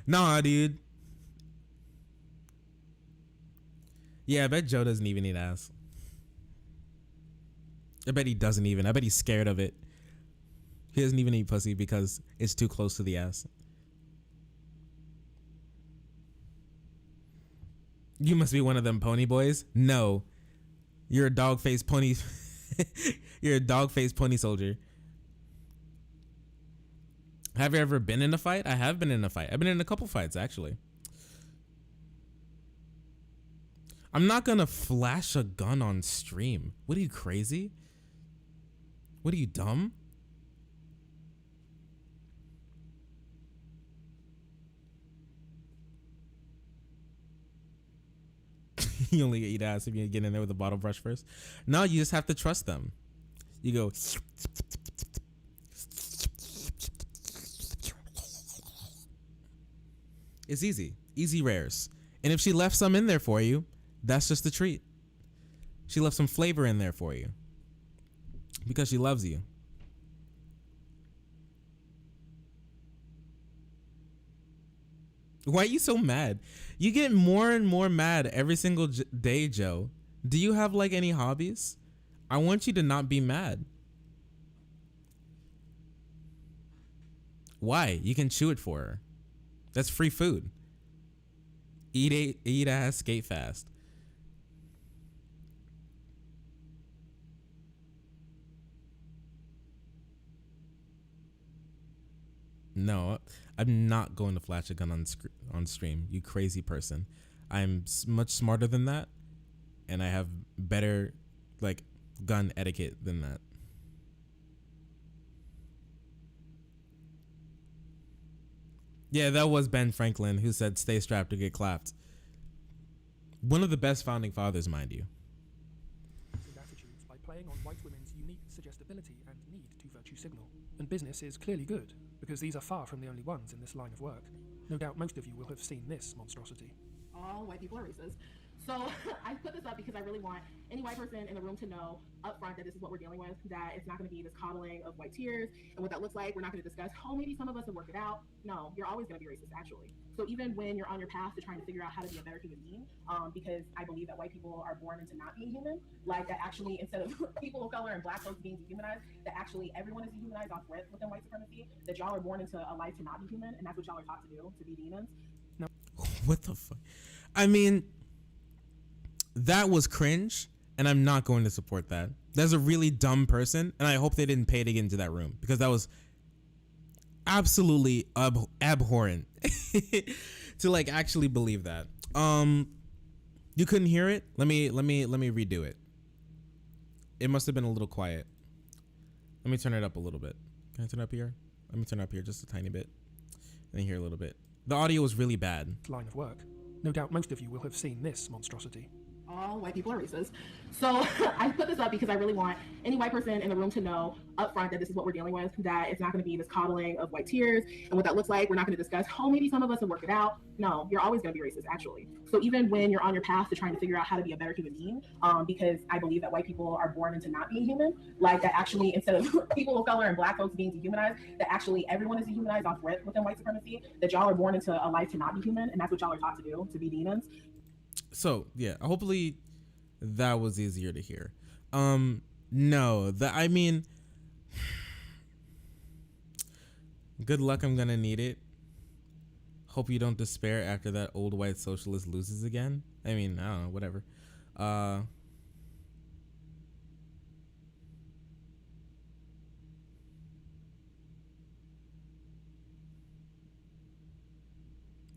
S1: Nah, dude. Yeah, I bet Joe doesn't even eat ass. I bet he doesn't even. I bet he's scared of it. He doesn't even eat pussy because it's too close to the ass. You must be one of them pony boys. No, you're a dog-faced pony. You're a dog-faced pony soldier. Have you ever been in a fight? I have been in a fight. I've been in a couple fights actually. I'm not gonna flash a gun on stream. What are you, crazy? What are you, dumb? You only eat ass if you get in there with a bottle brush first. No, you just have to trust them. You go. It's easy. Easy rares. And if she left some in there for you, that's just a treat. She left some flavor in there for you. Because she loves you. Why are you so mad? You get more and more mad every single day, Joe. Do you have like any hobbies? I want you to not be mad. Why? You can chew it for her. That's free food. Eat ass, skate fast. No, I'm not going to flash a gun on stream. You crazy person. I'm much smarter than that, and I have better like gun etiquette than that. Yeah, that was Ben Franklin who said stay strapped or get clapped. One of the best founding fathers, mind you.
S8: Attitudes by playing on white women's unique suggestibility and need to virtue signal. And business is clearly good, because these are far from the only ones in this line of work. No doubt most of you will have seen this monstrosity.
S12: All white people are racist. So I put this up because I really want any white person in the room to know up front that this is what we're dealing with, that it's not going to be this coddling of white tears and what that looks like. We're not going to discuss, oh, maybe some of us have worked it out. No, you're always going to be racist, actually. So even when you're on your path to trying to figure out how to be a better human being, because I believe that white people are born into not being human, like that actually instead of people of color and black folks being dehumanized, that actually everyone is dehumanized off rip within white supremacy, that y'all are born into a life to not be human, and that's what y'all are taught to do, to be demons.
S8: No.
S1: What the fuck? I mean, that was cringe, and I'm not going to support that. That's a really dumb person, and I hope they didn't pay to get into that room, because that was absolutely abhorrent to like actually believe that. You couldn't hear it? Let me redo it. It must have been a little quiet. Let me turn it up a little bit. Can I turn it up here? Let me turn it up here just a tiny bit. And then here a little bit. The audio was really bad.
S8: Line of work. No doubt most of you will have seen this monstrosity.
S12: all white people are racist. So I put this up because I really want any white person in the room to know up front that this is what we're dealing with, that it's not going to be this coddling of white tears and what that looks like. We're not going to discuss, oh, maybe some of us have worked it out. No, you're always going to be racist, actually. So even when you're on your path to trying to figure out how to be a better human being, because I believe that white people are born into not being human, like that actually, instead of people of color and black folks being dehumanized, that actually everyone is dehumanized off rip within white supremacy, that y'all are born into a life to not be human, and that's what y'all are taught to do, to be demons.
S1: So yeah, hopefully that was easier to hear. No, that, I mean, good luck. I'm gonna need it. Hope you don't despair after that old white socialist loses again. I mean, I don't know, whatever.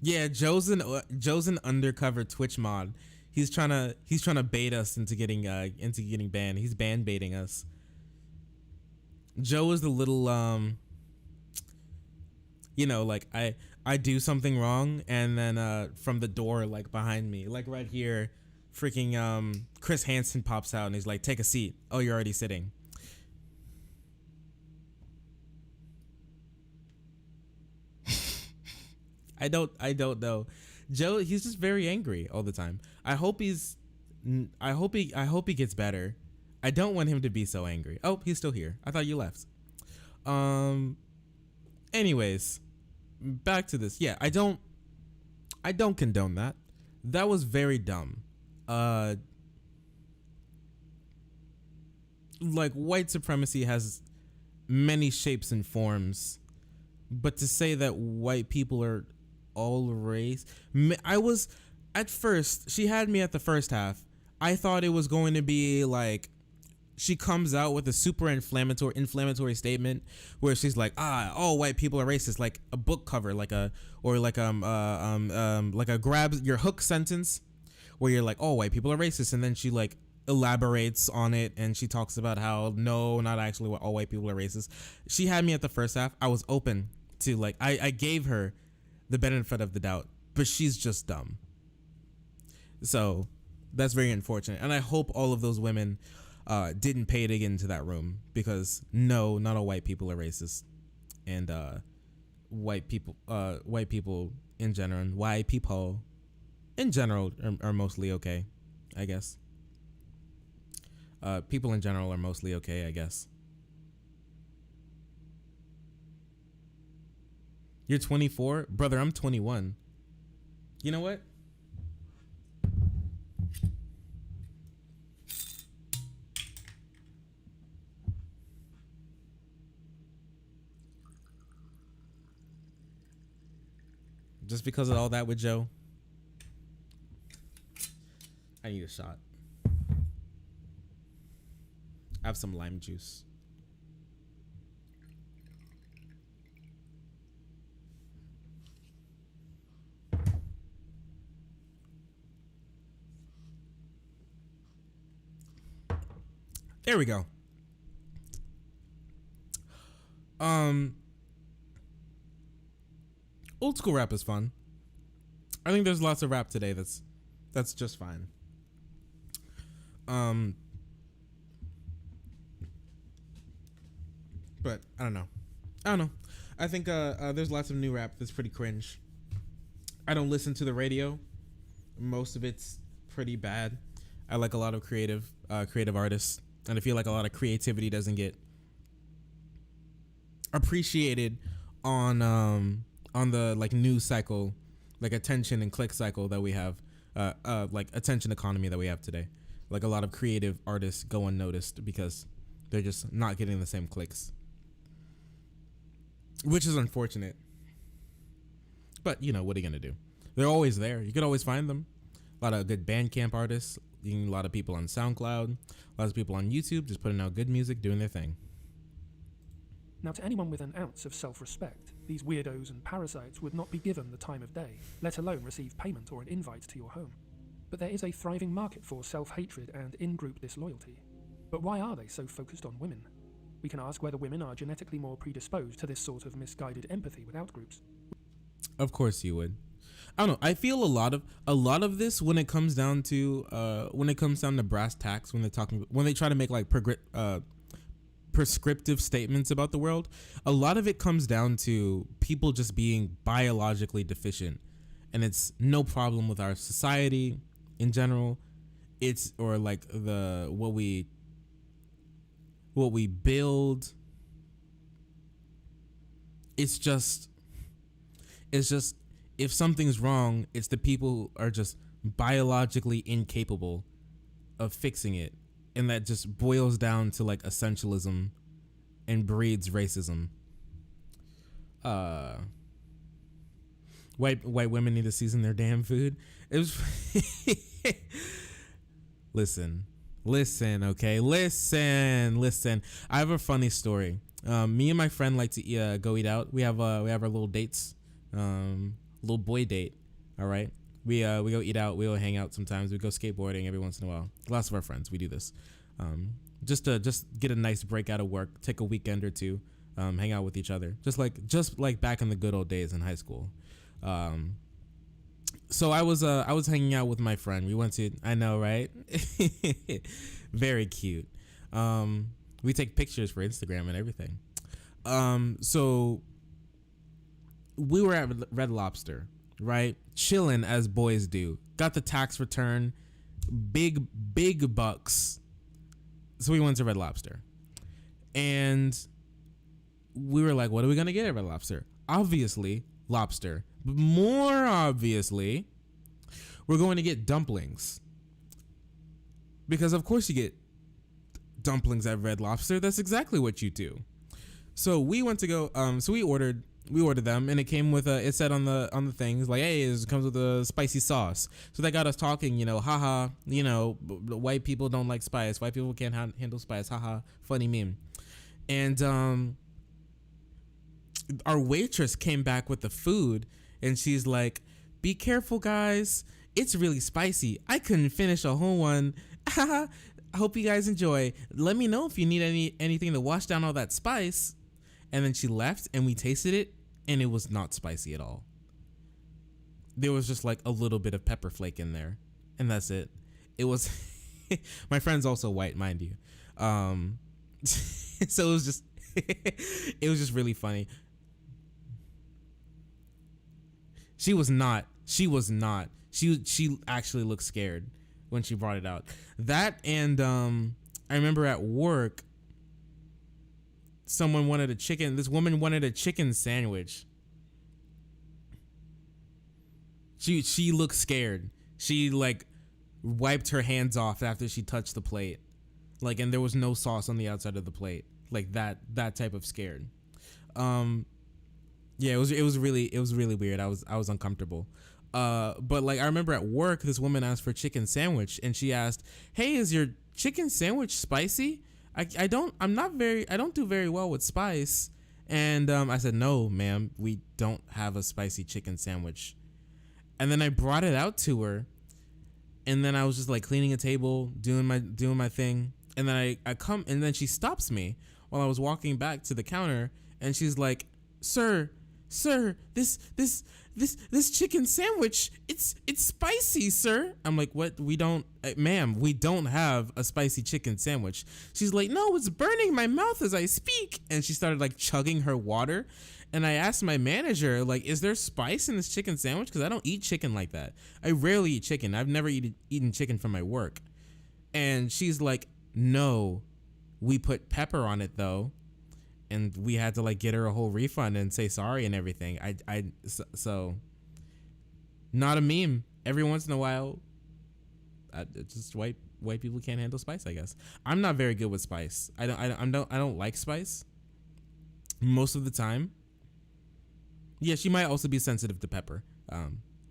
S1: Yeah, Joe's an undercover Twitch mod. He's trying to bait us into getting banned. He's ban baiting us. Joe is the little like I do something wrong, and then from the door, like behind me, like right here, freaking Chris Hansen pops out and he's like, "Take a seat." Oh, you're already sitting. I don't know. Joe, he's just very angry all the time. I hope he gets better. I don't want him to be so angry. Oh, he's still here. I thought you left. Anyways, back to this. Yeah, I don't condone that. That was very dumb. Like, white supremacy has many shapes and forms, but to say that white people are all race, I was at first, she had me at the first half. I thought it was going to be like she comes out with a super inflammatory statement where she's like, all white people are racist, like a book cover, like a grab your hook sentence where you're like, all white people are racist, and then she like elaborates on it and she talks about how no, not actually all white people are racist. She had me at the first half. I was open to, like, I gave her the benefit of the doubt, but she's just dumb. So that's very unfortunate, and I hope all of those women didn't pay to get into that room, because no, not all white people are racist, and white people in general, and white people in general are mostly okay, I guess. People in general are mostly okay, I guess. You're 24? Brother, I'm 21. You know what? Just because of all that with Joe, I need a shot. I have some lime juice. There we go. Old school rap is fun. I think there's lots of rap today that's just fine. But I don't know. I think there's lots of new rap that's pretty cringe. I don't listen to the radio. Most of it's pretty bad. I like a lot of creative artists, and I feel like a lot of creativity doesn't get appreciated on the like news cycle, like attention and click cycle that we have, like attention economy that we have today. Like, a lot of creative artists go unnoticed because they're just not getting the same clicks, which is unfortunate. But you know, what are you gonna do? They're always there. You could always find them. A lot of good Bandcamp artists. A lot of people on SoundCloud. Lots of people on YouTube just putting out good music, doing their thing.
S8: Now, to anyone with an ounce of self-respect, these weirdos and parasites would not be given the time of day, let alone receive payment or an invite to your home. But there is a thriving market for self-hatred and in-group disloyalty. But why are they so focused on women? We can ask whether women are genetically more predisposed to this sort of misguided empathy with outgroups.
S1: Of course you would. I don't know. I feel a lot of this when it comes down to brass tacks, when they try to make like prescriptive statements about the world, a lot of it comes down to people just being biologically deficient, and it's no problem with our society in general. It's or like what we build. It's just if something's wrong, it's the people who are just biologically incapable of fixing it. And that just boils down to like essentialism and breeds racism. White women need to season their damn food. It was Listen, okay? Listen. I have a funny story. Me and my friend like to go eat out. We have our little dates. Little boy date. All right. We go eat out. We go hang out sometimes. We go skateboarding every once in a while. Lots of our friends, we do this. Just to get a nice break out of work, take a weekend or two, hang out with each other. Just like back in the good old days in high school. So I was hanging out with my friend. We went to, I know, right? Very cute. We take pictures for Instagram and everything. So we were at Red Lobster, right? Chilling as boys do. Got the tax return, big bucks. So we went to Red Lobster, and we were like, what are we gonna get at Red Lobster? Obviously, lobster. But more obviously, we're going to get dumplings, because of course you get dumplings at Red Lobster. That's exactly what you do. So we went to go. So we ordered them, and it came with it said on the things like, hey, it comes with a spicy sauce. So that got us talking, haha, white people don't like spice. White people can't handle spice. Haha, funny meme. And our waitress came back with the food, and she's like, be careful, guys. It's really spicy. I couldn't finish a whole one. I hope you guys enjoy. Let me know if you need anything to wash down all that spice. And then she left, and we tasted it, and it was not spicy at all. There was just like a little bit of pepper flake in there, and that's it. It was my friend's also white, mind you. So it was just really funny. She was not. She actually looked scared when she brought it out. That, and I remember at work, this woman wanted a chicken sandwich. She looked scared. She like wiped her hands off after she touched the plate. Like, and there was no sauce on the outside of the plate. Like that type of scared. Yeah, it was really weird. I was uncomfortable. But like I remember at work, this woman asked for a chicken sandwich, and she asked, "Hey, is your chicken sandwich spicy? I don't do very well with spice." And I said, "No, ma'am, we don't have a spicy chicken sandwich." And then I brought it out to her, and then I was just like cleaning a table, doing my thing, and then I come, and then she stops me while I was walking back to the counter, and she's like, Sir, this chicken sandwich, it's spicy, sir." I'm like, "What? Ma'am, we don't have a spicy chicken sandwich." She's like, "No, it's burning my mouth as I speak." And she started like chugging her water. And I asked my manager, like, "Is there spice in this chicken sandwich? Because I don't eat chicken like that. I rarely eat chicken. I've never eaten chicken from my work." And she's like, "No, we put pepper on it though." And we had to like get her a whole refund and say sorry and everything. So not a meme. Every once in a while, it's just white people can't handle spice, I guess. I'm not very good with spice. I don't like spice most of the time. Yeah, she might also be sensitive to pepper.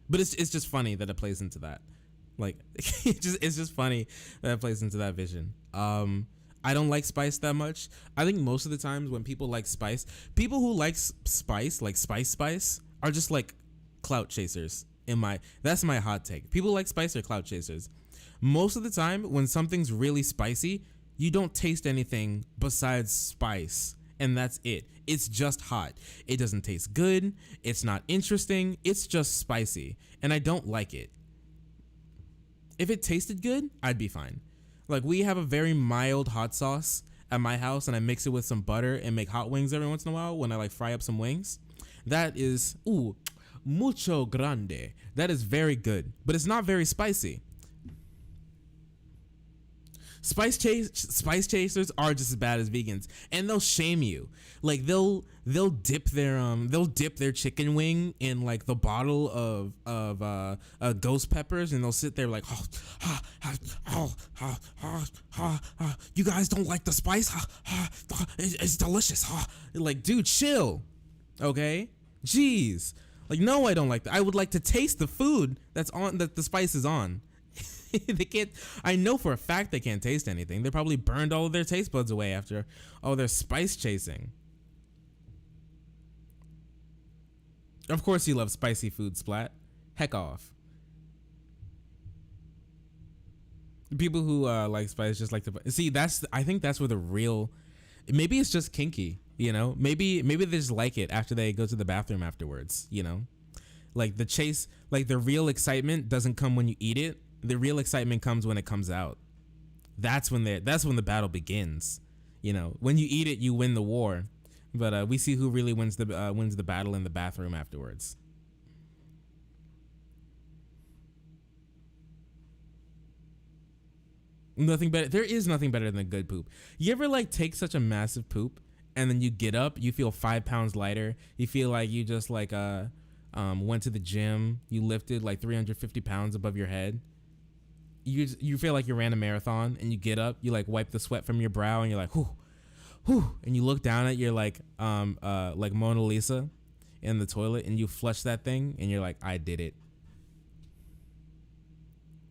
S1: But it's just funny that it plays into that. Like it's just funny that it plays into that vision. I don't like spice that much. I think most of the times when people like spice, people who like spice, like spice, are just like clout chasers. That's my hot take. People like spice are clout chasers. Most of the time when something's really spicy, you don't taste anything besides spice, and that's it. It's just hot. It doesn't taste good. It's not interesting. It's just spicy, and I don't like it. If it tasted good, I'd be fine. Like, we have a very mild hot sauce at my house, and I mix it with some butter and make hot wings every once in a while when I like fry up some wings. That is, mucho grande. That is very good, but it's not very spicy. Spice chasers are just as bad as vegans, and they'll shame you. Like, they'll dip their chicken wing in like the bottle of ghost peppers, and they'll sit there like, you guys don't like the spice? It's delicious. Like, dude, chill. Okay, jeez. Like, no, I don't like that. I would like to taste the food that the spice is on. They can't. I know for a fact they can't taste anything. They probably burned all of their taste buds away after all their spice chasing. Of course you love spicy food, Splat. Heck off. People who like spice just like to see. I think that's where the real. Maybe it's just kinky. You know. Maybe they just like it after they go to the bathroom afterwards. You know, like the chase. Like the real excitement doesn't come when you eat it. The real excitement comes when it comes out. That's when the battle begins. You know, when you eat it, you win the war. But we see who really wins the battle in the bathroom afterwards. Nothing better. There is nothing better than good poop. You ever like take such a massive poop and then you get up, you feel 5 pounds lighter. You feel like you just like went to the gym. You lifted like 350 pounds above your head. You feel like you ran a marathon, and you get up, you like wipe the sweat from your brow, and you're like, whew, whew, and you look down at your like Mona Lisa in the toilet, and you flush that thing, and you're like, I did it.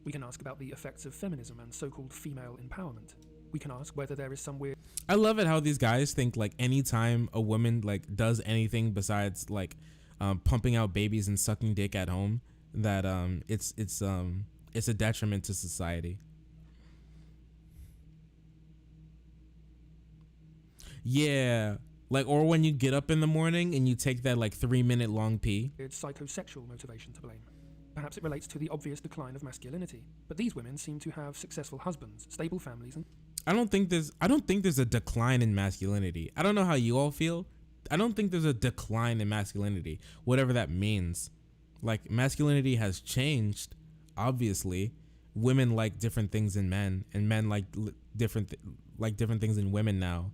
S8: We can ask about the effects of feminism and so-called female empowerment. We can ask whether there is some weird.
S1: I love it how these guys think like anytime a woman like does anything besides like pumping out babies and sucking dick at home, that it's a detriment to society. Yeah, like, or when you get up in the morning and you take that like 3-minute long pee.
S8: It's psychosexual motivation to blame. Perhaps it relates to the obvious decline of masculinity. But these women seem to have successful husbands, stable families, and
S1: I don't think there's a decline in masculinity. I don't know how you all feel. I don't think there's a decline in masculinity, whatever that means. Like, masculinity has changed. Obviously, women like different things in men, and men like different things in women now.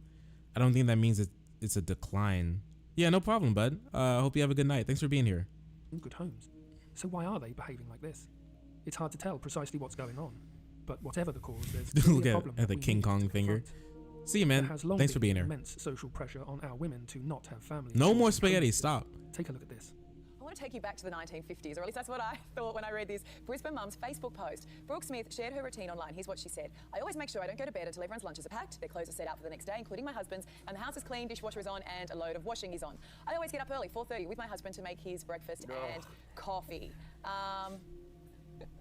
S1: I don't think that means it's a decline. Yeah, no problem, bud. Hope you have a good night. Thanks for being here.
S8: Good homes. So why are they behaving like this? It's hard to tell precisely what's going on. But whatever the cause, there's
S1: Look
S8: a problem
S1: at the King Kong finger. See you, man. Thanks for being here.
S8: Immense social pressure on our women to not have families.
S1: No more spaghetti. Stop.
S8: Take a look at this.
S13: I want to take you back to the 1950s, or at least that's what I thought when I read this Brisbane mum's Facebook post. Brooke Smith shared her routine online. Here's what she said. I always make sure I don't go to bed until everyone's lunches are packed, their clothes are set out for the next day, including my husband's, and the house is clean, dishwasher is on, and a load of washing is on. I always get up early, 4:30, with my husband to make his breakfast and coffee.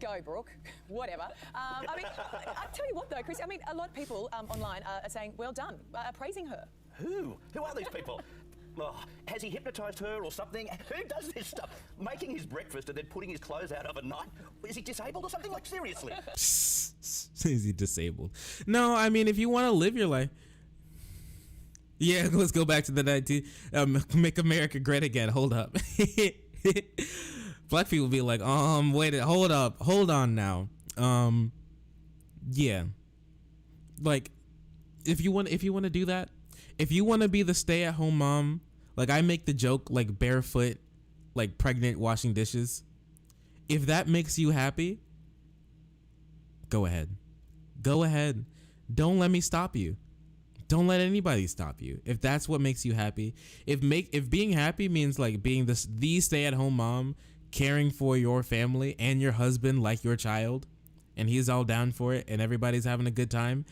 S13: Go, Brooke. Whatever. I mean, I tell you what, though, Chris, I mean, a lot of people online are saying, well done, praising her.
S14: Who? Who are these people? Oh, has he hypnotised her or something? Who does this stuff? Making his breakfast and then putting his clothes out overnight? Is he disabled or something? Like, seriously?
S1: Is he disabled? No, I mean, if you want to live your life. Yeah, let's go back to the 19... Make America great again. Hold up. Black people be like, wait, hold up. Hold on now. Yeah. Like, if you want to do that, if you want to be the stay-at-home mom, like I make the joke, like barefoot, like pregnant, washing dishes. If that makes you happy, go ahead. Go ahead. Don't let me stop you. Don't let anybody stop you. If that's what makes you happy, if being happy means like being the stay-at-home mom, caring for your family and your husband like your child, and he's all down for it, and everybody's having a good time,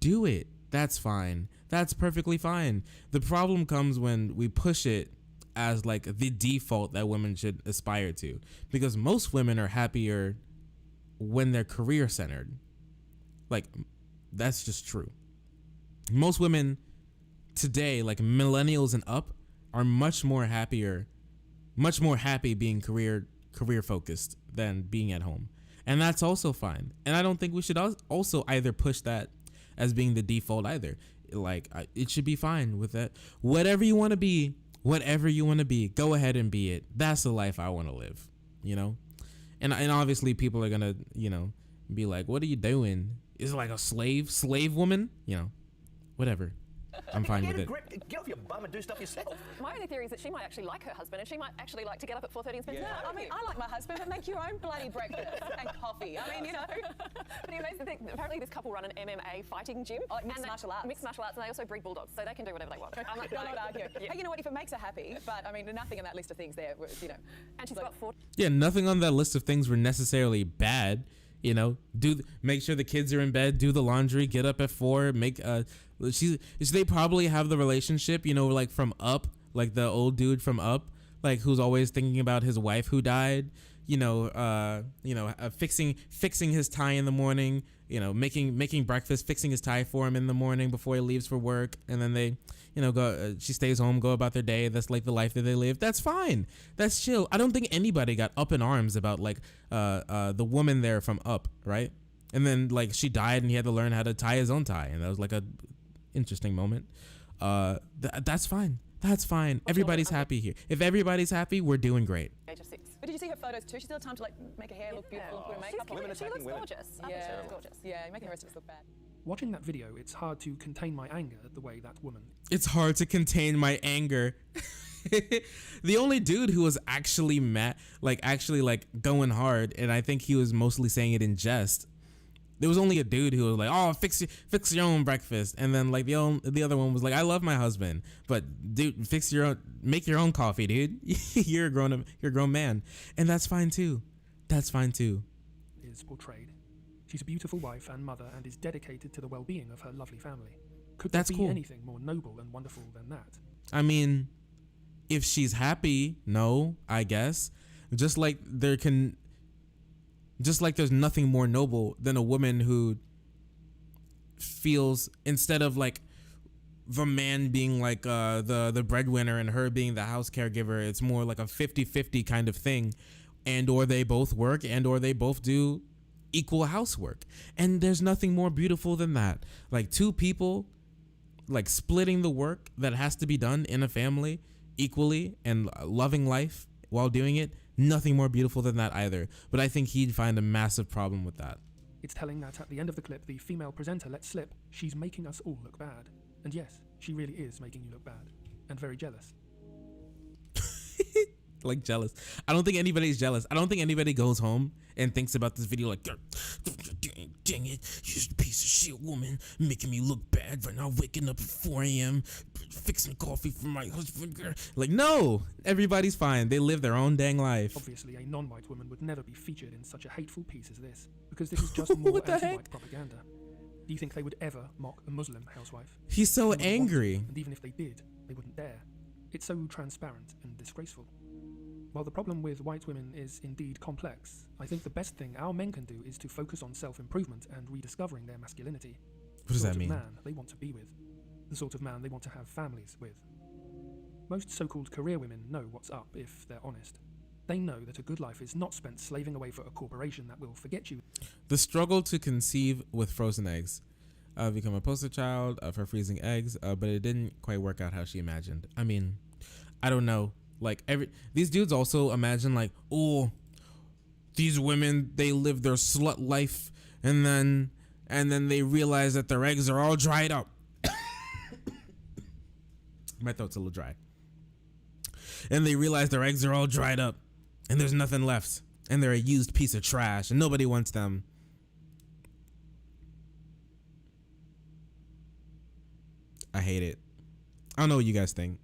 S1: do it. That's fine. That's perfectly fine. The problem comes when we push it as like the default that women should aspire to, because most women are happier when they're career centered. Like, that's just true. Most women today, like millennials and up, are much more happy being career focused than being at home, and that's also fine. And I don't think we should also either push that as being the default either. Like it should be fine with that. Whatever you want to be, go ahead and be it. That's the life I want to live, you know. And obviously people are gonna, you know, be like, what are you doing? Is it like a slave woman? You know, whatever. I'm fine with it.
S14: Get off your bum and do stuff yourself.
S13: My only theory is that she might actually like her husband, and she might actually like to get up at 4:30 and spend. Yeah. No, I mean, I like my husband, but make your own bloody breakfast and coffee. I mean, you know. But anyway, apparently this couple run an MMA fighting gym, like mixed martial arts, and they also breed bulldogs, so they can do whatever they want. I'm like, not arguing. Yeah. Hey, you know what? If it makes her happy, but I mean, nothing on that list of things there, you know. And she's got 4.
S1: Yeah, nothing on that list of things were necessarily bad. You know, make sure the kids are in bed, do the laundry, get up at 4, they probably have the relationship, you know, like from Up, like the old dude from Up, like who's always thinking about his wife who died, fixing his tie in the morning, you know, making breakfast, fixing his tie for him in the morning before he leaves for work, and then they, you know, go. She stays home, go about their day. That's like the life that they live. That's fine. That's chill. I don't think anybody got up in arms about like the woman there from Up, right? And then like she died, and he had to learn how to tie his own tie, and that was like a interesting moment. That's fine. That's fine. Everybody's happy here. If everybody's happy, we're doing great.
S13: Age of 6. But did you see her photos too? She still had time to like make her hair look beautiful, put her makeup on. She looks gorgeous. Yeah, gorgeous. Yeah, making the rest of us look bad.
S8: Watching that video, it's hard to contain my anger at the way that woman.
S1: It's hard to contain my anger. The only dude who was actually mad, like going hard, and I think he was mostly saying it in jest. There was only a dude who was like, "Oh, fix your own breakfast," and then like the other one was like, "I love my husband, but dude, make your own coffee, dude. You're a grown man, and that's fine too. That's fine too."
S8: Is portrayed. She's a beautiful wife and mother, and is dedicated to the well-being of her lovely family. Could there be anything more noble and wonderful than that?
S1: I mean, if she's happy, no, I guess. Just like there's nothing more noble than a woman who feels, instead of like the man being like the breadwinner and her being the house caregiver, it's more like a 50-50 kind of thing, and or they both work, and or they both do equal housework, and there's nothing more beautiful than that. Like two people like splitting the work that has to be done in a family equally and loving life while doing it. Nothing more beautiful than that either. But I think he'd find a massive problem with that.
S8: It's telling that at the end of the clip, the female presenter lets slip she's making us all look bad. And yes, she really is making you look bad. And very jealous.
S1: Like jealous. I don't think anybody's jealous. I don't think anybody goes home and thinks about this video like, dang it, you're a piece of shit woman, making me look bad right now, waking up at 4 a.m, fixing coffee for my husband. Like, no, everybody's fine. They live their own dang life.
S8: Obviously, a non-white woman would never be featured in such a hateful piece as this, because this is just more anti-white propaganda. Do you think they would ever mock a Muslim housewife?
S1: He's so angry.
S8: And even if they did, they wouldn't dare. It's so transparent and disgraceful. While the problem with white women is indeed complex, I think the best thing our men can do is to focus on self-improvement and rediscovering their masculinity.
S1: What does that mean?
S8: The sort of man they want to be with. The sort of man they want to have families with. Most so-called career women know what's up if they're honest. They know that a good life is not spent slaving away for a corporation that will forget you.
S1: The struggle to conceive with frozen eggs. Become a poster child of her freezing eggs, but it didn't quite work out how she imagined. I mean, I don't know. Like these dudes also imagine like, oh, these women, they live their slut life, and then they realize that their eggs are all dried up. My throat's a little dry. And they realize their eggs are all dried up, and there's nothing left, and they're a used piece of trash, and nobody wants them. I hate it. I don't know what you guys think.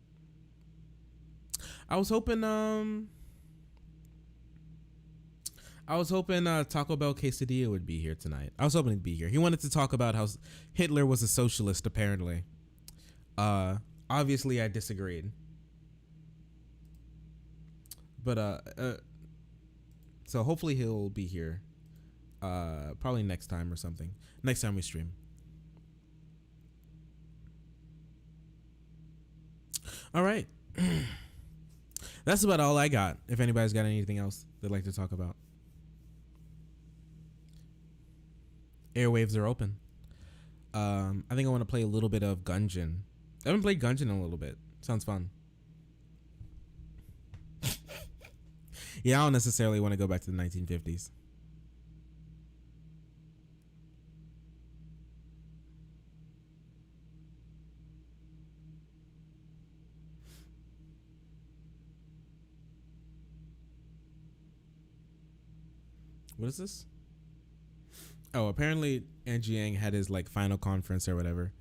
S1: I was hoping Taco Bell Quesadilla would be here tonight. I was hoping he'd be here. He wanted to talk about how Hitler was a socialist, apparently. Obviously I disagreed. But so hopefully he'll be here. Probably next time or something. Next time we stream. All right. That's about all I got. If anybody's got anything else they'd like to talk about. Airwaves are open. I think I want to play a little bit of Gungeon. I haven't played Gungeon in a little bit. Sounds fun. Yeah, I don't necessarily want to go back to the 1950s. What is this? Oh, apparently Andrew Yang had his like final conference or whatever.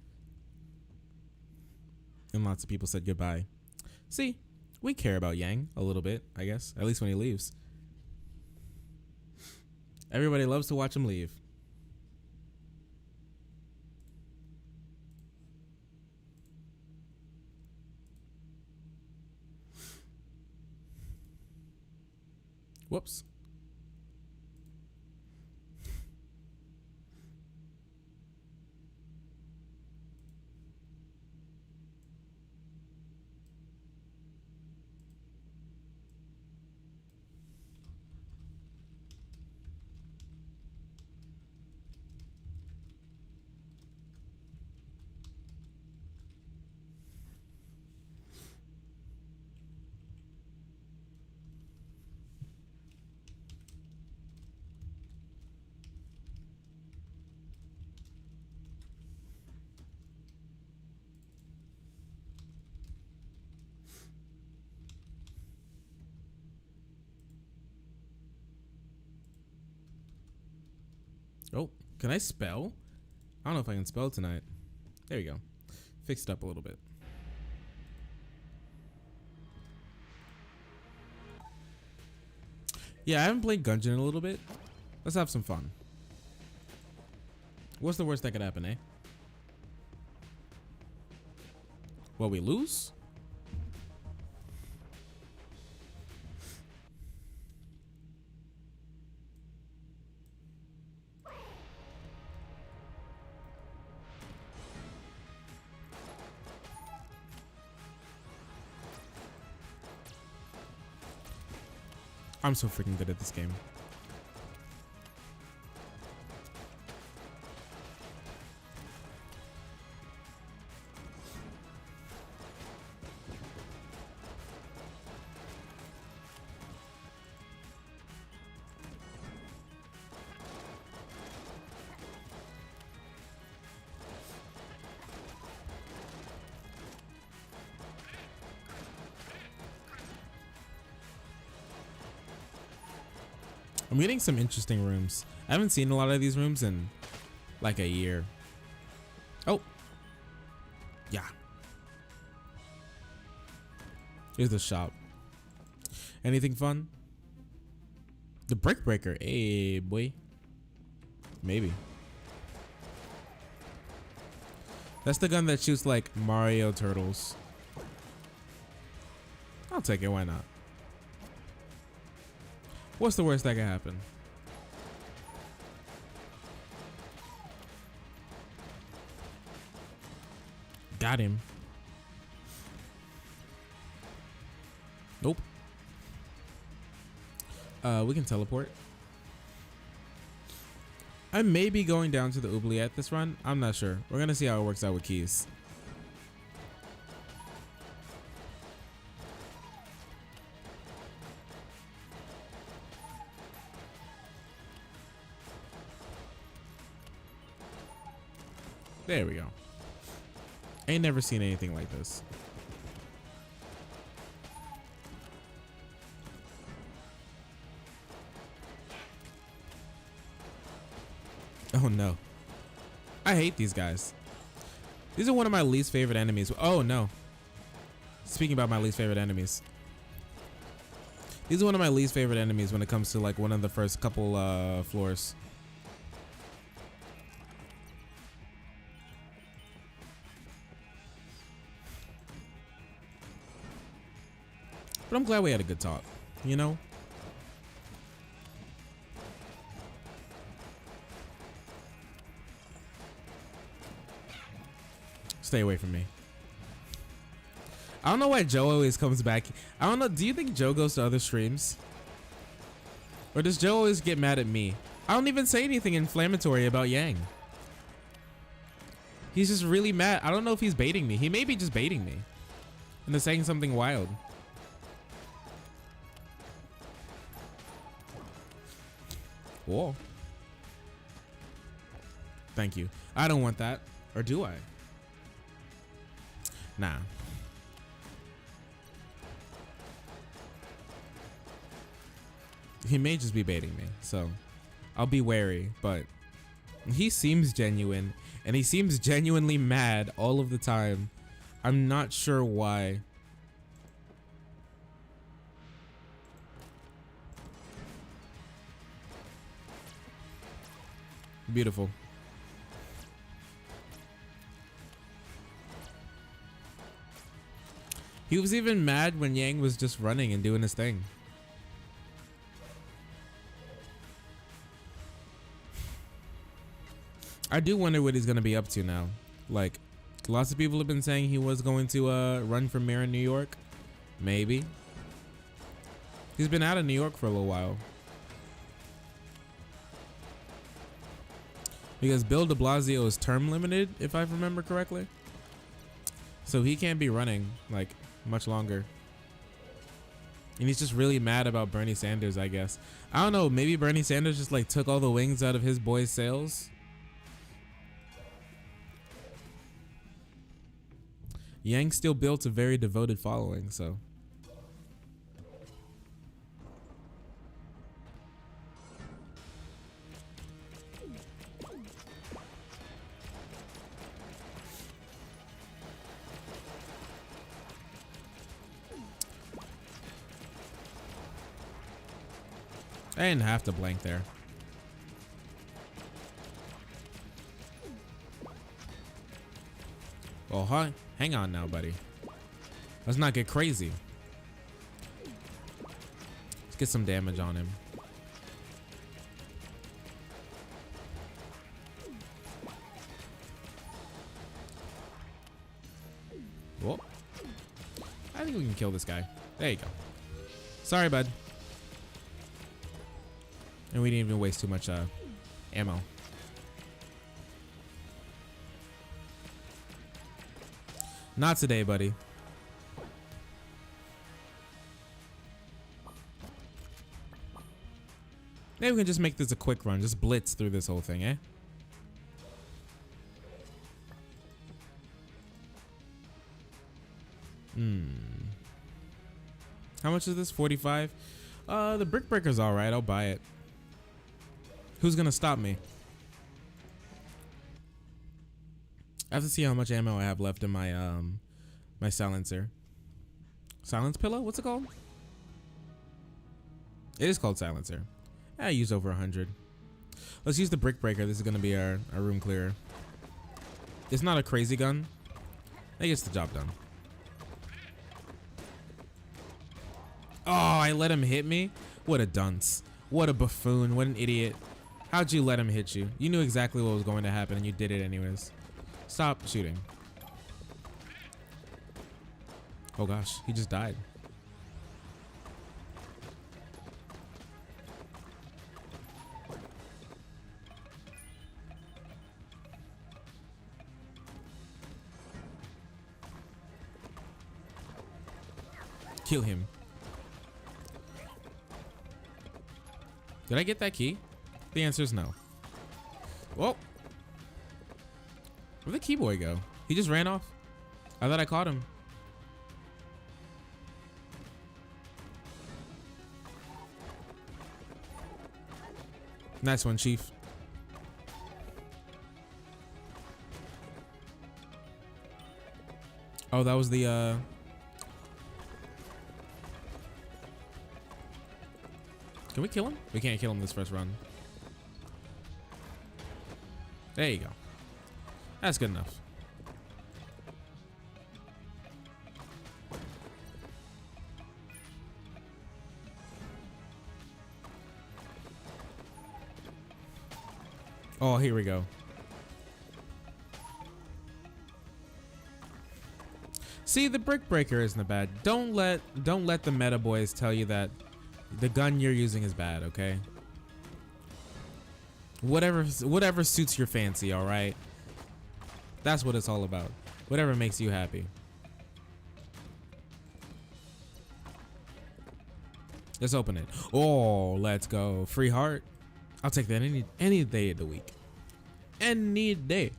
S1: And lots of people said goodbye. See, we care about Yang a little bit, I guess. At least when he leaves. Everybody loves to watch him leave. Whoops. Oh, can I spell? I don't know if I can spell tonight. There you go. Fixed it up a little bit. Yeah, I haven't played Gungeon in a little bit. Let's have some fun. What's the worst that could happen, eh? What, we lose? I'm so freaking good at this game. I'm getting some interesting rooms. I haven't seen a lot of these rooms in like a year. Oh. Yeah. Here's the shop. Anything fun? The Brick Breaker. Hey, boy. Maybe. That's the gun that shoots like Mario turtles. I'll take it. Why not? What's the worst that can happen? Got him. Nope. We can teleport. I may be going down to the oubliette this run. I'm not sure. We're gonna see how it works out with keys. There we go. Ain't never seen anything like this. Oh no. I hate these guys. These are one of my least favorite enemies. Oh no. Speaking about my least favorite enemies. These are one of my least favorite enemies when it comes to like one of the first couple floors. But I'm glad we had a good talk, you know? Stay away from me. I don't know why Joe always comes back. I don't know. Do you think Joe goes to other streams? Or does Joe always get mad at me? I don't even say anything inflammatory about Yang. He's just really mad. I don't know if he's baiting me. He may be just baiting me into saying something wild. Whoa. Thank you. I don't want that. Or do I? Nah. He may just be baiting me, so I'll be wary, but he seems genuine and he seems genuinely mad all of the time. I'm not sure why. Beautiful. He was even mad when Yang was just running and doing his thing. I do wonder what he's gonna be up to now. Like, lots of people have been saying he was going to run for mayor in New York. Maybe. He's been out of New York for a little while. Because Bill de Blasio is term limited, if I remember correctly. So he can't be running, like, much longer. And he's just really mad about Bernie Sanders, I guess. I don't know, maybe Bernie Sanders just, like, took all the wings out of his boy's sails. Yang still built a very devoted following, so. I didn't have to blank there. Oh, huh? Hang on now, buddy. Let's not get crazy. Let's get some damage on him. Whoa. I think we can kill this guy. There you go. Sorry, bud. And we didn't even waste too much ammo. Not today, buddy. Maybe we can just make this a quick run. Just blitz through this whole thing, eh? How much is this? 45? The brick breaker's all right. I'll buy it. Who's gonna stop me? I have to see how much ammo I have left in my my silencer. Silence pillow? What's it called? It is called silencer. I used over 100. Let's use the brick breaker. This is gonna be our room clearer. It's not a crazy gun. It gets the job done. Oh, I let him hit me? What a dunce. What a buffoon. What an idiot. How'd you let him hit you? You knew exactly what was going to happen and you did it anyways. Stop shooting. Oh gosh, he just died. Kill him. Did I get that key? The answer is no. Whoa. Where'd the key boy go? He just ran off. I thought I caught him. Nice one, Chief. Oh, that was the Can we kill him? We can't kill him this first run. There you go. That's good enough. Oh, here we go. See, the brick breaker isn't bad. Don't let the meta boys tell you that the gun you're using is bad, okay? Whatever suits your fancy, all right? That's what it's all about. Whatever makes you happy. Let's open it. Oh, let's go. Free heart. I'll take that any day of the week. Any day.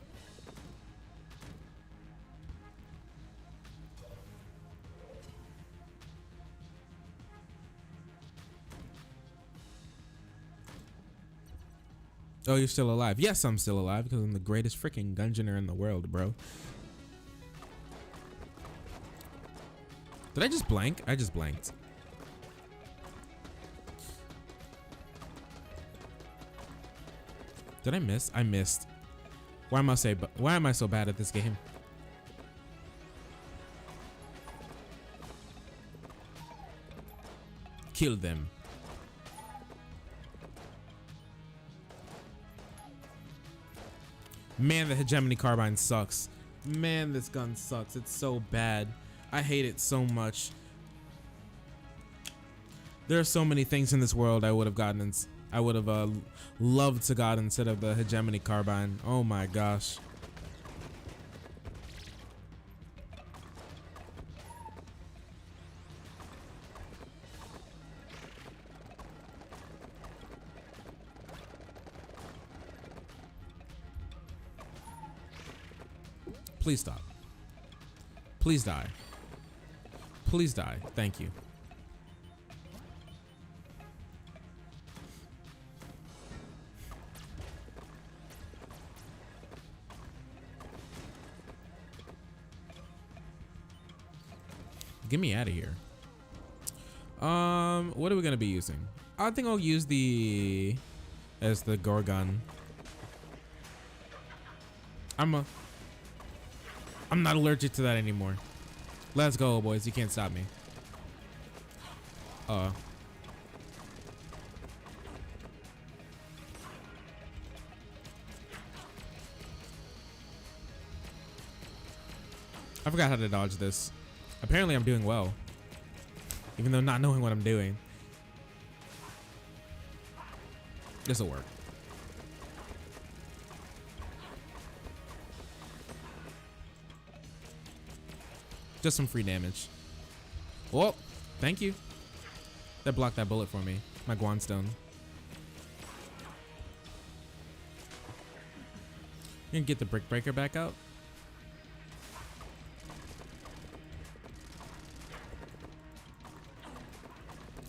S1: Oh, you're still alive. Yes, I'm still alive because I'm the greatest freaking gungeoner in the world, bro. Did I just blank? I just blanked. Did I miss? I missed. Why am I so bad at this game? Kill them. Man, the hegemony carbine sucks. Man, this gun sucks. It's so bad. I hate it so much. There are so many things in this world I would have gotten. I would have loved to got instead of the hegemony carbine. Oh my gosh. Please stop. Please die. Please die. Thank you. Get me out of here. What are we gonna be using? I think I'll use the Gorgon. I'm not allergic to that anymore. Let's go, boys. You can't stop me. I forgot how to dodge this. Apparently I'm doing well, even though not knowing what I'm doing. This'll work. Just some free damage. Oh, thank you. That blocked that bullet for me. My Guanstone. You can get the brick breaker back out.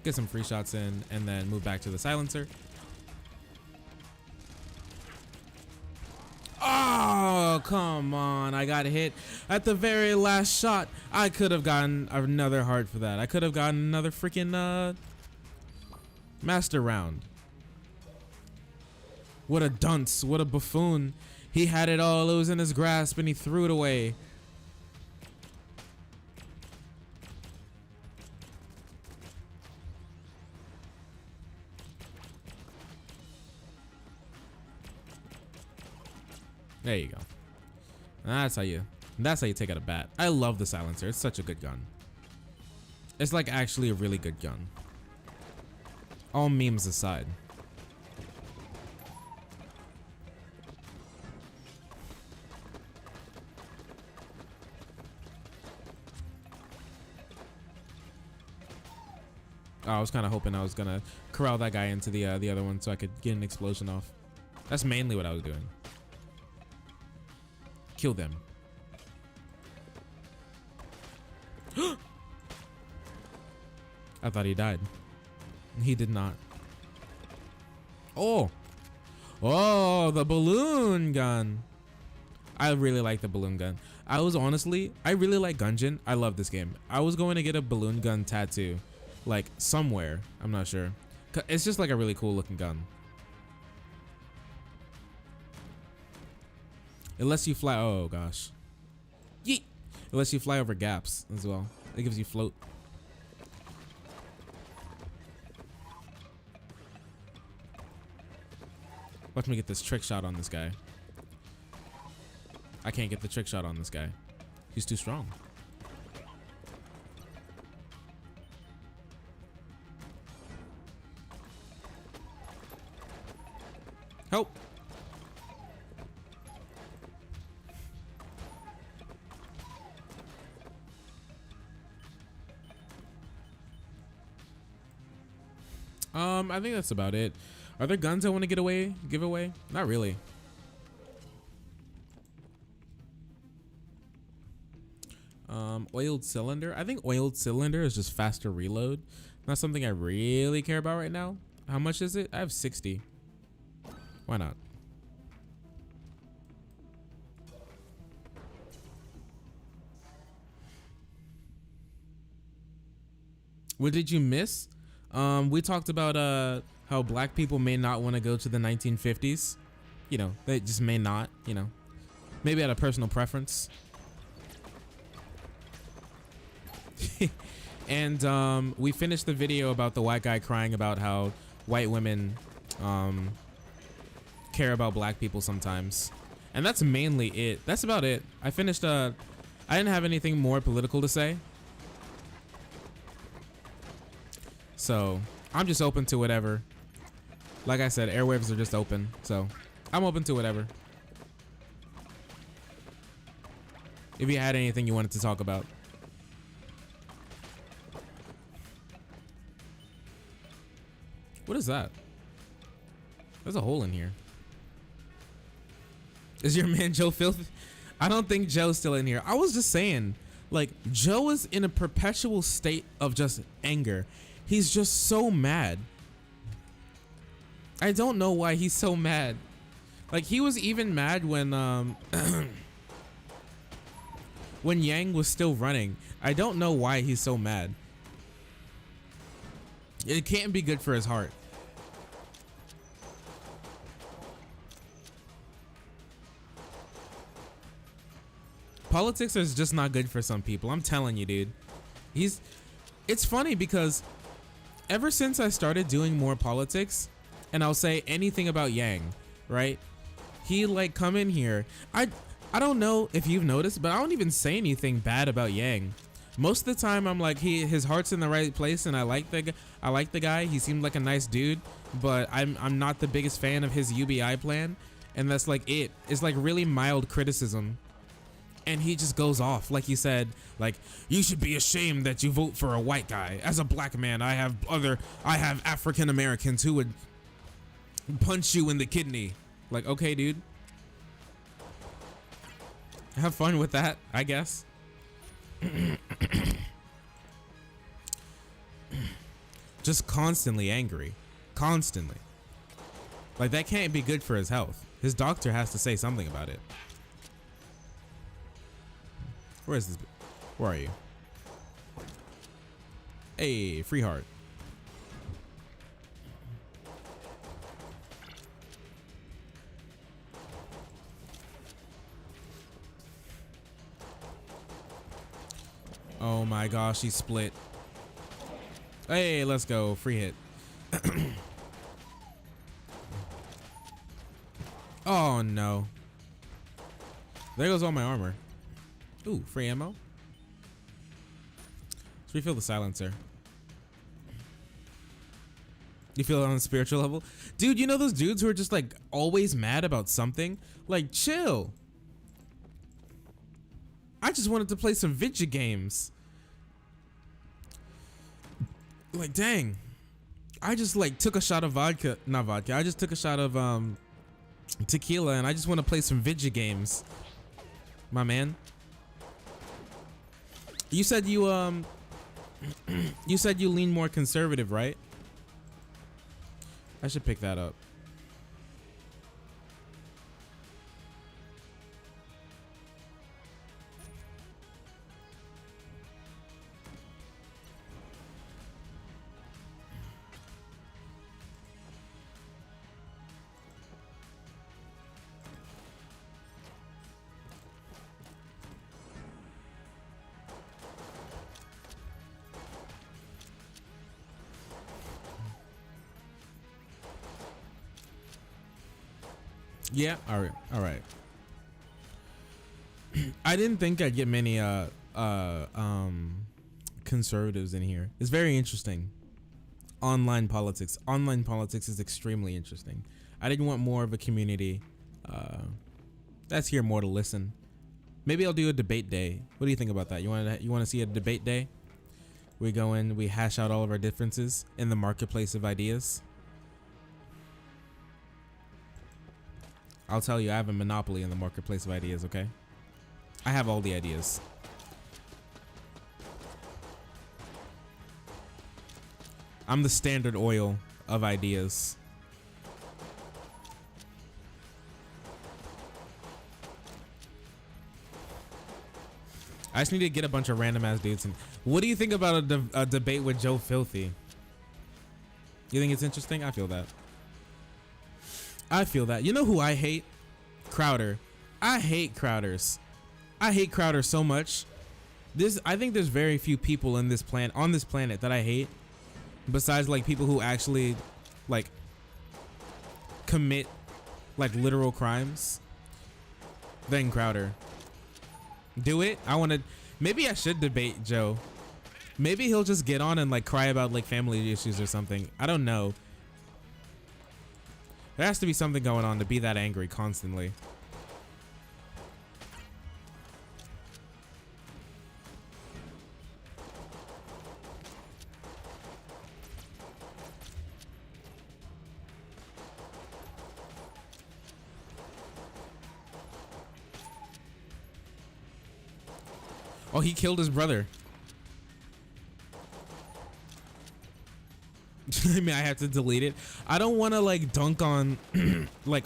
S1: Get some free shots in and then move back to the silencer. Oh, come on. I got hit at the very last shot. I could have gotten another heart for that. I could have gotten another freaking master round. What a dunce. What a buffoon. He had it all. It was in his grasp and he threw it away. There you go. That's how you take out a bat. I love the silencer. It's such a good gun. It's like actually a really good gun. All memes aside. I was kind of hoping I was gonna corral that guy into the other one so I could get an explosion off. That's mainly what I was doing. Kill them. I thought he died. He did not. Oh, the balloon gun. I really like the balloon gun. I really like Gungeon. I love this game. I was going to get a balloon gun tattoo, like somewhere. I'm not sure. It's just like a really cool looking gun. It lets you fly. Oh gosh. Yeet. It lets you fly over gaps as well. It gives you float. Watch me get this trick shot on this guy. I can't get the trick shot on this guy. He's too strong. Help. I think that's about it. Are there guns I want to give away? Not really. Oiled cylinder. I think oiled cylinder is just faster reload. Not something I really care about right now. How much is it? I have 60. Why not? What did you miss? We talked about how black people may not want to go to the 1950s. You know, they just may not, you know. Maybe out of personal preference. And we finished the video about the white guy crying about how white women care about black people sometimes. And that's mainly it. That's about it. I finished I didn't have anything more political to say. So I'm just open to whatever. Like I said, airwaves are just open. So I'm open to whatever. If you had anything you wanted to talk about. What is that? There's a hole in here. Is your man Joe filthy? I don't think Joe's still in here. I was just saying, like, Joe is in a perpetual state of just anger. He's just so mad. I don't know why he's so mad. Like, he was even mad when when Yang was still running. I don't know why he's so mad. It can't be good for his heart. Politics is just not good for some people. I'm telling you, dude. It's funny because ever since I started doing more politics, and I'll say anything about Yang, right? He like come in here. I don't know if you've noticed, but I don't even say anything bad about Yang. Most of the time I'm like his heart's in the right place and I like the guy. He seemed like a nice dude, but I'm not the biggest fan of his UBI plan, and that's like it. It's like really mild criticism. And he just goes off like he said, like, you should be ashamed that you vote for a white guy. As a black man, I have African Americans who would punch you in the kidney. Like, okay, dude. Have fun with that, I guess. Just constantly angry. Constantly. Like, that can't be good for his health. His doctor has to say something about it. Where is this? Where are you? Hey, free heart. Oh my gosh, he split. Hey, let's go. Free hit. Oh no. There goes all my armor. Ooh, free ammo. Let's refill the silencer. You feel it on a spiritual level? Dude, you know those dudes who are just like always mad about something? Like, chill. I just wanted to play some video games. Like, dang. I just like took a shot of vodka. Not vodka. I just took a shot of tequila and I just want to play some video games. My man. You said you you said you lean more conservative, right? I should pick that up. Yeah, all right. I didn't think I'd get many conservatives in here. It's very interesting. Online politics is extremely interesting. I didn't want more of a community that's here more to listen. Maybe I'll do a debate day. What do you think about that? You want to see a debate day? We go in, we hash out all of our differences in the marketplace of ideas. I'll tell you, I have a monopoly in the marketplace of ideas, okay? I have all the ideas. I'm the Standard Oil of ideas. I just need to get a bunch of random ass dudes. And what do you think about a debate with Joe Filthy? You think it's interesting? I feel that. I feel that. You know who I hate? Crowder. I hate Crowders. I hate Crowder so much. I think there's very few people on this planet that I hate, besides like people who actually like commit like literal crimes, than Crowder. Do it. Maybe I should debate Joe. Maybe he'll just get on and like cry about like family issues or something. I don't know. There has to be something going on to be that angry constantly. Oh, he killed his brother. I mean, I have to delete it. I don't want to like dunk on like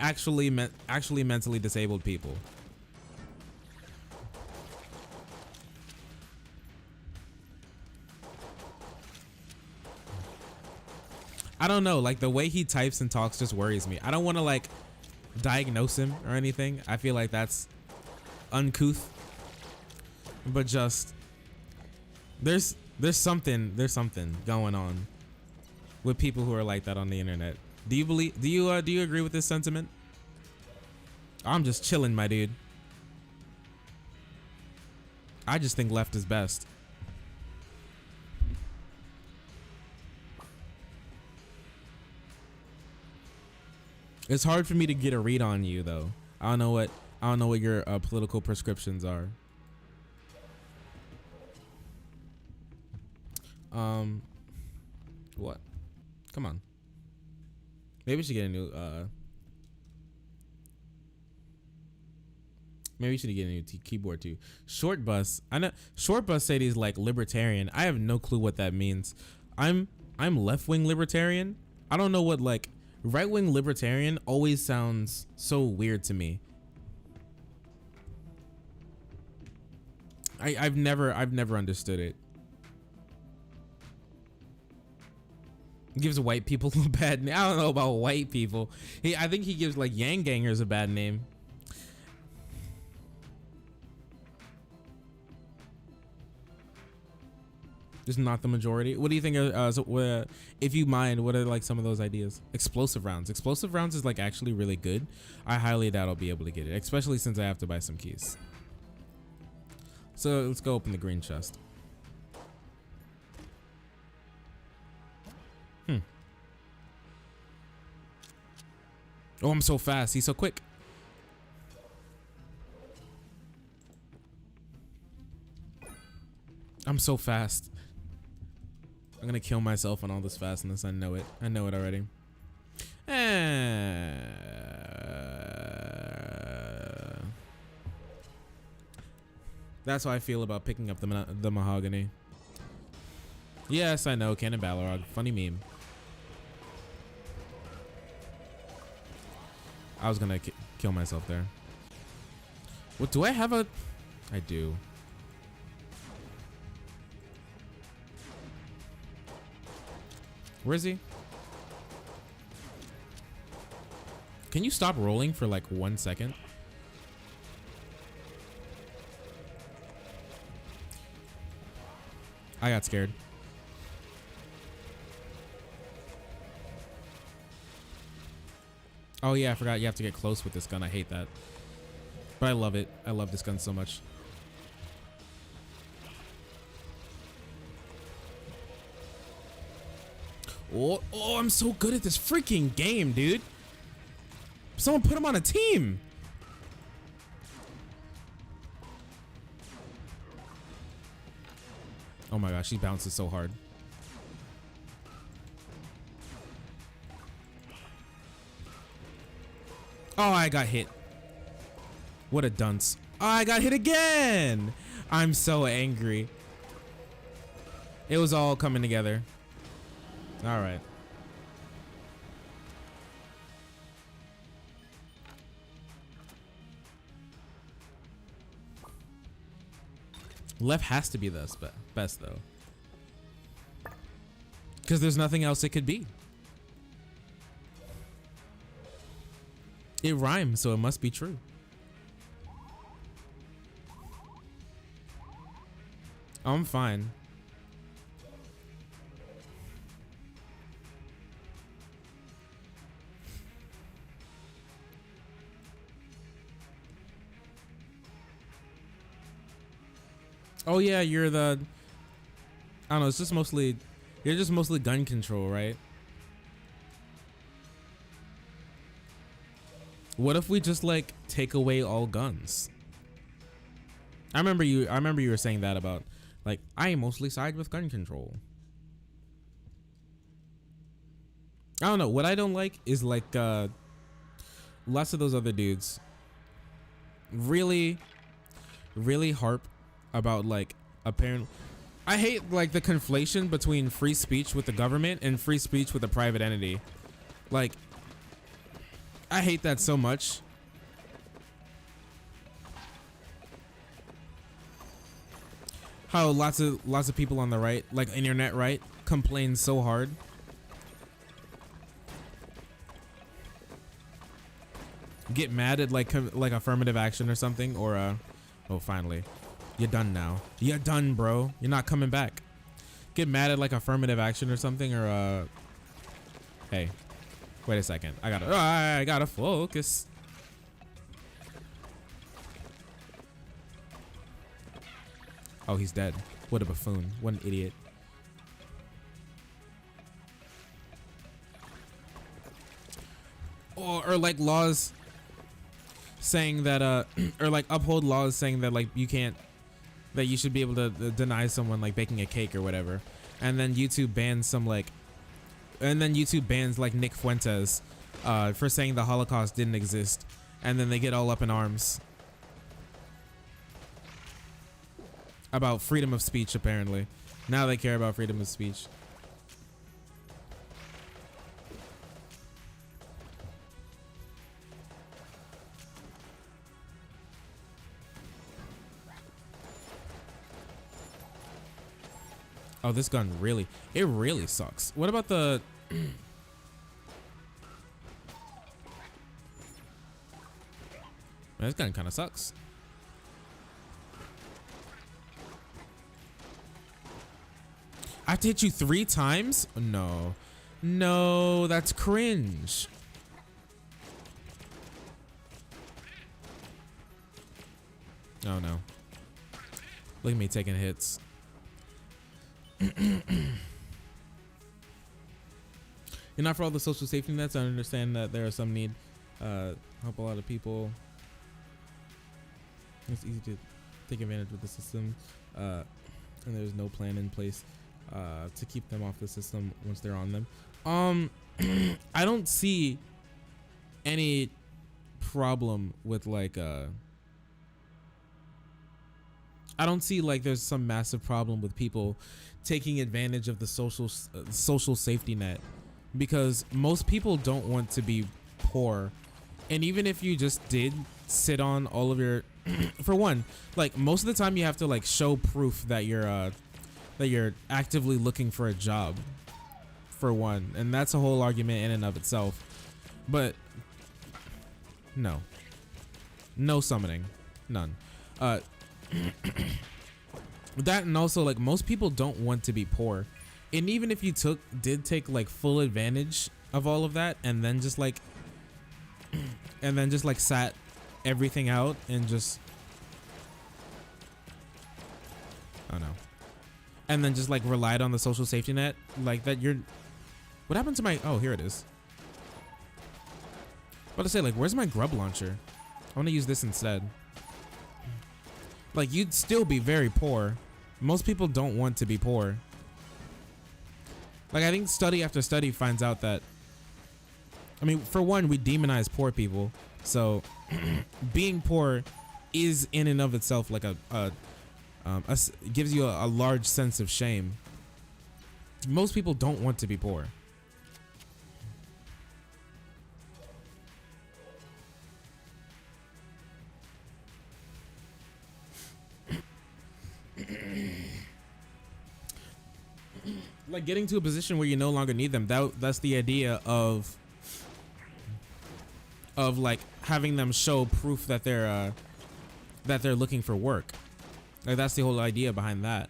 S1: actually mentally disabled people. I don't know, like the way he types and talks just worries me. I don't want to like diagnose him or anything. I feel like that's uncouth. But just there's something going on with people who are like that on the internet. Do you agree with this sentiment? I'm just chilling, my dude. I just think left is best. It's hard for me to get a read on you though. I don't know what your political prescriptions are. What? Come on. Maybe we should get a new maybe we should get a new keyboard too. Short Bus. I know Short Bus said he's like libertarian. I have no clue what that means. I'm left-wing libertarian. I don't know what like right-wing libertarian always sounds so weird to me. I've never understood it. Gives white people a bad name. I don't know about white people. I think he gives like Yang Gangers a bad name. Just not the majority. What do you think? If you mind, what are like some of those ideas? Explosive rounds. Explosive rounds is like actually really good. I highly doubt I'll be able to get it, especially since I have to buy some keys. So let's go open the green chest. Oh, I'm so fast. He's so quick. I'm so fast. I'm gonna kill myself on all this fastness. I know it. I know it already. That's how I feel about picking up the mahogany. Yes, I know. Cannon Balrog. Funny meme. I was gonna kill myself there. What do I have a? I do. Where is he? Can you stop rolling for like 1 second? I got scared. Oh yeah, I forgot you have to get close with this gun. I hate that. But I love it. I love this gun so much. Oh, I'm so good at this freaking game, dude. Someone put him on a team. Oh my gosh, she bounces so hard. Oh, I got hit. What a dunce. Oh, I got hit again. I'm so angry. It was all coming together. All right. Left has to be the best though. Because there's nothing else it could be. It rhymes, so it must be true. I'm fine. Oh yeah, you're the, I don't know, it's just mostly, you're just mostly gun control, right? What if we just like take away all guns? I remember you were saying that about like, I mostly side with gun control. I don't know, what I don't like is like lots of those other dudes really harp about like apparently, I hate like the conflation between free speech with the government and free speech with a private entity. Like, I hate that so much. How lots of people on the right, like internet right, complain so hard. Get mad at like affirmative action or something, or oh, finally. You're done now. You're done, bro. You're not coming back. Get mad at like affirmative action or something, or hey, wait a second. I gotta focus. Oh, he's dead. What a buffoon. What an idiot. Or like laws saying that or like uphold laws saying that like you can't, that you should be able to deny someone like baking a cake or whatever, and then YouTube bans some like, and then YouTube bans like Nick Fuentes for saying the Holocaust didn't exist, and then they get all up in arms about freedom of speech. Apparently now they care about freedom of speech. Oh, this gun really sucks. What about the man, this gun kind of sucks. I have to hit you 3 times? No, that's cringe. Oh no. Look at me taking hits. You're not for all the social safety nets. I understand that there are some need. Help a lot of people. It's easy to take advantage of the system, and there's no plan in place to keep them off the system once they're on them. I don't see any problem with like I don't see like there's some massive problem with people taking advantage of the social safety net, because most people don't want to be poor. And even if you just did sit on all of your for one, like most of the time you have to like show proof that you're actively looking for a job, for one, and that's a whole argument in and of itself. But no summoning, none. That, and also like most people don't want to be poor, and even if you did take like full advantage of all of that and then just like sat everything out and just, I don't know, and then just like relied on the social safety net like that, what happened to my, oh, here it is. About to say, like, where's my grub launcher? I want to use this instead. Like, you'd still be very poor. Most people don't want to be poor. Like, I think study after study finds out that, I mean, for one, we demonize poor people. So being poor is in and of itself like gives you a large sense of shame. Most people don't want to be poor. Like getting to a position where you no longer need them. That's the idea of like having them show proof that they're looking for work. Like that's the whole idea behind that.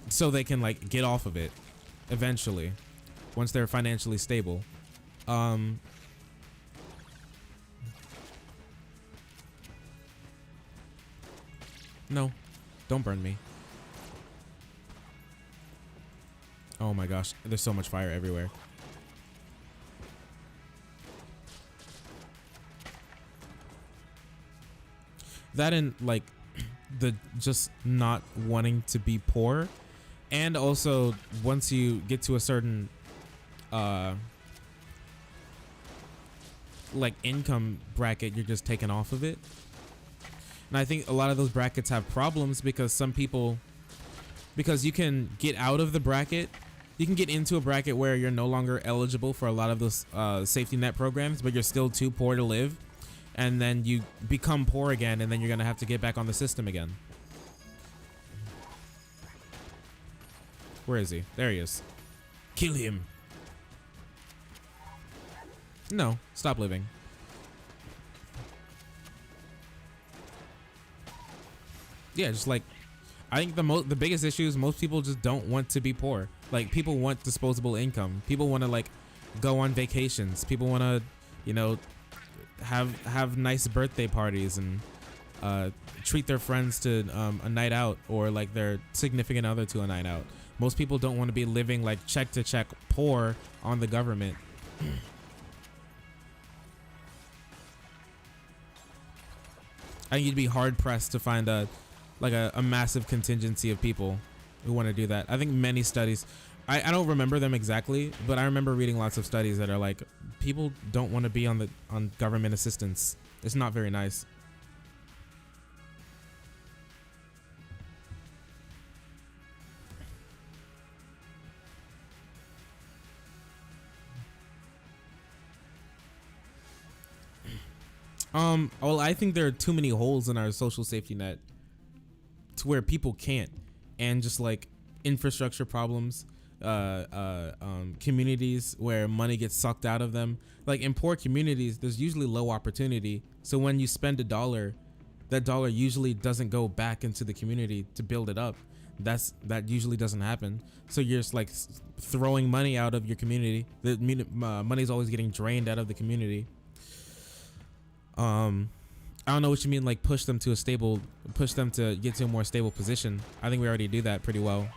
S1: So they can like get off of it eventually once they're financially stable. No, don't burn me. Oh my gosh, there's so much fire everywhere. That and like the just not wanting to be poor, and also once you get to a certain like income bracket, you're just taken off of it. And I think a lot of those brackets have problems because some people, because you can get out of the bracket, you can get into a bracket where you're no longer eligible for a lot of those safety net programs, but you're still too poor to live. And then you become poor again, and then you're gonna have to get back on the system again. Where is he? There he is. Kill him. No, stop living. Yeah, just like, I think the biggest issue is most people just don't want to be poor. Like people want disposable income. People want to like go on vacations. People want to, you know, have nice birthday parties and treat their friends to a night out, or like their significant other to a night out. Most people don't want to be living like check to check poor on the government. I think you'd be hard pressed to find a massive contingency of people who want to do that. I think many studies, I don't remember them exactly, but I remember reading lots of studies that are like, people don't want to be on government assistance. It's not very nice. Well, I think there are too many holes in our social safety net to where people can't, and just like infrastructure problems, communities where money gets sucked out of them. Like in poor communities, there's usually low opportunity. So when you spend $1, that dollar usually doesn't go back into the community to build it up. That usually doesn't happen. So you're just like throwing money out of your community. The money is always getting drained out of the community. I don't know what you mean, like push them to get to a more stable position. I think we already do that pretty well.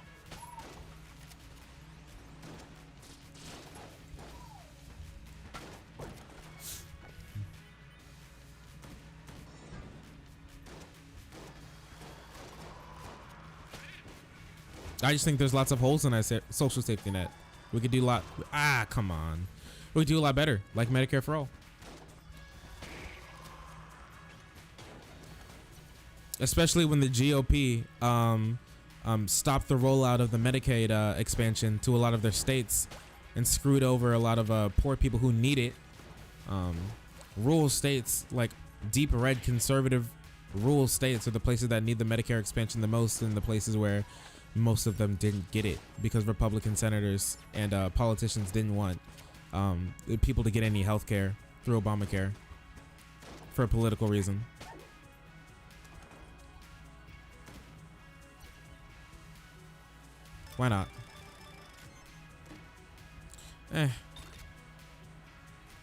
S1: I just think there's lots of holes in our social safety net. We could do a lot. Come on. We could do a lot better, like Medicare for all. Especially when the GOP stopped the rollout of the Medicaid expansion to a lot of their states and screwed over a lot of poor people who need it. Rural states, like deep red conservative rural states, are the places that need the Medicare expansion the most, and the places where most of them didn't get it because Republican senators and politicians didn't want people to get any health care through Obamacare for a political reason. Why not?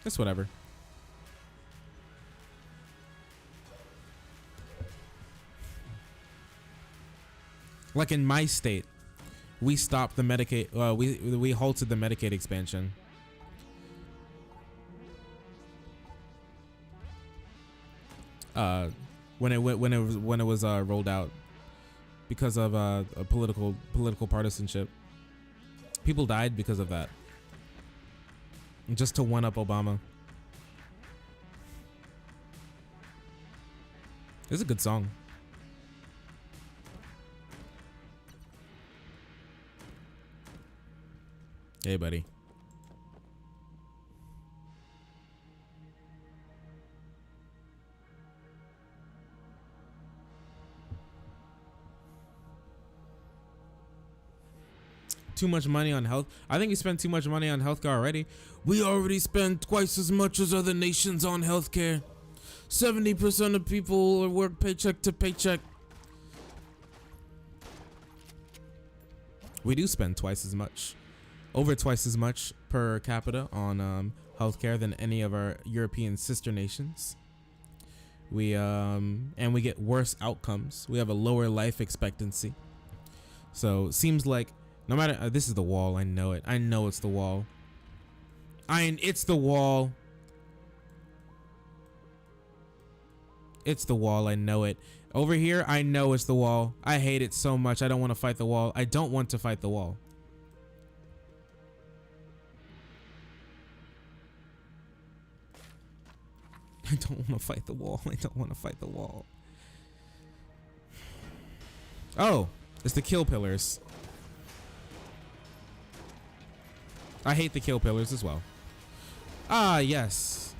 S1: It's whatever. Like in my state, we stopped the Medicaid. We halted the Medicaid expansion. when it was rolled out because of a political partisanship. People died because of that. Just to one up Obama. It's a good song. Hey, buddy. Too much money on health. I think you spent too much money on healthcare already. We already spend twice as much as other nations on healthcare. 70% of people work paycheck to paycheck. We do spend twice as much, over twice as much per capita on healthcare than any of our European sister nations. We get worse outcomes. We have a lower life expectancy. So it seems like no matter this is the wall. I know it. I know it's the wall. It's the wall. It's the wall. I know it. Over here, I know it's the wall. I hate it so much. I don't want to fight the wall. I don't want to fight the wall. I don't want to fight the wall. I don't want to fight the wall. Oh, it's the kill pillars. I hate the kill pillars as well. Ah, yes.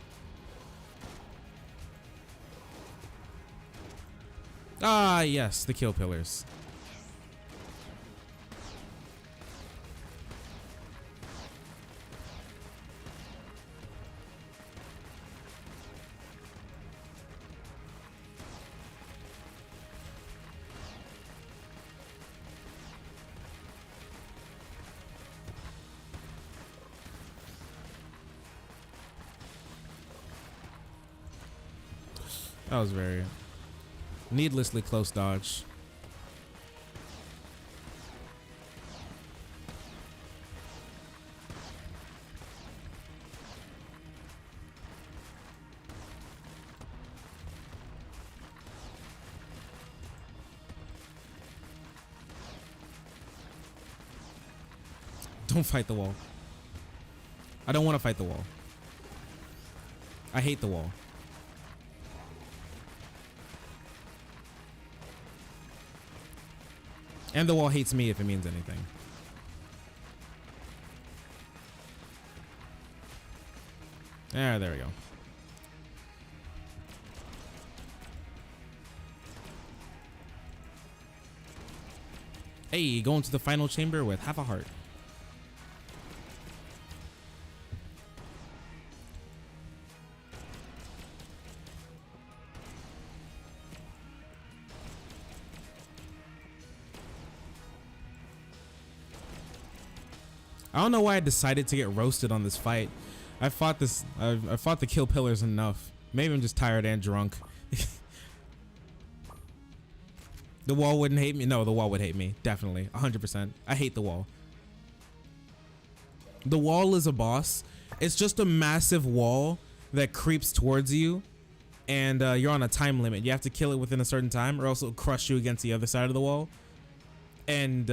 S1: Ah, yes, the kill pillars. That was very needlessly close dodge. Don't fight the wall. I don't want to fight the wall. I hate the wall. And the wall hates me if it means anything. There we go. Hey, going to the final chamber with half a heart. I don't know why I decided to get roasted on this fight. I fought the kill pillars enough. Maybe I'm just tired and drunk. The wall wouldn't hate me. No, the wall would hate me. Definitely. 100%. I hate the wall. The wall is a boss. It's just a massive wall that creeps towards you. And you're on a time limit. You have to kill it within a certain time or else it'll crush you against the other side of the wall. And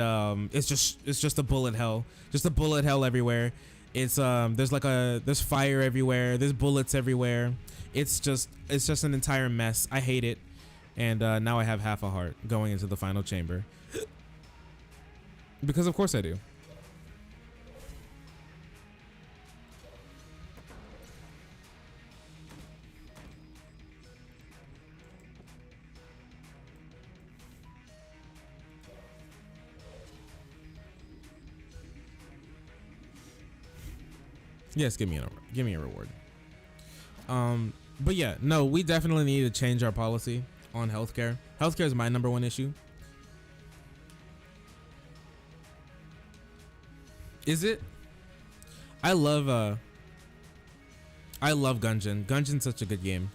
S1: it's just a bullet hell. Just a bullet hell everywhere. It's there's fire everywhere. There's bullets everywhere. It's just an entire mess. I hate it. And now I have half a heart going into the final chamber. Because of course I do. Yes, give me a reward. But yeah, no, we definitely need to change our policy on healthcare. Healthcare is my number one issue. Is it? I love Gungeon. Gungeon's such a good game.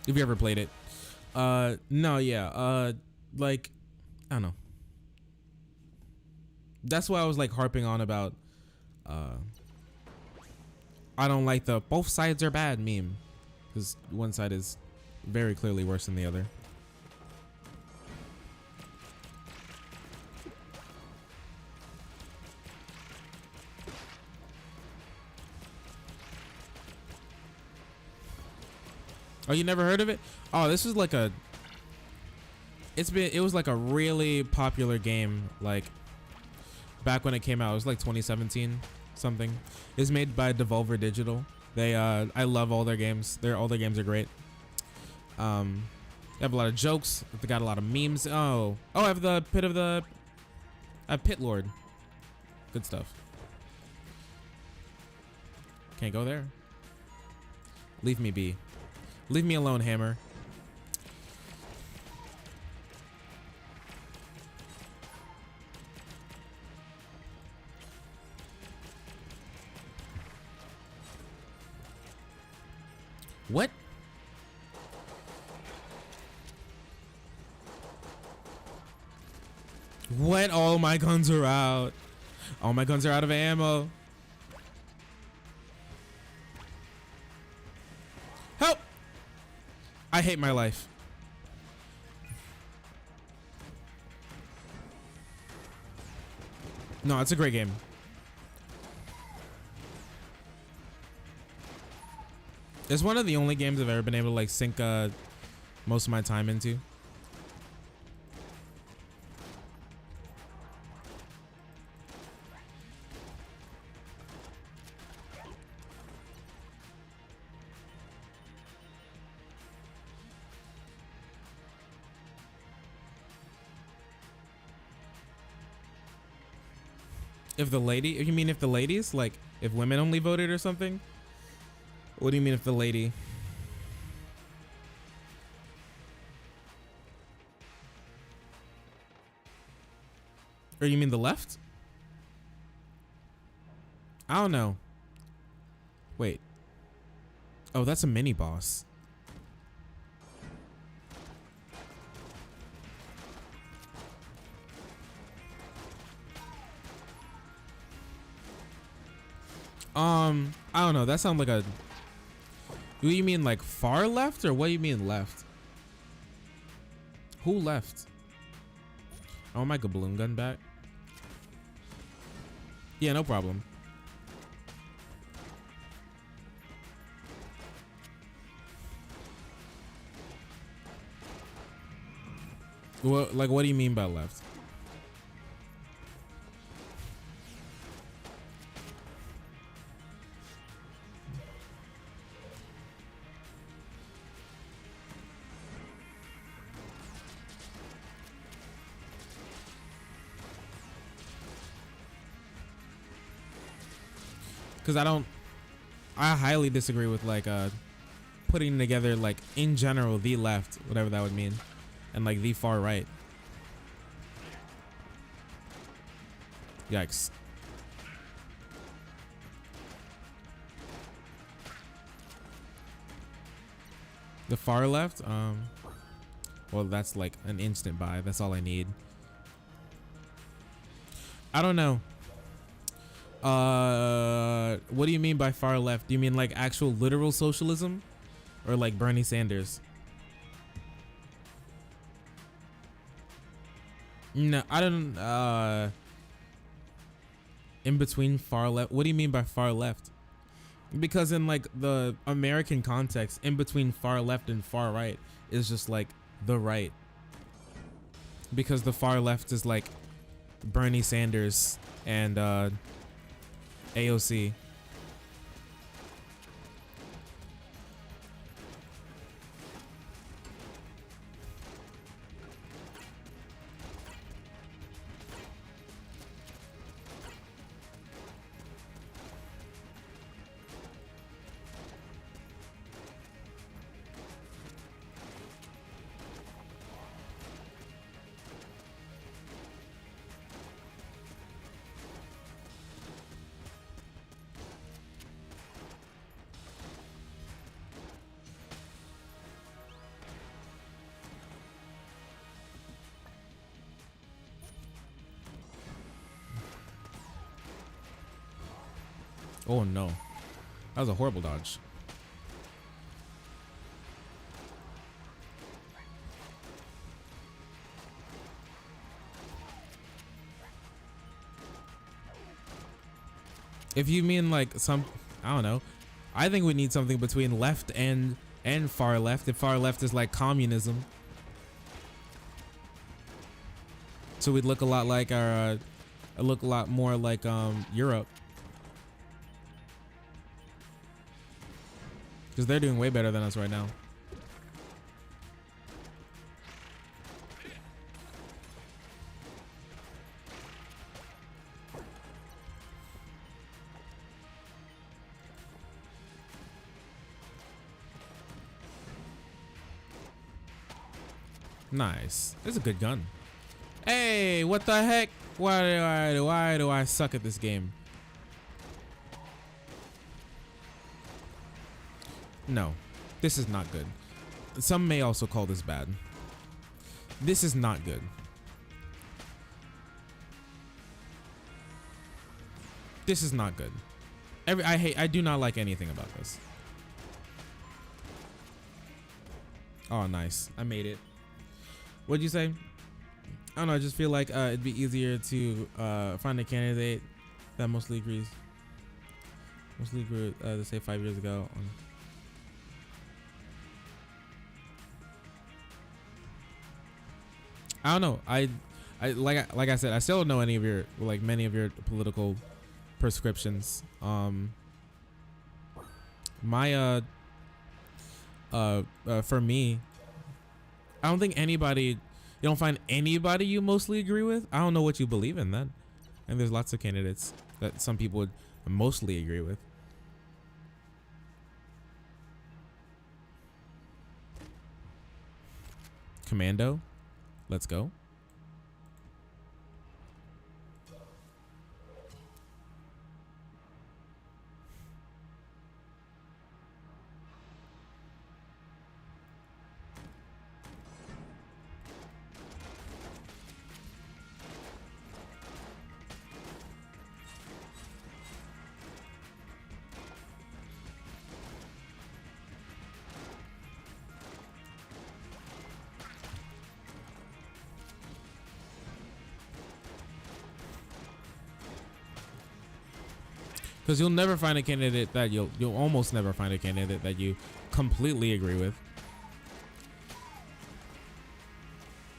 S1: If you ever played it. No, yeah. Like, I don't know. That's why I was like harping on about I don't like the both sides are bad meme. because one side is very clearly worse than the other. Oh, you never heard of it? Oh, this was like a, it was like a really popular game, like back when it came out. It was like 2017 something. It's made by Devolver Digital. They I love all their games. All their games are great. They have a lot of jokes. They got a lot of memes. Oh, I have the I have Pit Lord. Good stuff. Can't go there. Leave me be. Leave me alone, Hammer. What? What? All my guns are out. All my guns are out of ammo. Help! I hate my life. No, it's a great game. It's one of the only games I've ever been able to like sink most of my time into. If the ladies, like if women only voted or something? What do you mean if the lady? Or you mean the left? I don't know. Wait. Oh, that's a mini boss. I don't know. That sounds like a. Do you mean like far left or what do you mean left? Who left? I want my Gabloon gun back. Yeah, no problem. What, like, what do you mean by left? Because I highly disagree with like putting together like in general the left, whatever that would mean, and like the far right. Yikes. The far left, well, that's like an instant buy. That's all I need. I don't know. What do you mean by far left? Do you mean like actual literal socialism or like Bernie Sanders? No, I don't, in between far left. What do you mean by far left? Because in like the American context, in between far left and far right is just like the right. Because the far left is like Bernie Sanders and AOC. Oh no, that was a horrible dodge. If you mean like some, I don't know. I think we need something between left and far left. If far left is like communism, so we'd look a lot like our, look a lot more like Europe, because they're doing way better than us right now. Nice. It's a good gun. Hey, what the heck? Why do I suck at this game? No, this is not good. Some may also call this bad. This is not good. This is not good. I do not like anything about this. Oh, nice. I made it. What'd you say? I don't know. I just feel like it'd be easier to find a candidate that mostly agree to say 5 years ago. I don't know. I like I said, I still don't know any of your, like, many of your political prescriptions. My for me, I don't think anybody, you don't find anybody you mostly agree with. I don't know what you believe in then. And there's lots of candidates that some people would mostly agree with. Commando, let's go. Because you'll never find a candidate that you'll almost never find a candidate that you completely agree with.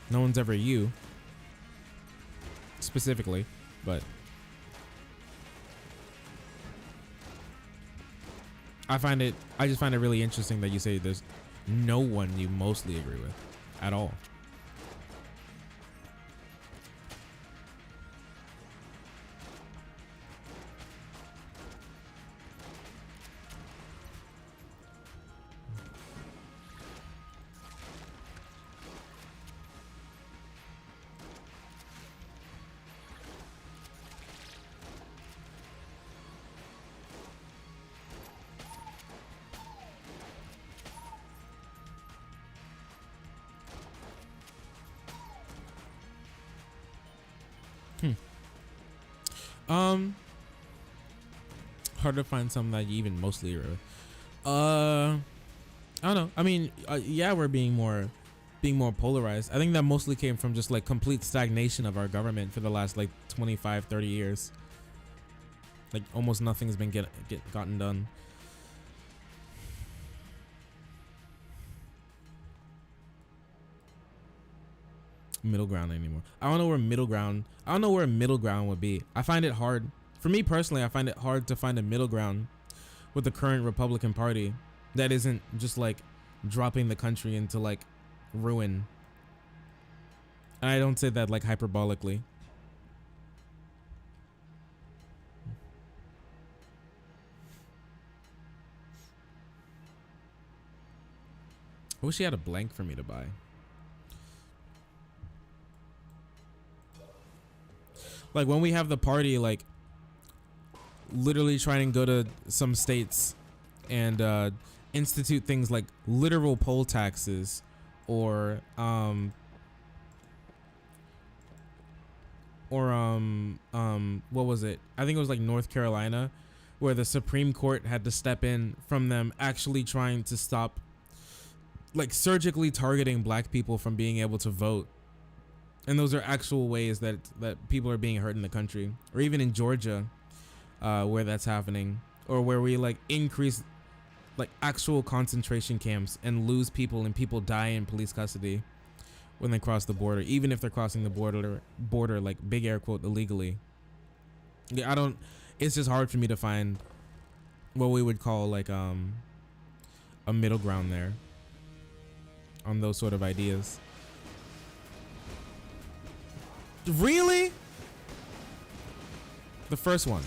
S1: No one's ever you specifically, but I just find it really interesting that you say there's no one you mostly agree with at all. Hard to find something that you even mostly agree with. I don't know. I mean, yeah, we're being more polarized. I think that mostly came from just like complete stagnation of our government for the last like 25, 30 years. Like almost nothing's been gotten done. Middle ground anymore. I don't know where middle ground would be. I find it hard. For me personally, I find it hard to find a middle ground with the current Republican Party that isn't just like dropping the country into like ruin. And I don't say that like hyperbolically. I wish he had a blank for me to buy. Like when we have the party like literally trying to go to some states and institute things like literal poll taxes or what was it? I think it was like North Carolina, where the Supreme Court had to step in from them actually trying to stop, like surgically targeting black people from being able to vote. And those are actual ways that people are being hurt in the country. Or even in Georgia, where that's happening, or where we like increase like actual concentration camps and lose people and people die in police custody when they cross the border, even if they're crossing the border like big air quote illegally. Yeah, it's just hard for me to find what we would call like a middle ground there on those sort of ideas. Really? The first one.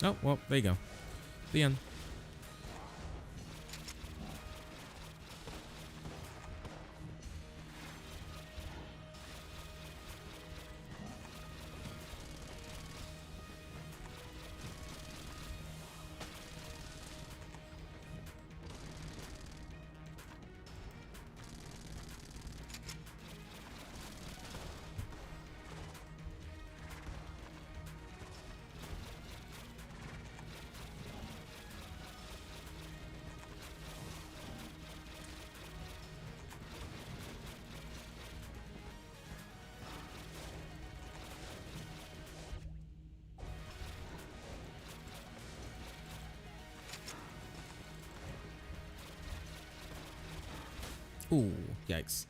S1: Oh, well, there you go. The end. Ooh, yikes.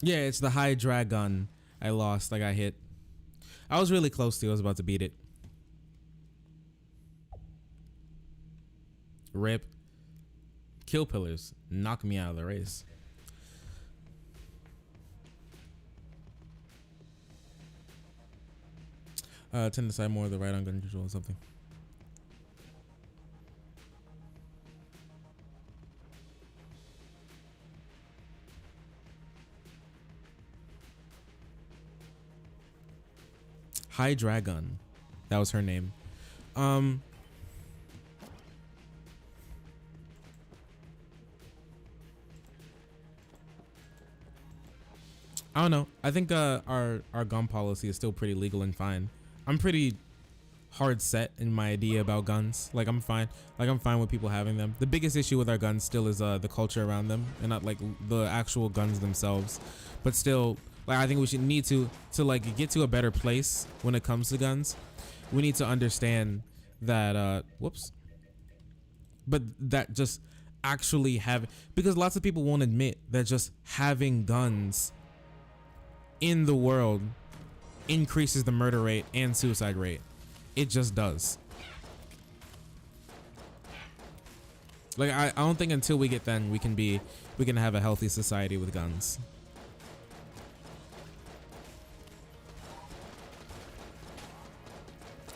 S1: Yeah, it's the high drag gun. I lost. I got hit. I was really close to. I was about to beat it. Rip. Kill pillars. Knock me out of the race. Tend to decide more of the right on gun control or something. High Dragon. That was her name. I don't know. I think our gun policy is still pretty legal and fine. I'm pretty hard set in my idea about guns. Like I'm fine. Like I'm fine with people having them. The biggest issue with our guns still is the culture around them, and not like the actual guns themselves. But still, like I think we should need to like get to a better place when it comes to guns. We need to understand that but that just actually because lots of people won't admit that just having guns in the world increases the murder rate and suicide rate. It just does. Like I don't think until we get then we can have a healthy society with guns.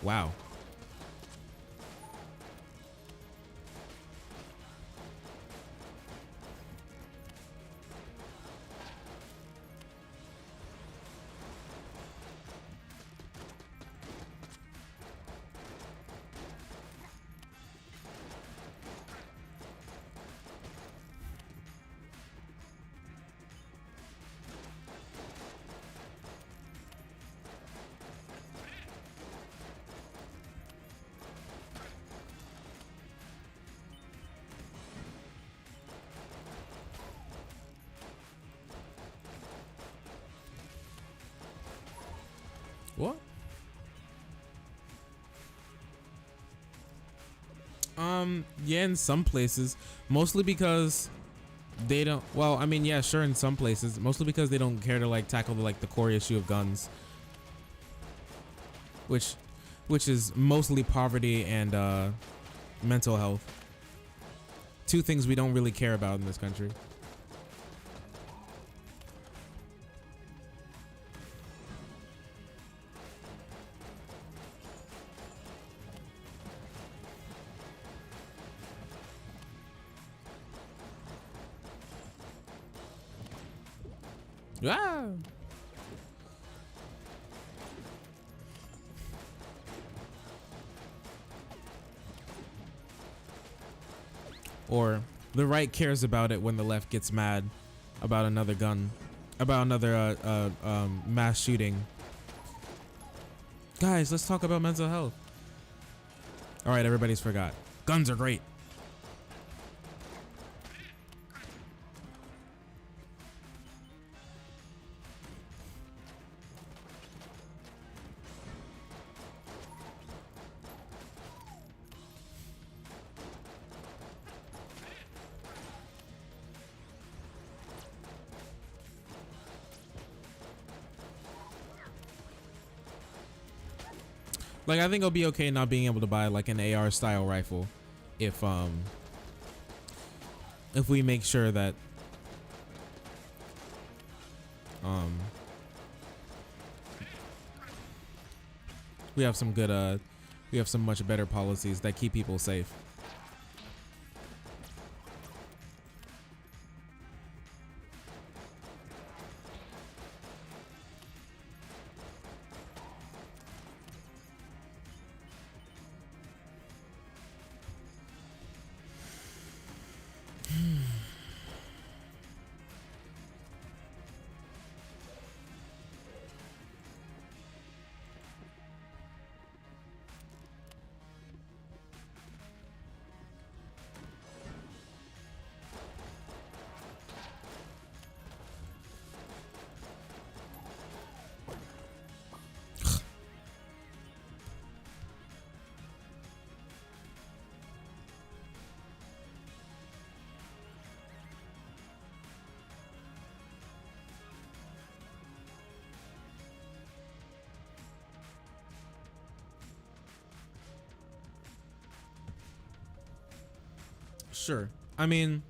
S1: Wow. What? Yeah, in some places, mostly because they don't, well, I mean, yeah, sure, in some places, mostly because they don't care to like tackle the core issue of guns, which is mostly poverty and mental health. Two things we don't really care about in this country. Ah. Or The right cares about it when the left gets mad about another gun, about another mass shooting. Guys, let's talk about mental health. All right, everybody's forgot. Guns are great. Like, I think it'll be okay not being able to buy like an AR style rifle if we make sure that we have some good we have some much better policies that keep people safe. Sure. I mean,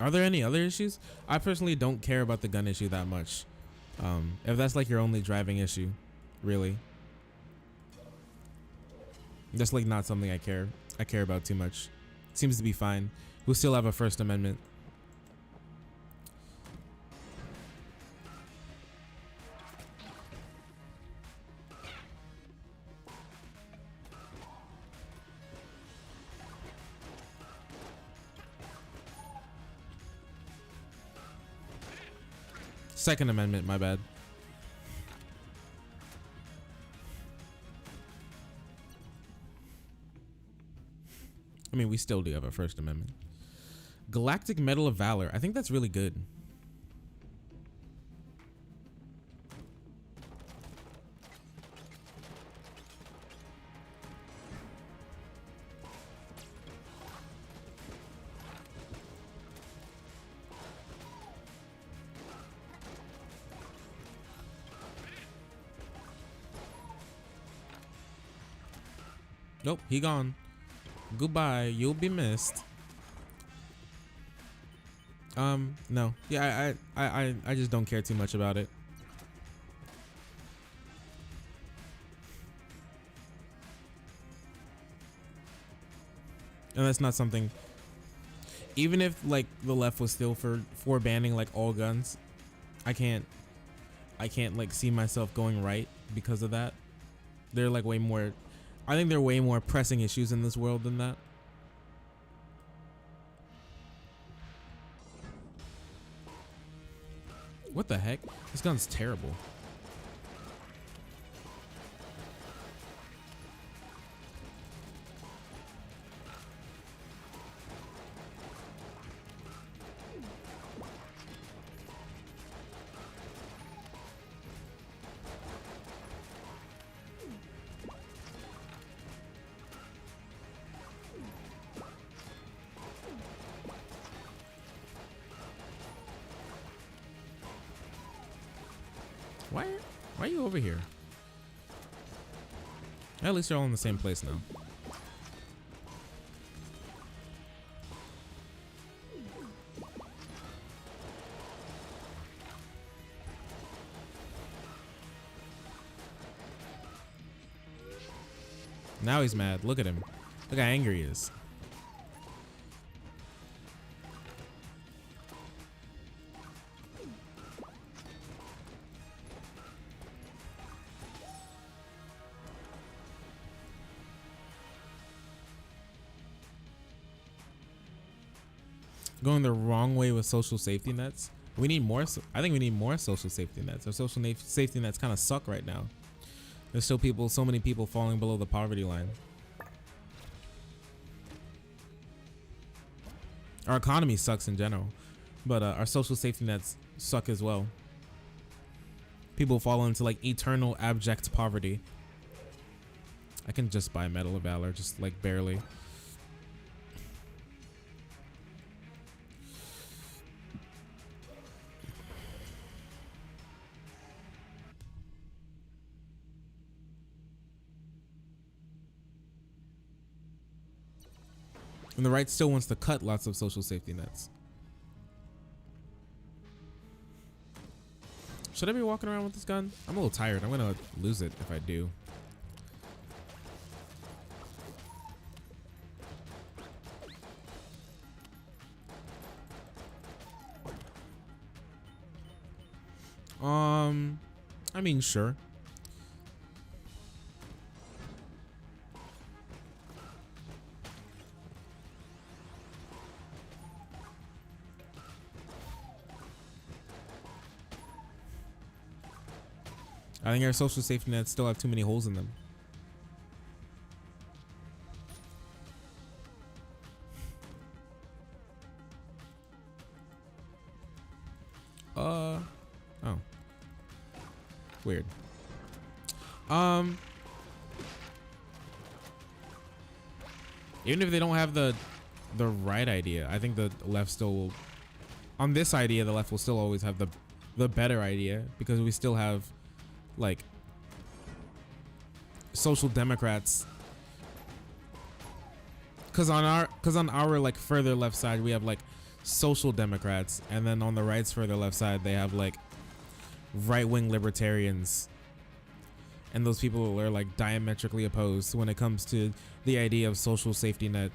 S1: are there any other issues? I personally don't care about the gun issue that much. If that's like your only driving issue, really. That's like not something I care about too much. Seems to be fine. We'll still have a First Amendment. Second Amendment, my bad. I mean, we still do have a First Amendment. Galactic Medal of Valor. I think that's really good. Nope, he gone. Goodbye, you'll be missed. No. Yeah, I just don't care too much about it. And that's not something, even if like the left was still for banning like all guns, I can't like see myself going right because of that. They're like way more, I think there are way more pressing issues in this world than that. What the heck? This gun's terrible. Why are you over here? At least you're all in the same place now. Now he's mad. Look at him. Look how angry he is. going the wrong way with social safety nets. We need more. I think we need more social safety nets. Our safety nets kind of suck right now. There's still so many people falling below the poverty line. Our economy sucks in general, but our social safety nets suck as well. People fall into like eternal abject poverty. I can just buy Medal of Valor, just like barely. And the right still wants to cut lots of social safety nets. Should I be walking around with this gun? I'm a little tired. I'm gonna lose it if I do. I mean, sure. I think our social safety nets still have too many holes in them. Oh. Weird. Even if they don't have the right idea, I think the left still will. On this idea, the left will still always have the better idea, because we still have like social democrats. Because on our like further left side we have like social democrats, and then on the right's further left side they have like right-wing libertarians, and those people are like diametrically opposed when it comes to the idea of social safety net.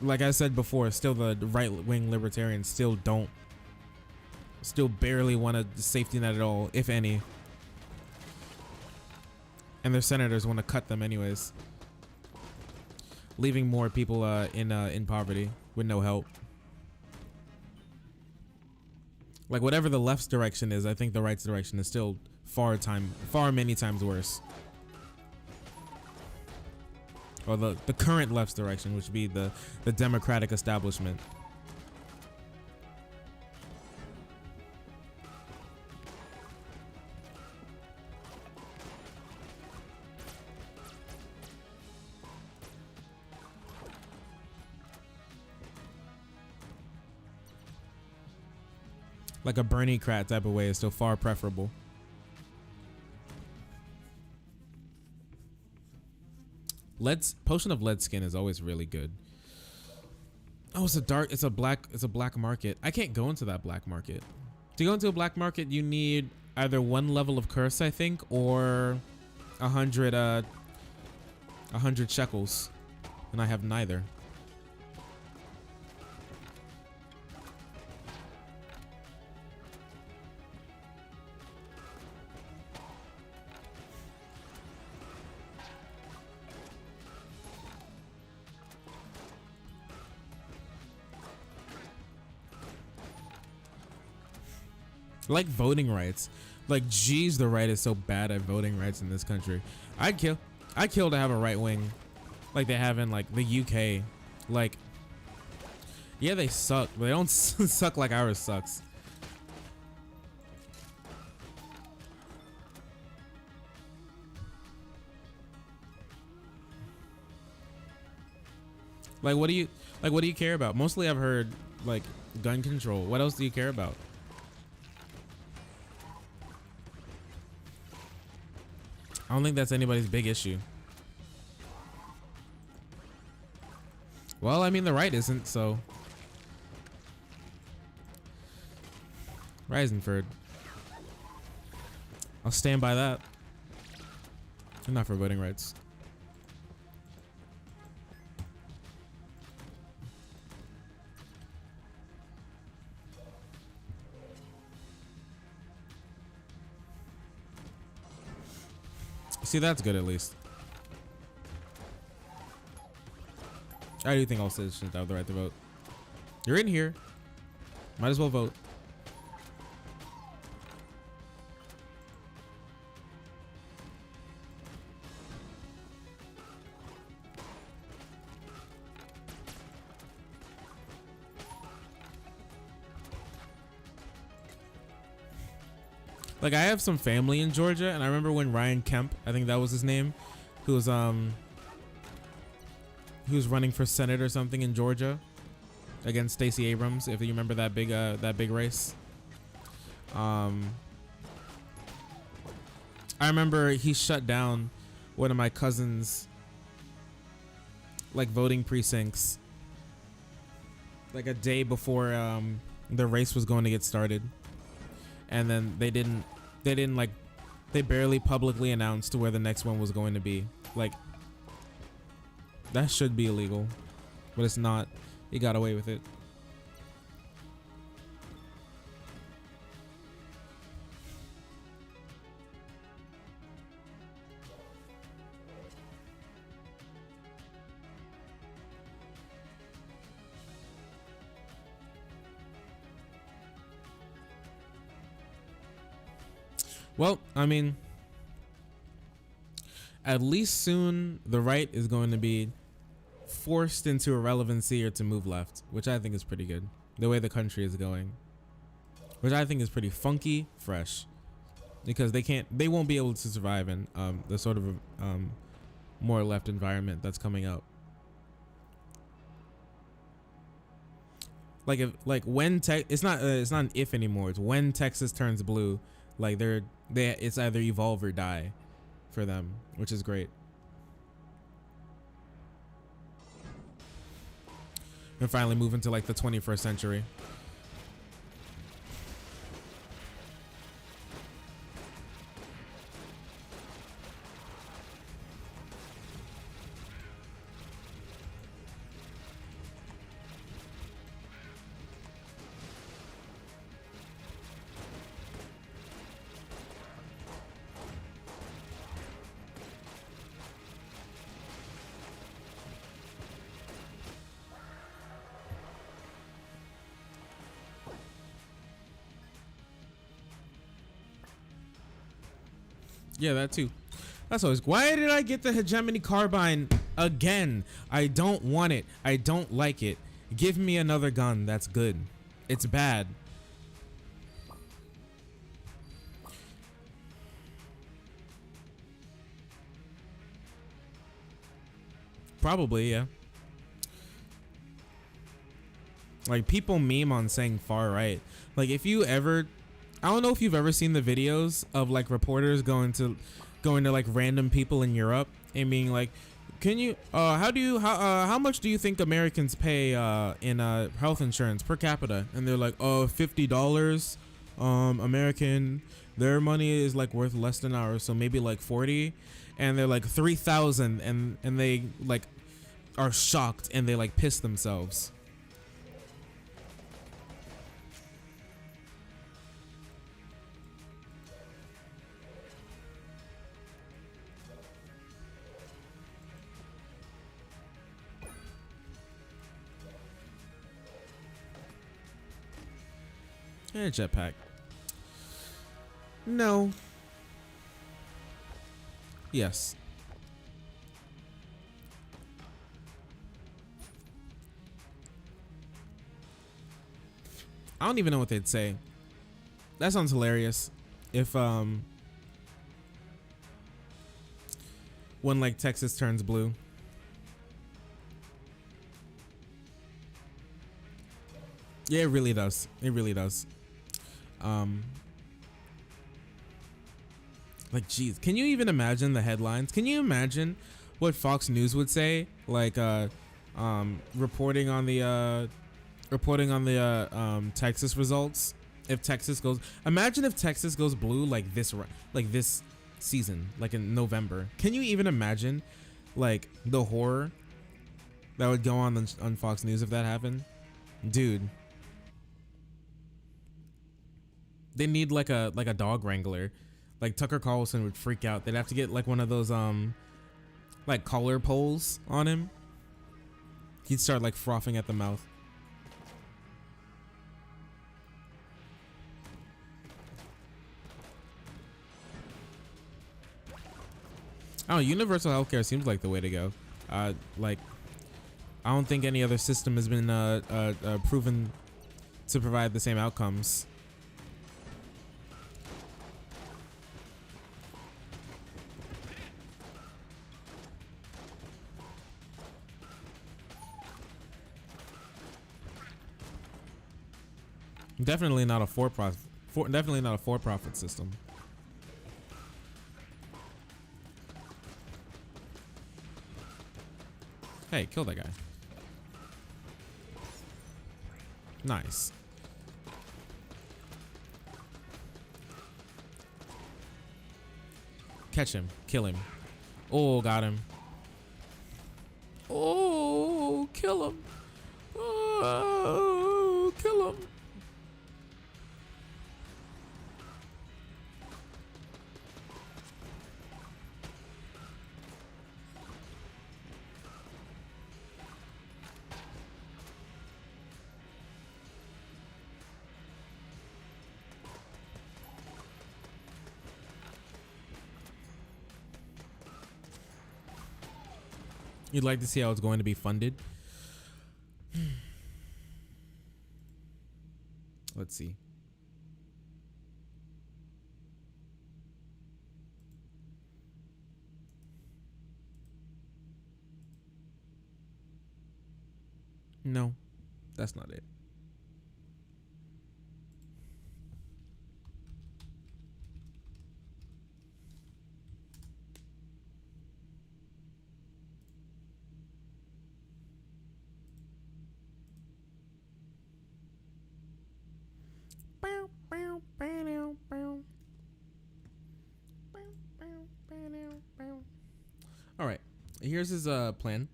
S1: Like I said before, still the right-wing libertarians still barely want a safety net at all, if any, and their senators want to cut them anyways, leaving more people in poverty with no help. Like whatever the left's direction is, I think the right's direction is still far many times worse. Or the current left's direction, which would be the democratic establishment. Like a Bernie-crat type of way is still far preferable. Potion of lead skin is always really good. Oh, it's a black market. I can't go into that black market. To go into a black market, you need either one level of curse, I think, or 100 shekels, and I have neither. Like voting rights. Like, geez, the right is so bad at voting rights in this country. I'd kill to have a right wing like they have in like the UK. Like, yeah, they suck, but they don't suck like ours sucks. Like, what do you care about? Mostly I've heard like gun control. What else do you care about? I don't think that's anybody's big issue. Well, I mean, the right isn't, so. Risenford. I'll stand by that. I'm not for voting rights. See, that's good at least. I do think all citizens should have the right to vote. You're in here. Might as well vote. Like, I have some family in Georgia, and I remember when Ryan Kemp, I think that was his name, who was running for Senate or something in Georgia against Stacey Abrams, if you remember that big race. I remember he shut down one of my cousin's like voting precincts like a day before the race was going to get started. And then they barely publicly announced where the next one was going to be. Like, that should be illegal, but it's not. He got away with it. Well, I mean, at least soon the right is going to be forced into irrelevancy or to move left, which I think is pretty good. The way the country is going, which I think is pretty funky, fresh, because they won't be able to survive in the sort of more left environment that's coming up. Like it's not an if anymore. It's when Texas turns blue. Like it's either evolve or die for them, which is great. And finally move into like the 21st century. Yeah, that too. That's always. Why did I get the hegemony carbine again? I don't want it. I don't like it. Give me another gun that's good. It's bad. Probably, yeah. Like, people meme on saying far right. Like, if you ever, I don't know if you've ever seen the videos of like reporters going to like random people in Europe and being like, can you how much do you think Americans pay in health insurance per capita? And they're like, $50. American, their money is like worth less than ours, so maybe like 40. And they're like 3,000, and they like are shocked and they like piss themselves. Jetpack. No. Yes. I don't even know what they'd say. That sounds hilarious. If when like Texas turns blue. Yeah, it really does. It really does. Like, geez, can you even imagine the headlines? Can you imagine what Fox News would say? Like, reporting on the Texas results. If Texas goes, imagine if Texas goes blue like this season, like in November. Can you even imagine, like, the horror that would go on Fox News if that happened, dude? They need like a dog wrangler. Like, Tucker Carlson would freak out. They'd have to get like one of those like collar poles on him. He'd start like frothing at the mouth. Oh, universal healthcare seems like the way to go. Like, I don't think any other system has been proven to provide the same outcomes. Definitely not a for-profit. Definitely not a for-profit system. Hey, kill that guy. Nice. Catch him. Kill him. Oh, got him. Oh, kill him. Oh, kill him. You'd like to see how it's going to be funded? Let's see. No, that's not it. All right, here's his plan.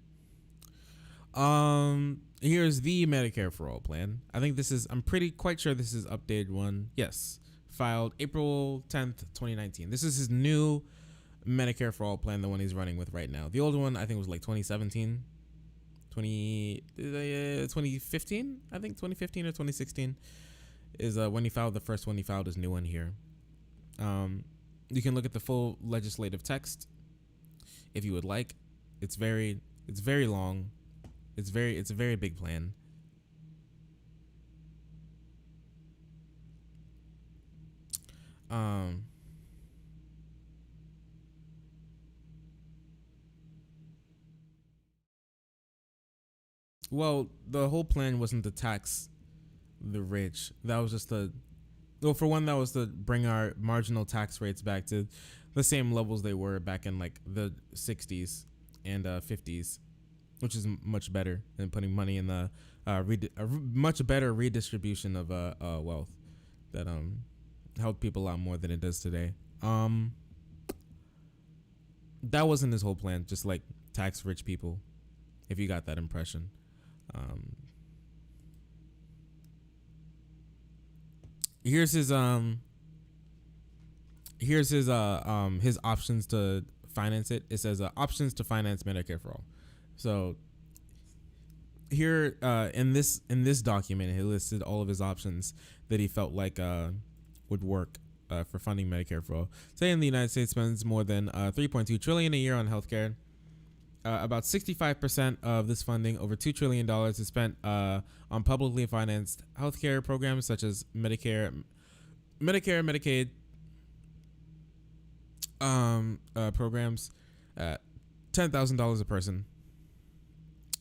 S1: Here's the Medicare for All plan. I think this is, I'm quite sure this is updated one. Yes, filed April 10th, 2019. This is his new Medicare for All plan, the one he's running with right now. The old one, I think, was like 2017, 2015, I think 2015 or 2016 is when he filed the first one. He filed his new one here. You can look at the full legislative text if you would like. It's very long. It's a very big plan. Well, the whole plan wasn't to tax the rich. That was just well, for one, that was to bring our marginal tax rates back to the same levels they were back in like the 60s and 50s, which is much better than putting money in the much better redistribution of wealth that helped people out more than it does today. That wasn't his whole plan, just like tax rich people, if you got that impression. Here's his options to finance it. It says options to finance Medicare for All. So here in this document, he listed all of his options that he felt like would work for funding Medicare for All. Say in the United States spends more than $3.2 trillion a year on healthcare. About 65% of this funding, over $2 trillion, is spent on publicly financed healthcare programs such as Medicare, Medicaid programs at $10,000 a person.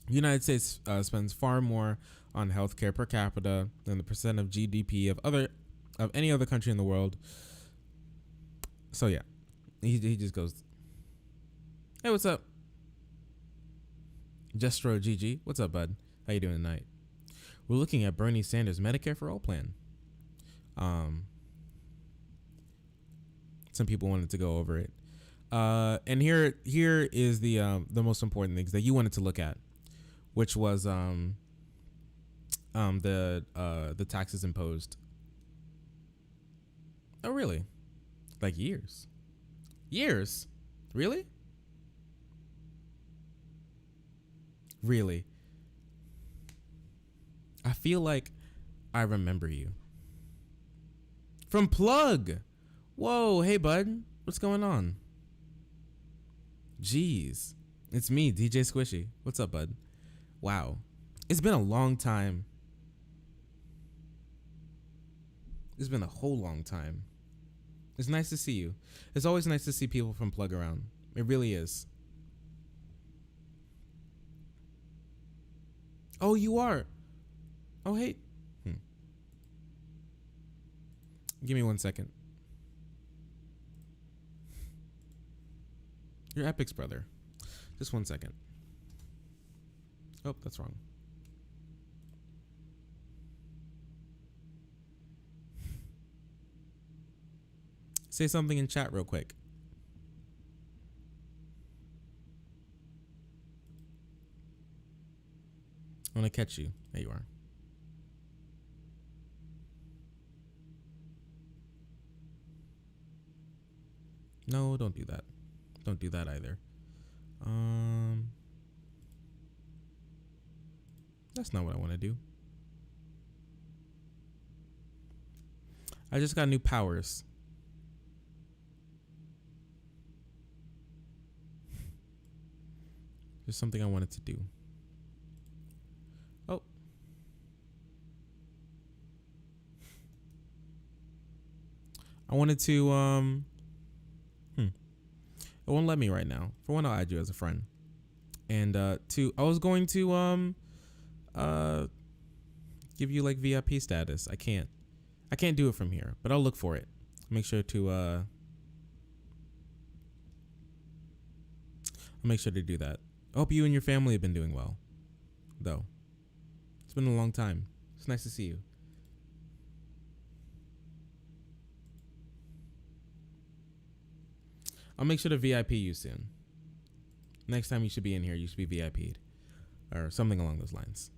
S1: The United States spends far more on healthcare per capita than the percent of GDP of any other country in the world. So yeah, he just goes, "Hey, what's up? Jestro GG, what's up, bud? How you doing tonight? We're looking at Bernie Sanders' Medicare for All plan." Some people wanted to go over it, and here is the most important things that you wanted to look at, which was the taxes imposed. Oh, really? Like years? Really? Really? I feel like I remember you. From Plug. Whoa, hey bud. What's going on? Jeez. It's me, DJ Squishy. What's up, bud? Wow. It's been a long time. It's been a whole long time. It's nice to see you. It's always nice to see people from Plug around. It really is. Oh, you are. Oh, hey. Give me 1 second. You're Epic's brother. Just 1 second. Oh, that's wrong. Say something in chat real quick. I want to catch you. There you are. No, don't do that. Don't do that either. That's not what I want to do. I just got new powers. There's something I wanted to do. Oh. I wanted to, it won't let me right now. For one, I'll add you as a friend. And two, I was going to give you like VIP status. I can't do it from here, but I'll look for it. Make sure to I'll make sure to do that. I hope you and your family have been doing well, though. It's been a long time. It's nice to see you. I'll make sure to VIP you soon. Next time you should be in here, you should be VIP'd. Or something along those lines.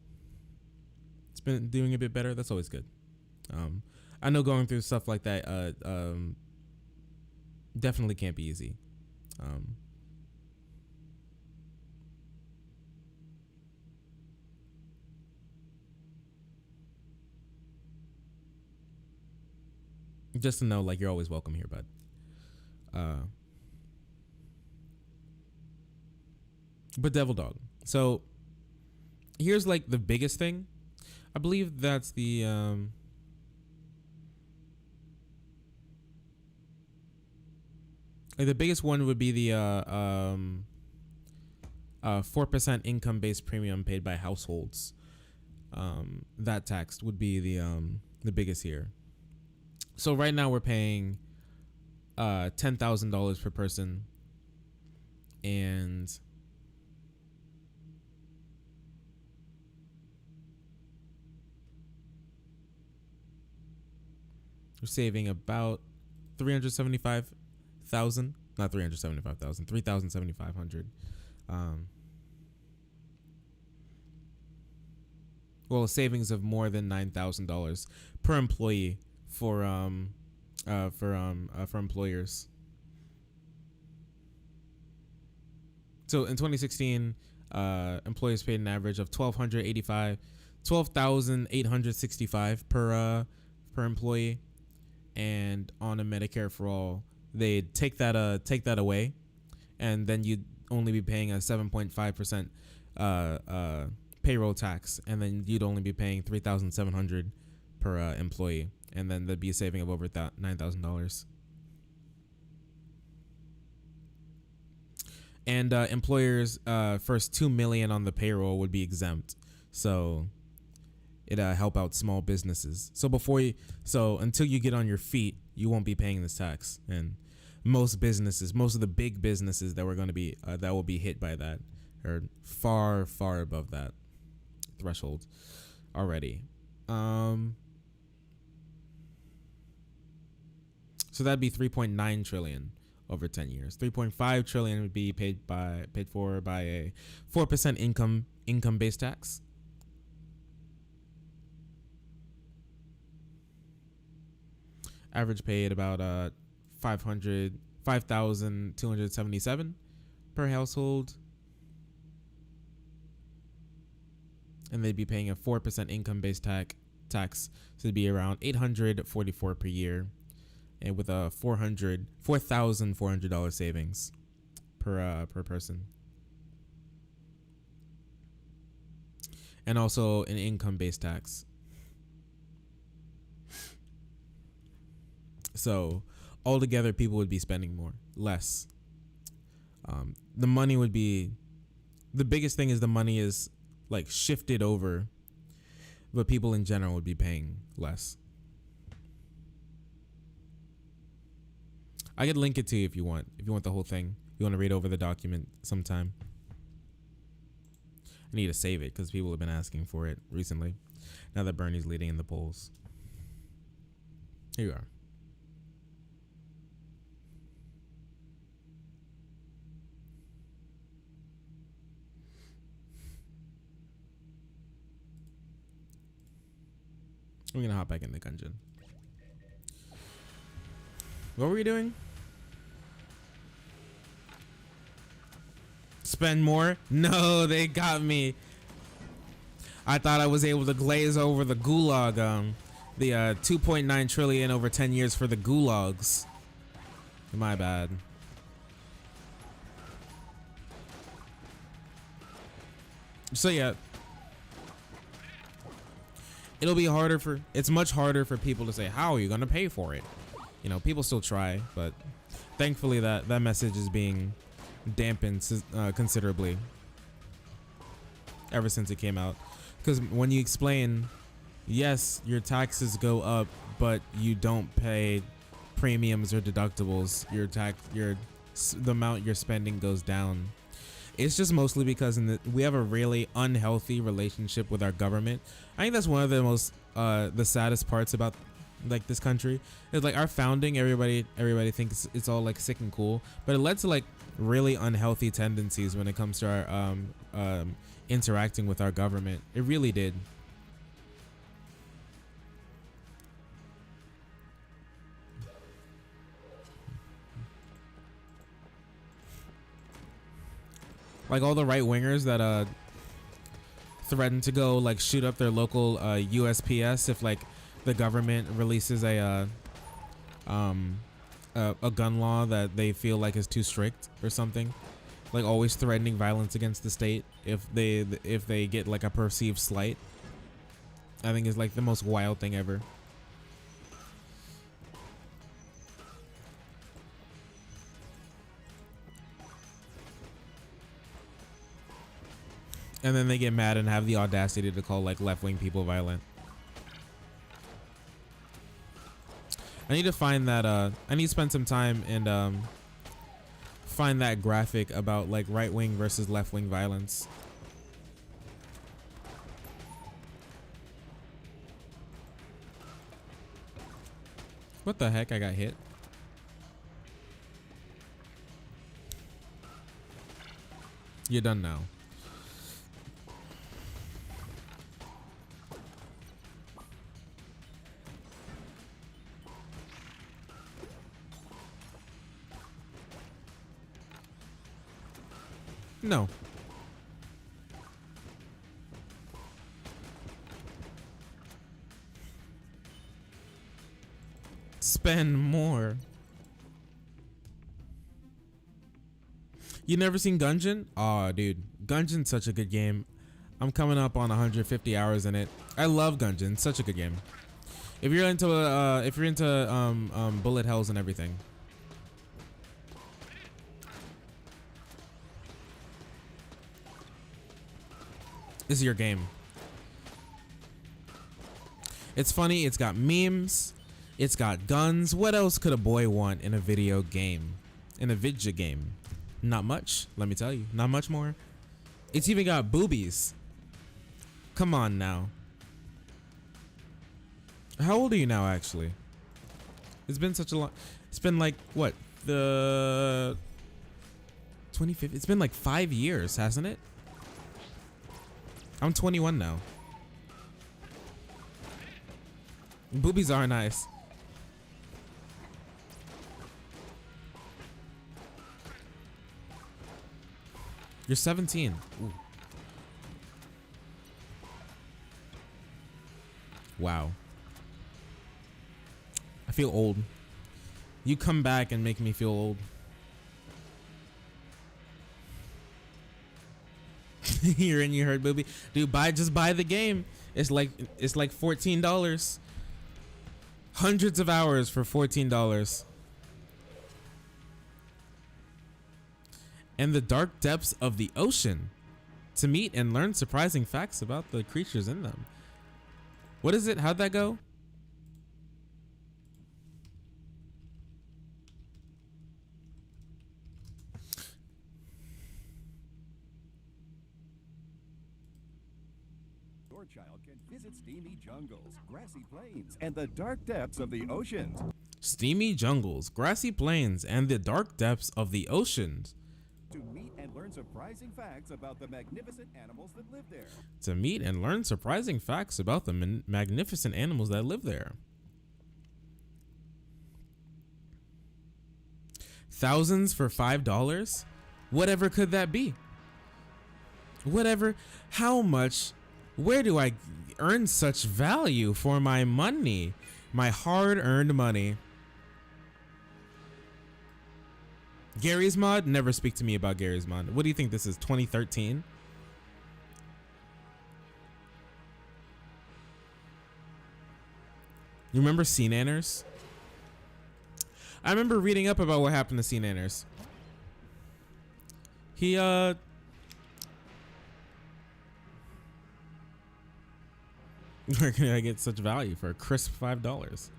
S1: It's been doing a bit better. That's always good. I know going through stuff like that definitely can't be easy. Just to know, like, you're always welcome here, bud. But Devil Dog. So here's like the biggest thing. I believe that's the like the biggest one would be the 4% income based premium paid by households. That tax would be the biggest here. So right now we're paying $10,000 per person, and we're saving about 375,000, not 375,000, 3,750. Well, savings of more than $9,000 per employee for employers. So in 2016, employers paid an average of $12,865 per employee, and on a Medicare for all, they'd take that away, and then you'd only be paying a 7.5% payroll tax, and then you'd only be paying $3,700 per employee, and then there'd be a saving of over $9,000. And employers' first $2 million on the payroll would be exempt, so it help out small businesses. So until you get on your feet, you won't be paying this tax. And most of the big businesses that will be hit by that are far, far above that threshold already. So that'd be 3.9 trillion over 10 years. 3.5 trillion would be paid for by a 4% income based tax. Average paid about 5,277 per household, and they'd be paying a 4% income based tax, so it'd be around $844 per year, and with a $4,400 savings per person. And also an income-based tax. So altogether, people would be spending less. The money would be, the biggest thing is the money is like shifted over, but people in general would be paying less. I could link it to you if you want the whole thing. You want to read over the document sometime. I need to save it because people have been asking for it recently. Now that Bernie's leading in the polls. Here you are. We're gonna hop back in the dungeon. What were we doing? Spend more? No, they got me. I thought I was able to glaze over the gulag, the 2.9 trillion over 10 years for the gulags. My bad. So yeah, it's much harder for people to say, how are you gonna pay for it? You know, people still try, but thankfully that message is being dampened considerably ever since it came out. Because when you explain, yes, your taxes go up, but you don't pay premiums or deductibles, the amount you're spending goes down. It's just mostly because we have a really unhealthy relationship with our government. I think that's one of the most the saddest parts about like this country is like our founding. Everybody thinks it's all like sick and cool, but it led to like really unhealthy tendencies when it comes to our interacting with our government. It really did. Like all the right wingers that threaten to go like shoot up their local USPS if like the government releases a gun law that they feel like is too strict or something. Like always threatening violence against the state if they get like a perceived slight. I think is like the most wild thing ever. And then they get mad and have the audacity to call like left-wing people violent. I need to find that I need to spend some time and find that graphic about like right-wing versus left-wing violence. What the heck? I got hit. You're done now. No. Spend more. You never seen Gungeon? Aw, dude. Gungeon's such a good game. I'm coming up on 150 hours in it. I love Gungeon. It's such a good game. If you're into bullet hells and everything. This is your game. It's funny. It's got memes. It's got guns. What else could a boy want in a video game? In a vidya game? Not much, let me tell you. Not much more. It's even got boobies. Come on now. How old are you now, actually? It's been such a long... It's been like, what? The... 25... It's been like 5 years, hasn't it? I'm 21 now. Boobies are nice. You're 17. Ooh. Wow. I feel old. You come back and make me feel old. You're in your herd, booby. Dude, just buy the game. It's like $14. Hundreds of hours for $14. And the dark depths of the ocean to meet and learn surprising facts about the creatures in them. What is it? How'd that go?
S15: Your child can visit steamy jungles, grassy plains, and the dark depths of the oceans.
S1: Steamy jungles, grassy plains, and the dark depths of the oceans.
S15: To meet and learn surprising facts about the magnificent animals that live there.
S1: To meet and learn surprising facts about the magnificent animals that live there. Thousands for $5? Whatever could that be? Whatever. How much? Where do I earn such value for my money? My hard-earned money. Gary's Mod? Never speak to me about Gary's Mod. What do you think this is, 2013? You remember Sea Nanners? I remember reading up about what happened to Sea Nanners. He, where can I get such value for a crisp $5?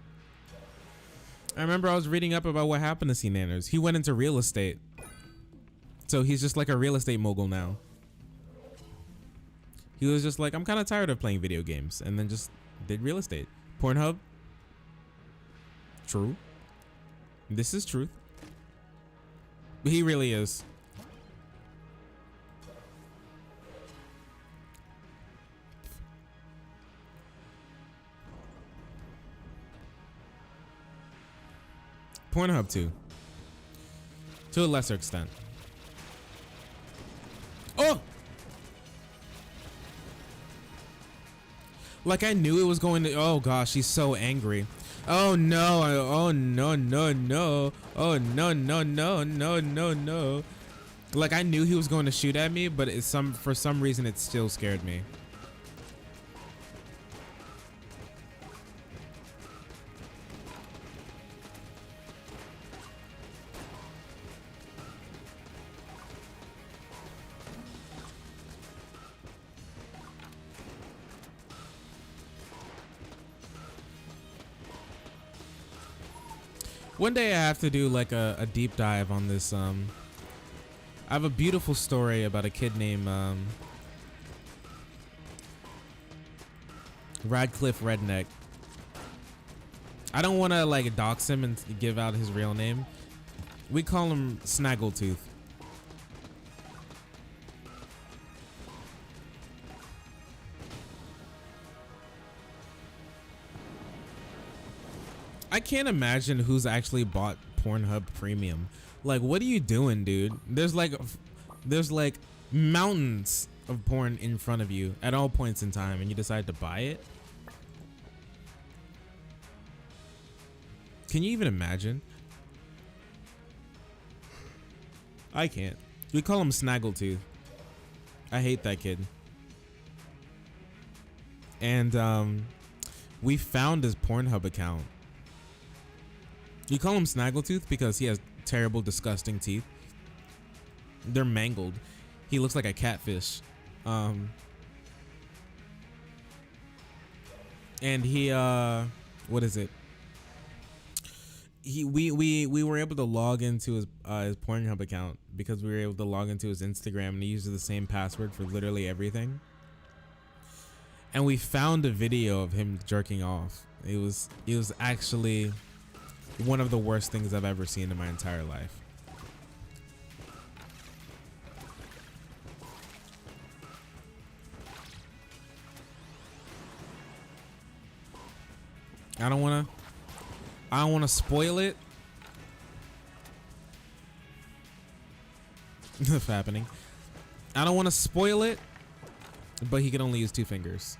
S1: I remember I was reading up about what happened to Sea Nanners. He went into real estate. So he's just like a real estate mogul now. He was just like, I'm kind of tired of playing video games. And then just did real estate. Pornhub. True. This is truth. He really is. Pornhub too, to a lesser extent. Oh, like I knew it was going to. Oh gosh, he's so angry. Oh no! Oh no! No no! Oh no no no no no no! Like I knew he was going to shoot at me, but for some reason it still scared me. One day I have to do like a deep dive on this. I have a beautiful story about a kid named Radcliffe Redneck. I don't want to like dox him and give out his real name. We call him Snaggletooth. I can't imagine who's actually bought Pornhub Premium. Like, what are you doing, dude? There's like mountains of porn in front of you at all points in time, and you decide to buy it? Can you even imagine? I can't. We call him Snaggletooth. I hate that kid. And we found his Pornhub account. You call him Snaggletooth because he has terrible, disgusting teeth. They're mangled. He looks like a catfish. And he, what is it? We were able to log into his Pornhub account because we were able to log into his Instagram, and he uses the same password for literally everything. And we found a video of him jerking off. It was actually one of the worst things I've ever seen in my entire life. I don't want to spoil it. What's happening? I don't want to spoil it, but he can only use 2 fingers.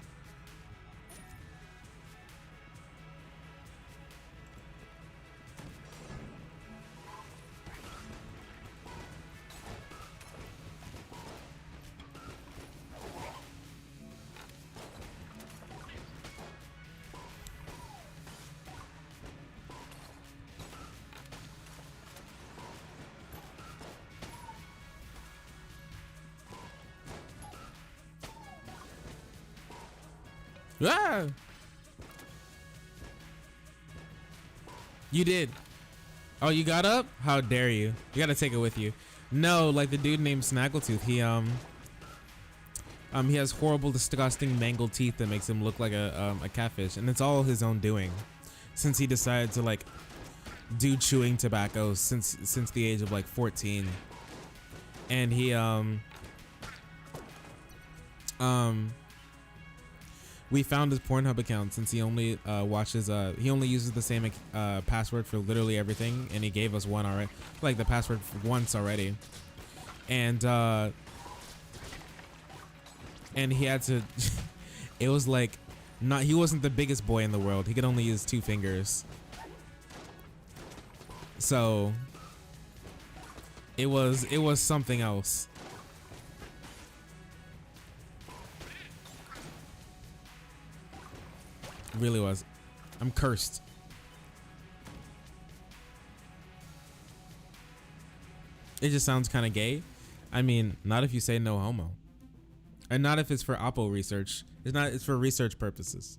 S1: Ah! You did. Oh, you got up? How dare you? You gotta take it with you. No, like the dude named Snaggletooth. He has horrible, disgusting, mangled teeth that makes him look like a catfish, and it's all his own doing, since he decided to like do chewing tobacco since the age of like 14, and he we found his Pornhub account since he only he only uses the same password for literally everything, and he gave us one already, like the password once already, and he had to it was like he wasn't the biggest boy in the world. He could only use 2 fingers, so it was something else. Really was. I'm cursed. It just sounds kind of gay. I mean, not if you say no homo. And not if it's for Oppo research. It's for research purposes.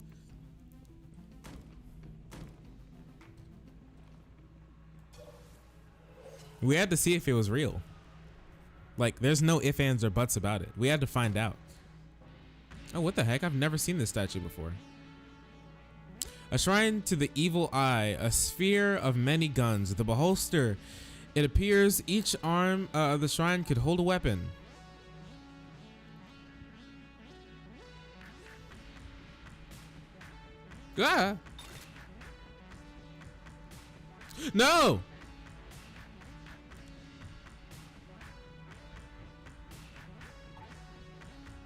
S1: We had to see if it was real. Like, there's no ifs, ands, or buts about it. We had to find out. Oh, what the heck? I've never seen this statue before. A shrine to the evil eye, a sphere of many guns, the beholster. It appears each arm of the shrine could hold a weapon. Ah! No!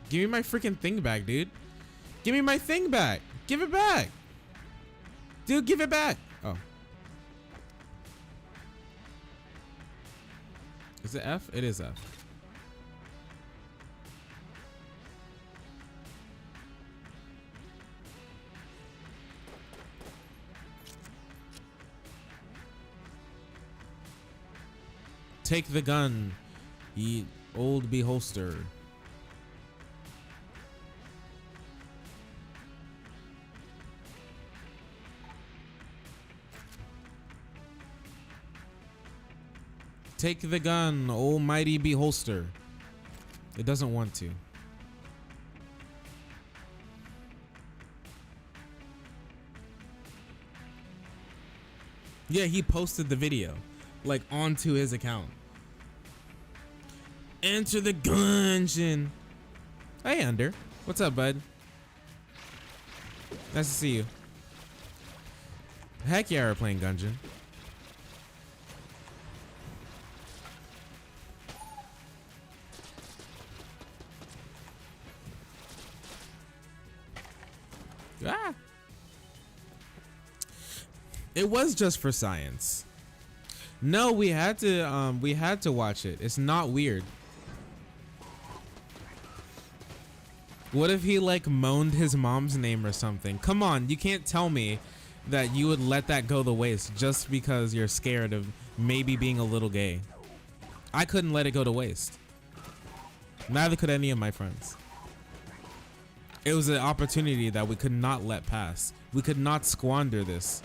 S1: Give me my freaking thing back, dude. Give me my thing back. Give it back. Dude, give it back. Oh. Is it F? It is F. Take the gun, ye old beholster. Take the gun, almighty beholster. It doesn't want to. Yeah, he posted the video, like, onto his account. Enter the gungeon. Hey, Under. What's up, bud? Nice to see you. Heck yeah, we're playing Gungeon. Ah. It was just for science. No, we had to watch it. It's not weird. What if he like moaned his mom's name or something? Come on, you can't tell me that you would let that go to waste just because you're scared of maybe being a little gay. I couldn't let it go to waste. Neither could any of my friends. It was an opportunity that we could not let pass. We could not squander this.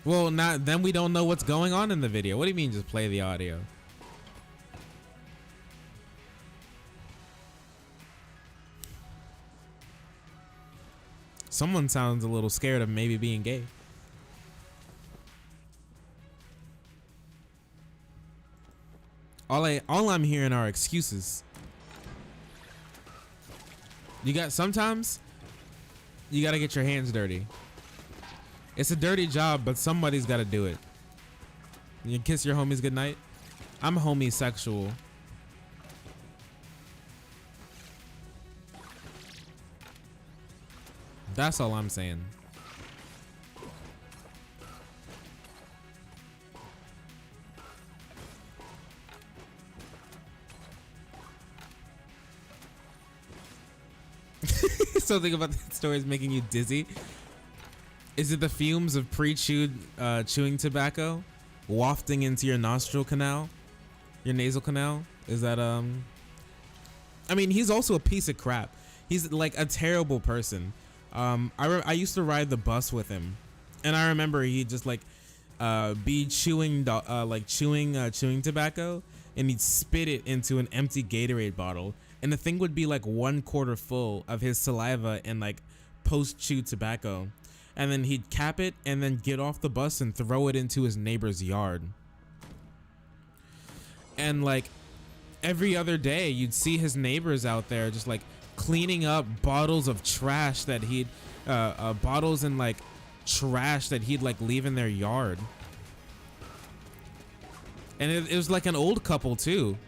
S1: Well, then we don't know what's going on in the video. What do you mean just play the audio? Someone sounds a little scared of maybe being gay. All I'm hearing are excuses. Sometimes you gotta get your hands dirty. It's a dirty job, but somebody's gotta do it. You kiss your homies goodnight. I'm homosexual. That's all I'm saying. Something about that story is making you dizzy. Is it the fumes of pre-chewed chewing tobacco wafting into your nostril canal? Your nasal canal? Is that I mean, he's also a piece of crap. He's like a terrible person. I used to ride the bus with him, and I remember he just like be chewing chewing tobacco, and he'd spit it into an empty Gatorade bottle, and the thing would be like 1/4 full of his saliva and like post chew tobacco, and then he'd cap it and then get off the bus and throw it into his neighbor's yard. And like every other day you'd see his neighbors out there just like cleaning up bottles of trash that he'd bottles and like trash that he'd like leave in their yard. And it was like an old couple too.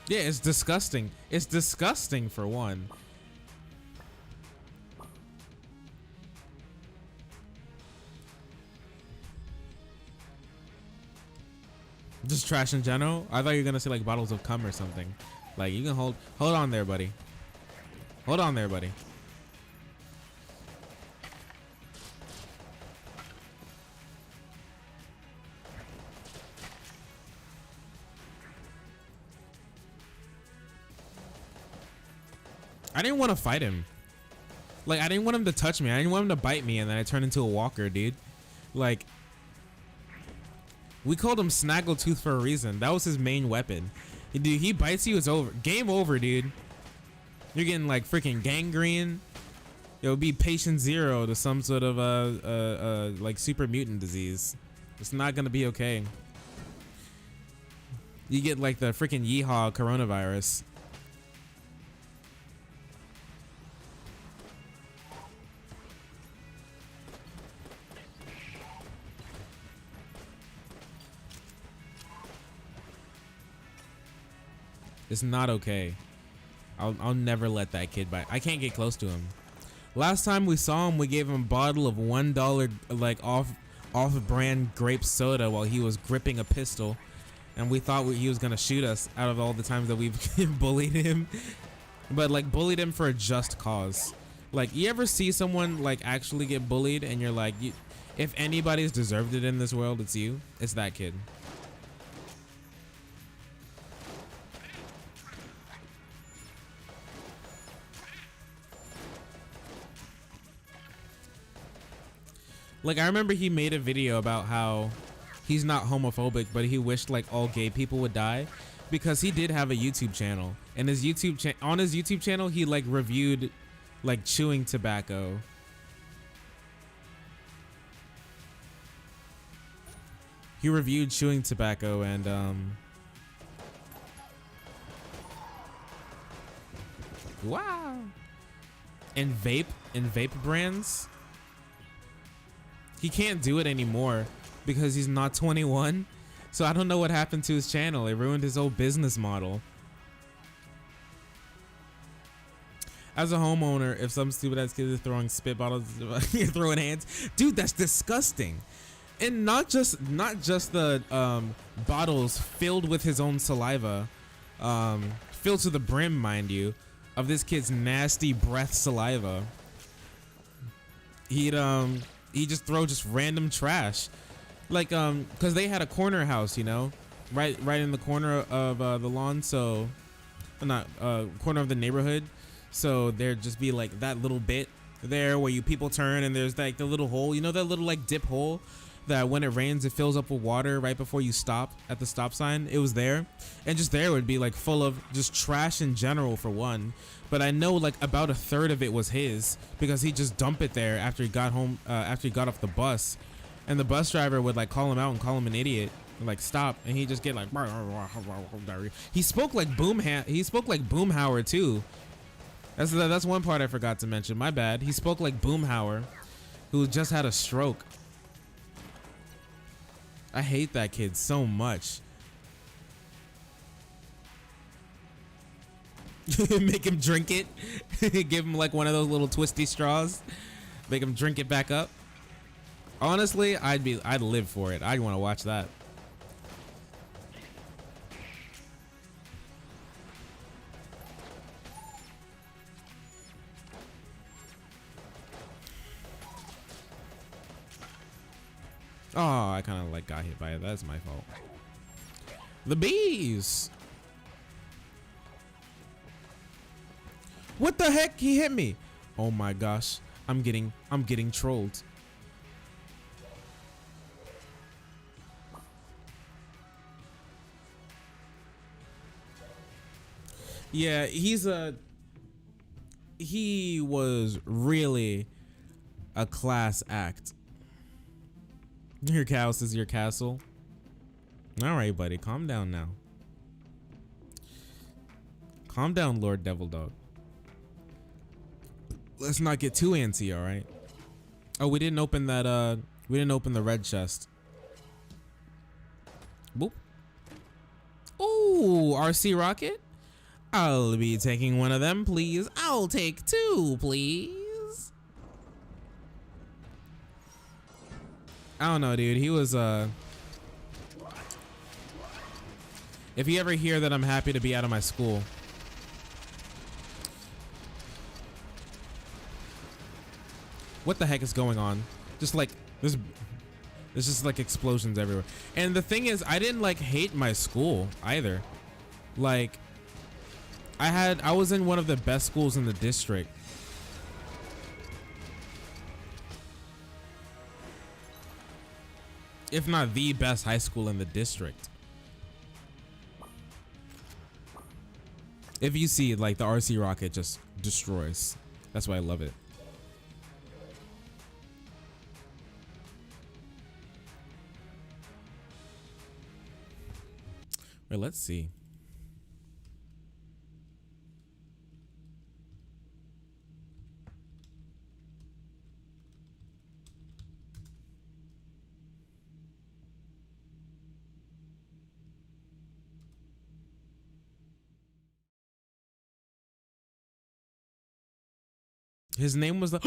S1: Yeah, it's disgusting. It's disgusting for one. Just trash in general? I thought you were gonna say like bottles of cum or something. Like you can hold on there, buddy. Hold on there, buddy. I didn't want to fight him. Like, I didn't want him to touch me. I didn't want him to bite me and then I turned into a walker, dude. Like, we called him Snaggletooth for a reason. That was his main weapon. Dude, he bites you, it's over. Game over, dude. You're getting like freaking gangrene. It'll be patient 0 to some sort of like super mutant disease. It's not gonna be okay. You get like the freaking yeehaw coronavirus. It's not okay. I'll never let that kid bite. I can't get close to him. Last time we saw him, we gave him a bottle of $1 like off-brand grape soda while he was gripping a pistol, and we thought he was gonna shoot us out of all the times that we've bullied him, but like bullied him for a just cause. Like, you ever see someone like actually get bullied and you're like, if anybody's deserved it in this world, it's you. It's that kid. Like, I remember he made a video about how he's not homophobic, but he wished like all gay people would die, because he did have a YouTube channel, and his on his YouTube channel he like reviewed like chewing tobacco. He reviewed chewing tobacco and wow, and vape brands. He can't do it anymore because he's not 21. So I don't know what happened to his channel. It ruined his whole business model. As a homeowner, if some stupid ass kid is throwing spit bottles, throwing hands, dude, that's disgusting. And not just the bottles filled with his own saliva, filled to the brim, mind you, of this kid's nasty breath saliva. He just throw just random trash, like because they had a corner house, you know, right in the corner of the lawn, so not corner of the neighborhood. So there'd just be like that little bit there where people turn, and there's like the little hole, you know, that little like dip hole that when it rains it fills up with water right before you stop at the stop sign. It was there, and just there would be like full of just trash in general for one. But I know like about a third of it was his, because he just dumped it there after he got home, after he got off the bus, and the bus driver would like call him out and call him an idiot and like stop, and he just get like he spoke like Boomhauer too. That's one part I forgot to mention. My bad. He spoke like Boomhauer, who just had a stroke. I hate that kid so much. Make him drink it. Give him like one of those little twisty straws. Make him drink it back up. Honestly, I'd live for it. I'd want to watch that. Oh, I kind of like got hit by it. That's my fault. The bees. What the heck? He hit me. Oh my gosh. I'm getting trolled. Yeah, he was really a class act. Your house is your castle. All right, buddy, calm down now. Calm down, Lord Devil Dog. Let's not get too antsy, all right? Oh, we didn't open that, we didn't open the red chest. Boop. Ooh, RC rocket? I'll be taking one of them, please. I'll take two, please. I don't know, dude. He was, if you ever hear that I'm happy to be out of my school. What the heck is going on? Just like, there's just like explosions everywhere. And the thing is, I didn't like hate my school either. Like, I was in one of the best schools in the district. If not the best high school in the district. If you see, like, the RC rocket just destroys. That's why I love it. Wait, let's see. His name was the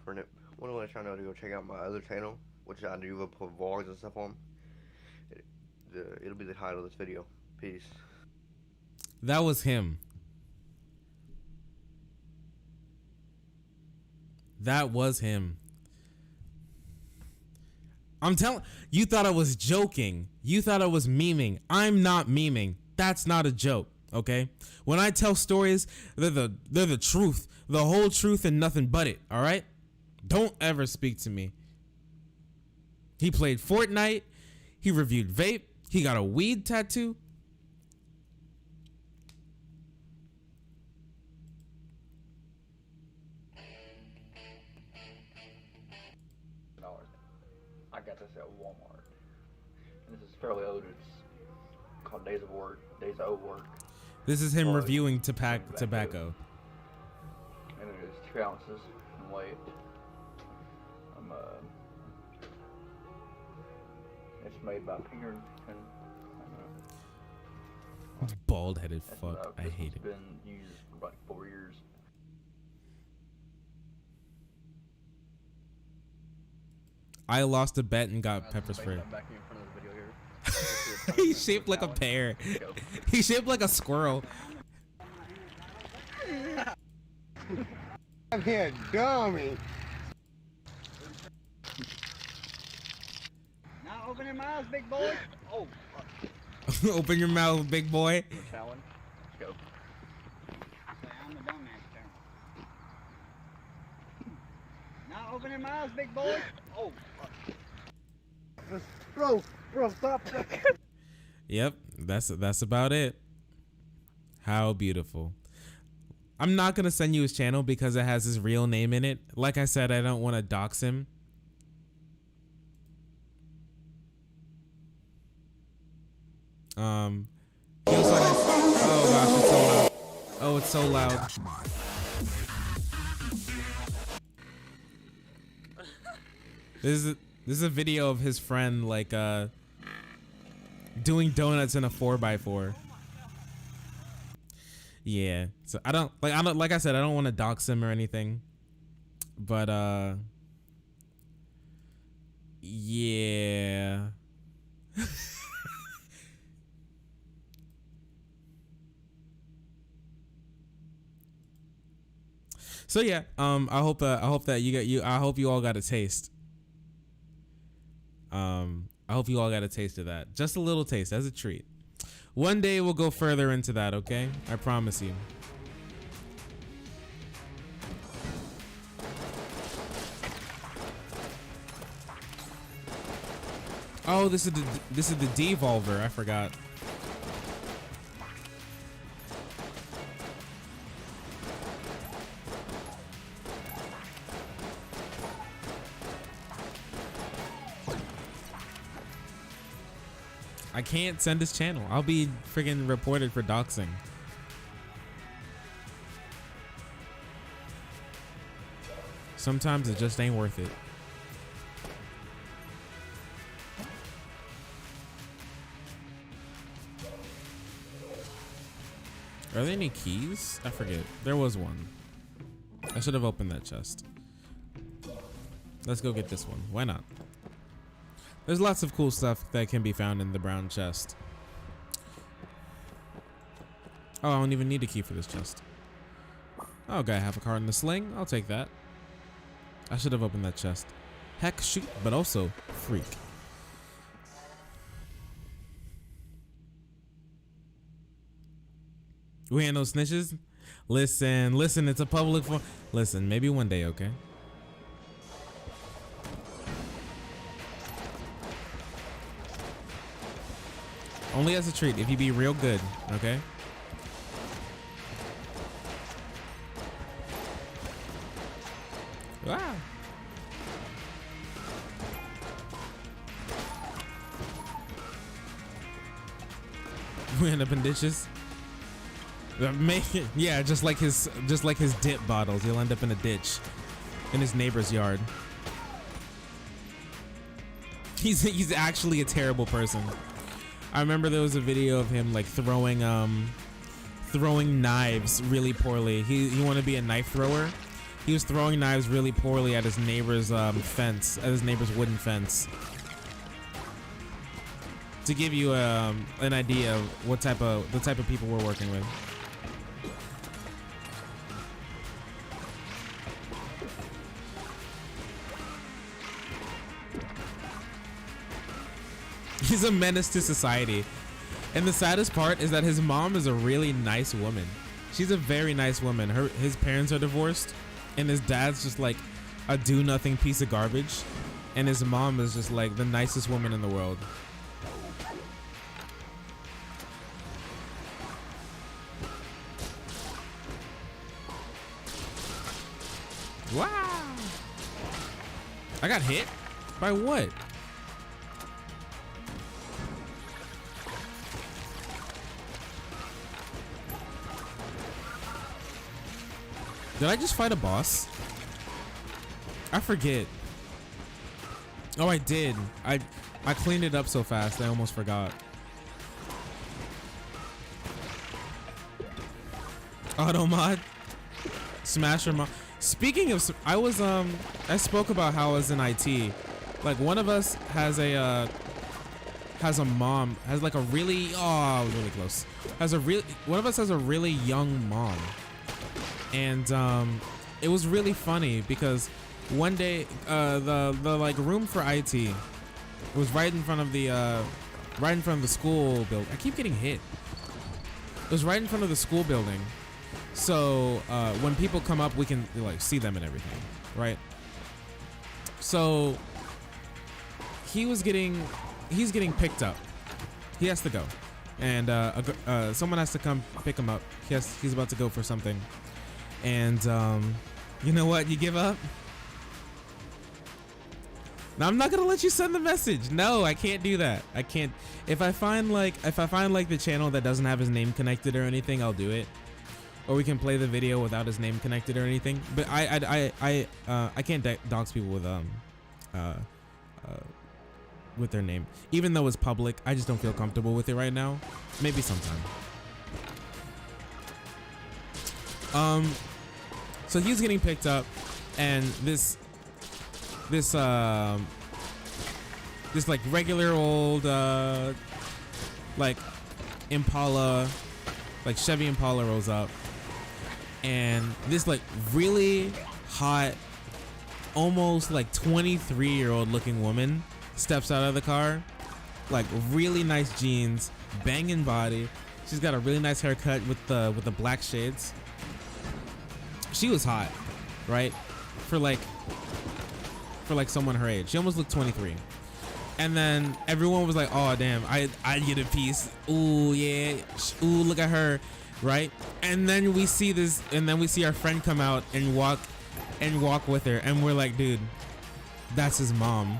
S16: for it. One of the channel to go check out my other channel, which I do put vlogs and stuff on. It'll be the title of this video. Peace.
S1: That was him. That was him. I'm telling you, thought I was joking. You thought I was memeing. I'm not memeing. That's not a joke, okay? When I tell stories, they're the truth, the whole truth and nothing but it, all right? Don't ever speak to me. He played Fortnite. He reviewed vape. He got a weed tattoo.
S17: I got this at Walmart. And this is fairly old. It's called Days of Work, Days of Work.
S1: This is him reviewing tobacco.
S17: And it is 2 ounces in weight. It's made by Finger and
S1: Bald-headed fuck. I hate it.
S17: It's been used for like 4 years.
S1: I lost a bet and got pepper spray. He's shaped like a pear. He's shaped like a squirrel.
S11: I'm here, dummy.
S18: Now open your mouth, big boy. Oh.
S1: Open your mouth, big boy.
S17: Challenge. Let's go.
S18: Say I'm the dumbass there. Now open your mouth, big boy. Oh.
S11: Bro, stop.
S1: Yep, that's about it. How beautiful. I'm not gonna send you his channel because it has his real name in it. Like I said, I don't want to dox him. He also has, oh gosh, it's so loud. Oh, it's so loud. This is a video of his friend like doing donuts in a 4x4. Yeah. So I don't like I said, I don't want to dox him or anything. But yeah. So yeah, I hope that I hope you all got a taste. I hope you all got a taste of that. Just a little taste as a treat. One day we'll go further into that, okay? I promise you. Oh, this is the devolver. I forgot. I can't send this channel. I'll be friggin' reported for doxing. Sometimes it just ain't worth it. Are there any keys? I forget. There was one. I should have opened that chest. Let's go get this one. Why not? There's lots of cool stuff that can be found in the brown chest. Oh, I don't even need a key for this chest. Oh, okay, I have a card in the sling. I'll take that. I should have opened that chest. Heck, shoot, but also freak. We ain't no snitches. Listen, it's a public forum. Listen, maybe one day, okay? Only as a treat, if you be real good, okay? Wow. We end up in ditches. Yeah, just like his dip bottles. He'll end up in a ditch in his neighbor's yard. He's actually a terrible person. I remember there was a video of him like throwing knives really poorly. He wanted to be a knife thrower. He was throwing knives really poorly at his neighbor's fence, at his neighbor's wooden fence. To give you an idea of the type of people we're working with. He's a menace to society. And the saddest part is that his mom is a really nice woman. She's a very nice woman. His parents are divorced, and his dad's just like a do-nothing piece of garbage. And his mom is just like the nicest woman in the world. Wow. I got hit? By what? Did I just fight a boss? I forget. Oh, I did. I cleaned it up so fast I almost forgot. Auto mod. Smasher mod. Speaking of, I spoke about how I was in IT. Like one of us has a mom, has like a really, oh, I was really close. One of us has a really young mom. And it was really funny because one day the like room for IT was right in front of the school building. I keep getting hit. It was right in front of the school building. So when people come up, we can like see them and everything, right? So he's getting picked up. He has to go, and someone has to come pick him up. He's about to go for something. And you know what? You give up? Now I'm not gonna let you send the message. No, I can't do that. I can't. If I find like the channel that doesn't have his name connected or anything, I'll do it. Or we can play the video without his name connected or anything. But I can't dox people with their name, even though it's public. I just don't feel comfortable with it right now. Maybe sometime. So he's getting picked up, and this like regular old like Impala, like Chevy Impala rolls up, and this like really hot, almost like 23-year-old looking woman steps out of the car, like really nice jeans, banging body. She's got a really nice haircut with the black shades. She was hot, right? For like someone her age. She almost looked 23. And then everyone was like, oh damn, I'd get a piece. Ooh yeah, ooh look at her, right? And then we see this, and then we see our friend come out and walk with her, and we're like, dude, that's his mom.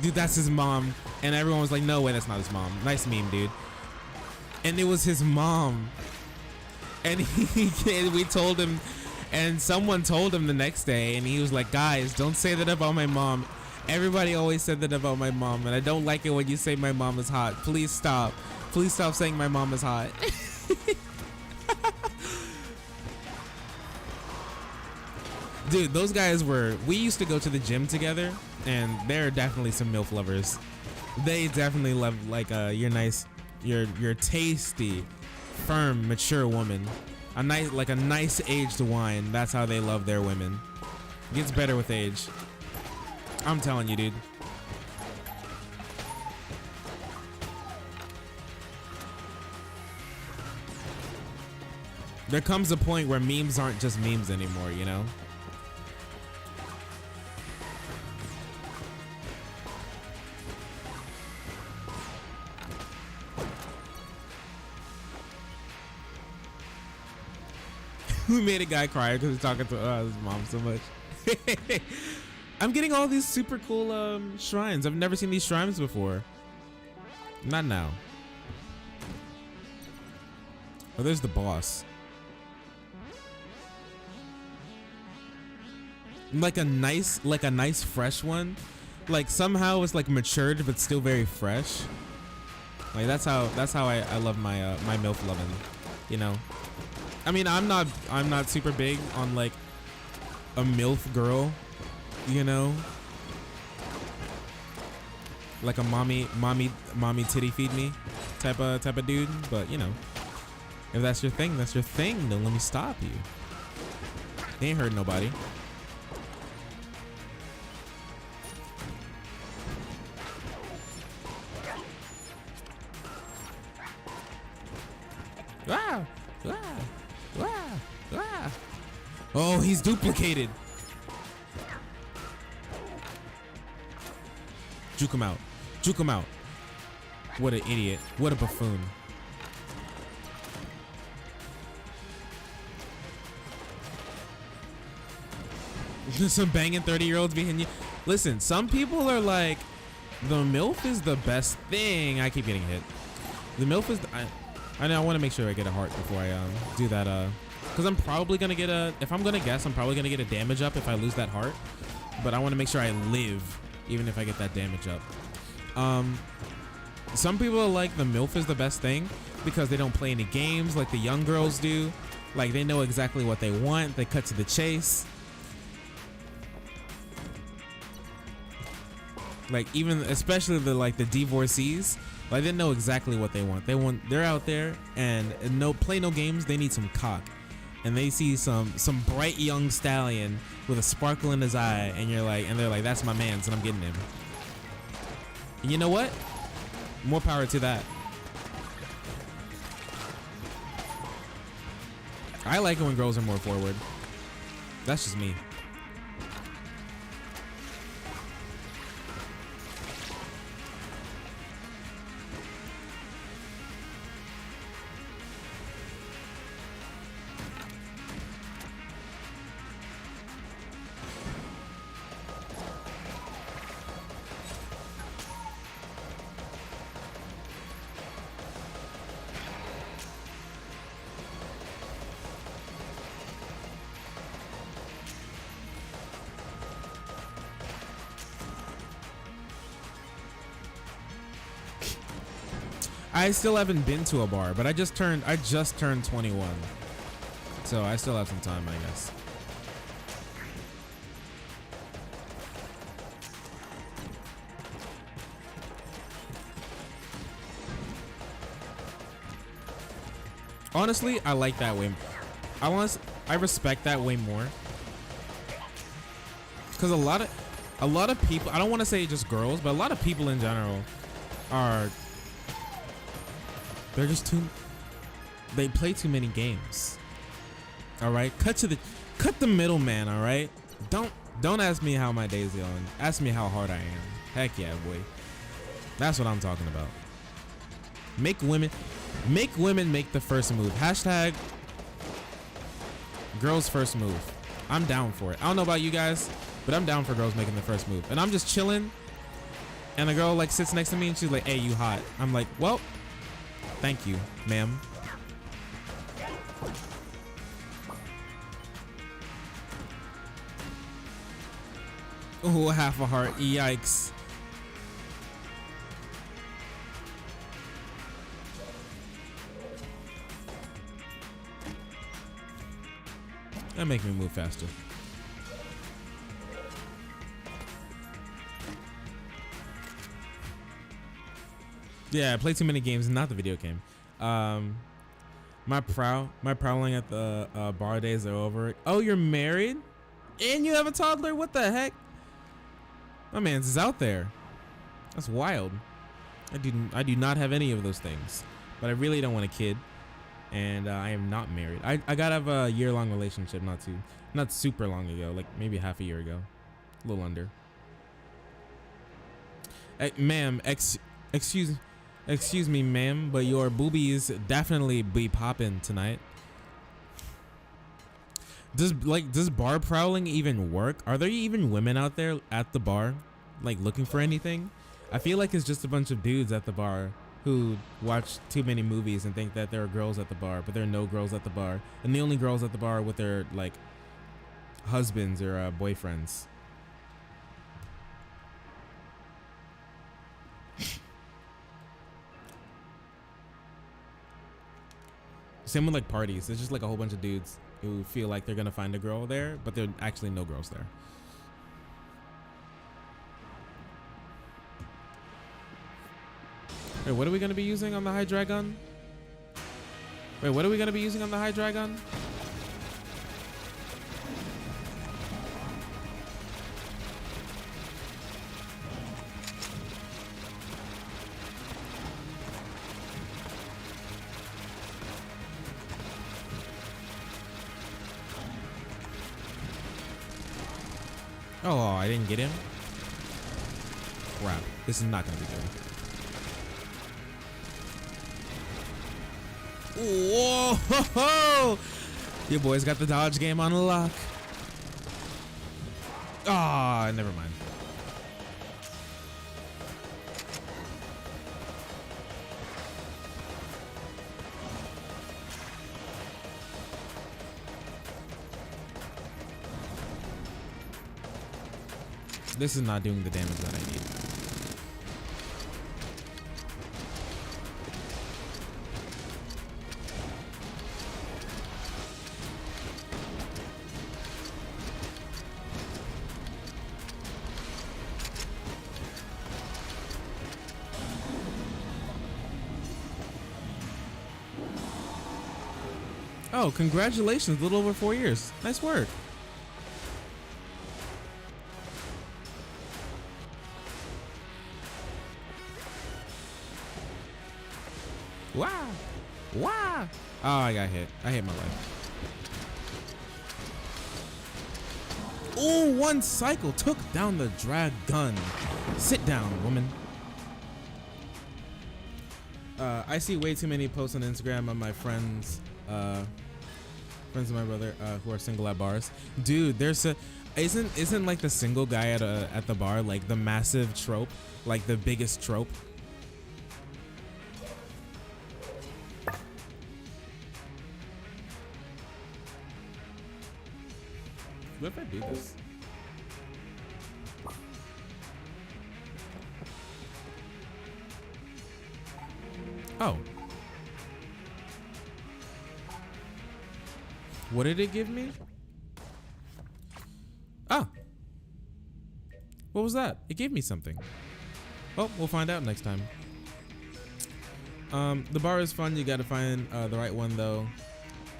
S1: Dude, that's his mom. And everyone was like, no way, that's not his mom. Nice meme, dude. And it was his mom. And we told him, and someone told him the next day, and he was like, guys, don't say that about my mom. Everybody always said that about my mom, and I don't like it when you say my mom is hot. Please stop. Please stop saying my mom is hot. Dude, those guys we used to go to the gym together, and they're definitely some MILF lovers. They definitely love like you're nice, you're tasty, firm, mature woman. A nice aged wine. That's how they love their women. It gets better with age. I'm telling you, dude. There comes a point where memes aren't just memes anymore, you know? We made a guy cry because he's talking to his mom so much. I'm getting all these super cool shrines. I've never seen these shrines before. Not now. Oh, there's the boss. Like a nice fresh one. Like somehow it's like matured but still very fresh. Like that's how I love my my MILF loving, you know. I mean, I'm not super big on like a MILF girl, you know, like a mommy titty feed me type of dude. But you know, if that's your thing, that's your thing. Don't let me stop you. They ain't hurt nobody. Wow. Wow. Wow. Wow. Oh, he's duplicated. Juke him out. Juke him out. What an idiot. What a buffoon. Some banging 30-year-olds behind you. Listen, some people are like, the MILF is the best thing. I keep getting hit. The MILF is I know, I want to make sure I get a heart before I do that, because I'm probably gonna get if I'm gonna guess, I'm probably gonna get a damage up if I lose that heart, but I want to make sure I live even if I get that damage up. Some people are like, the MILF is the best thing because they don't play any games like the young girls do. Like, they know exactly what they want. They cut to the chase. Like, even especially the divorcees, like, they know exactly what they want. They're out there and play no games. They need some cock, and they see some bright young stallion with a sparkle in his eye, and they're like, that's my man's, and I'm getting him. And you know what? More power to that. I like it when girls are more forward. That's just me. I still haven't been to a bar, but I just turned 21. So I still have some time, I guess. Honestly, I like that way. I respect that way more. Because a lot of people, I don't want to say just girls, but a lot of people in general they're just they play too many games. All right, cut the middleman. All right, don't ask me how my day's going. Ask me how hard I am. Heck yeah, boy. That's what I'm talking about. Make women make the first move. Hashtag girls first move. I'm down for it. I don't know about you guys, but I'm down for girls making the first move. And I'm just chilling, and the girl like sits next to me and she's like, "Hey, you hot?" I'm like, "Well, thank you, ma'am." Oh, half a heart. Yikes. That make me move faster. Yeah, I play too many games, not the video game. My prowling at the bar days are over. Oh, you're married? And you have a toddler? What the heck? My man's is out there. That's wild. I do not have any of those things, but I really don't want a kid, and I am not married. I got out of a year-long relationship not super long ago, like maybe half a year ago, a little under. Ma'am, excuse me, ma'am, but your boobies definitely be popping tonight. Does bar prowling even work? Are there even women out there at the bar, like looking for anything? I feel like it's just a bunch of dudes at the bar who watch too many movies and think that there are girls at the bar, but there are no girls at the bar, and the only girls at the bar are with their like husbands or boyfriends. Same with like parties. It's just like a whole bunch of dudes who feel like they're gonna find a girl there, but there are actually no girls there. Wait, what are we gonna be using on the high dragon? Wait, what are we gonna be using on the high dragon? Oh, I didn't get him? Crap. This is not gonna be good. Whoa! Ho, ho! Your boy's got the dodge game on lock. Ah, never mind. This is not doing the damage that I need. Oh, congratulations, a little over 4 years. Nice work. Wow. Wow. Oh, I got hit. I hate my life. Oh, one cycle took down the dragon. Sit down, woman. I see way too many posts on Instagram of my friends of my brother who are single at bars. Dude, there's a isn't like the single guy at the bar like the massive trope, like the biggest trope? What if I do this? Oh. What did it give me? Oh. What was that? It gave me something. Well, we'll find out next time. The bar is fun. You gotta find the right one though.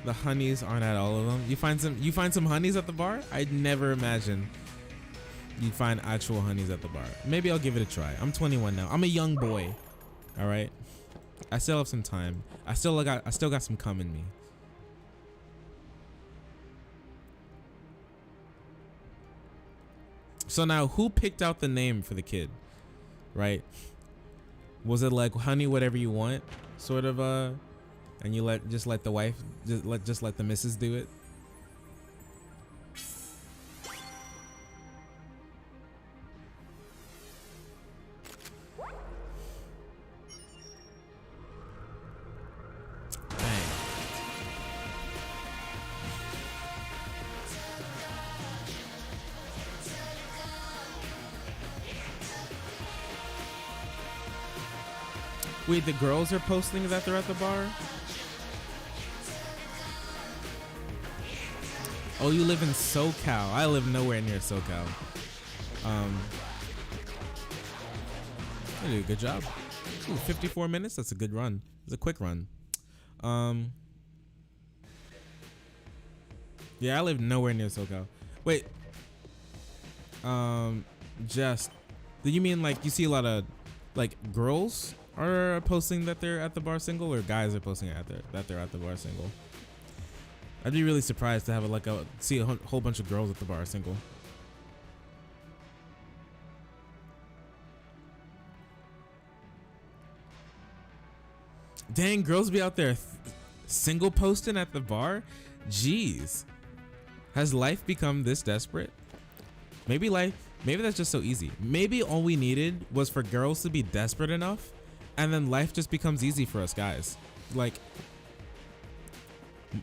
S1: The honeys aren't at all of them. You find some honeys at the bar? I'd never imagine you'd find actual honeys at the bar. Maybe I'll give it a try. I'm 21 now. I'm a young boy. All right. I still have some time. I still got some cum in me. So now, who picked out the name for the kid? Right? Was it like honey, whatever you want, sort of and you let the wife just let the missus do it? Wait, the girls are posting that they're at the bar? Oh, you live in SoCal. I live nowhere near SoCal. You did a good job. Ooh, 54 minutes? That's a good run. It's a quick run. Yeah, I live nowhere near SoCal. Wait. Just, do you mean like you see a lot of like girls are posting that they're at the bar single, or guys are posting that they're at the bar single? I'd be really surprised to have see a whole bunch of girls at the bar single. Dang, girls be out there single posting at the bar? Jeez. Has life become this desperate? Maybe that's just so easy. Maybe all we needed was for girls to be desperate enough, and then life just becomes easy for us guys. Like,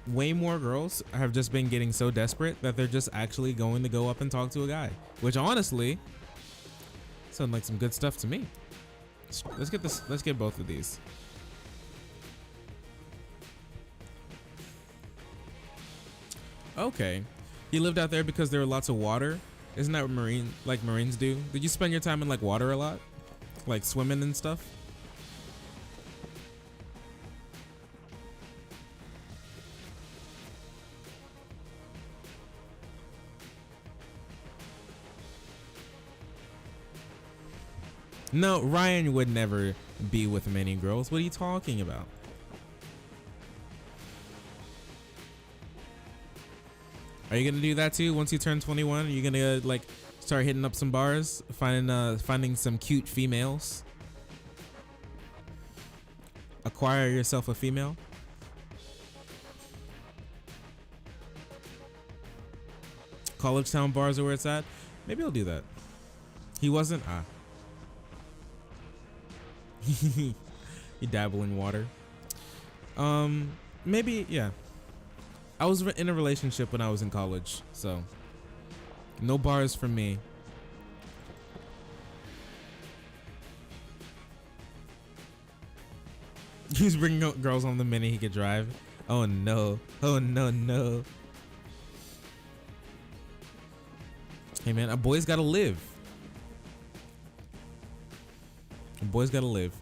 S1: way more girls have just been getting so desperate that they're just actually going to go up and talk to a guy, which honestly sounds like some good stuff to me. Let's get both of these. Okay, you lived out there because there were lots of water. Isn't that what Marines do? Did you spend your time in like water a lot, like swimming and stuff? No, Ryan would never be with many girls. What are you talking about? Are you gonna do that too once you turn 21? Are you gonna like start hitting up some bars, finding some cute females? Acquire yourself a female? College town bars are where it's at? Maybe I'll do that. He wasn't? You dabble in water. Maybe, yeah. I was in a relationship when I was in college, so no bars for me. He's bringing out girls on the minute he could drive. Oh no. Oh no, no. Hey man, a boy's gotta live. A boy's gotta live.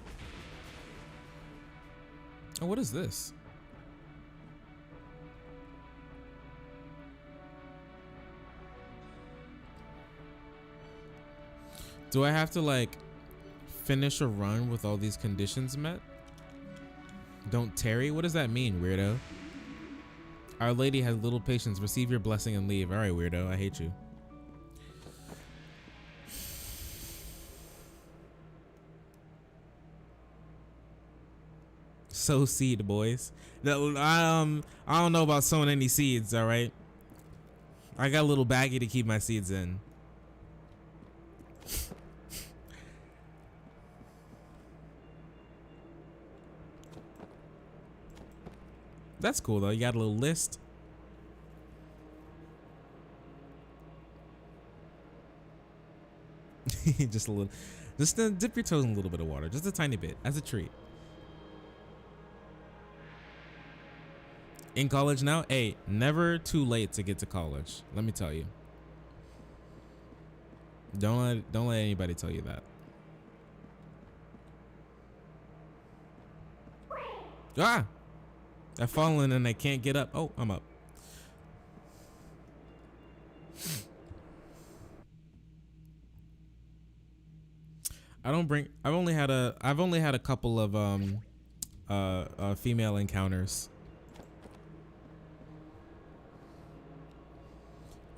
S1: Oh, what is this? Do I have to like finish a run with all these conditions met? Don't tarry? What does that mean, weirdo? Our Lady has little patience. Receive your blessing and leave. All right, weirdo. I hate you. Sow seed, boys. I don't know about sowing any seeds. All right. I got a little baggie to keep my seeds in. That's cool though. You got a little list. Just a little. Just dip your toes in a little bit of water, just a tiny bit, as a treat. In college now, hey, never too late to get to college. Let me tell you. Don't let anybody tell you that. Ah. I've fallen and I can't get up. Oh, I'm up. I've only had a couple of female encounters.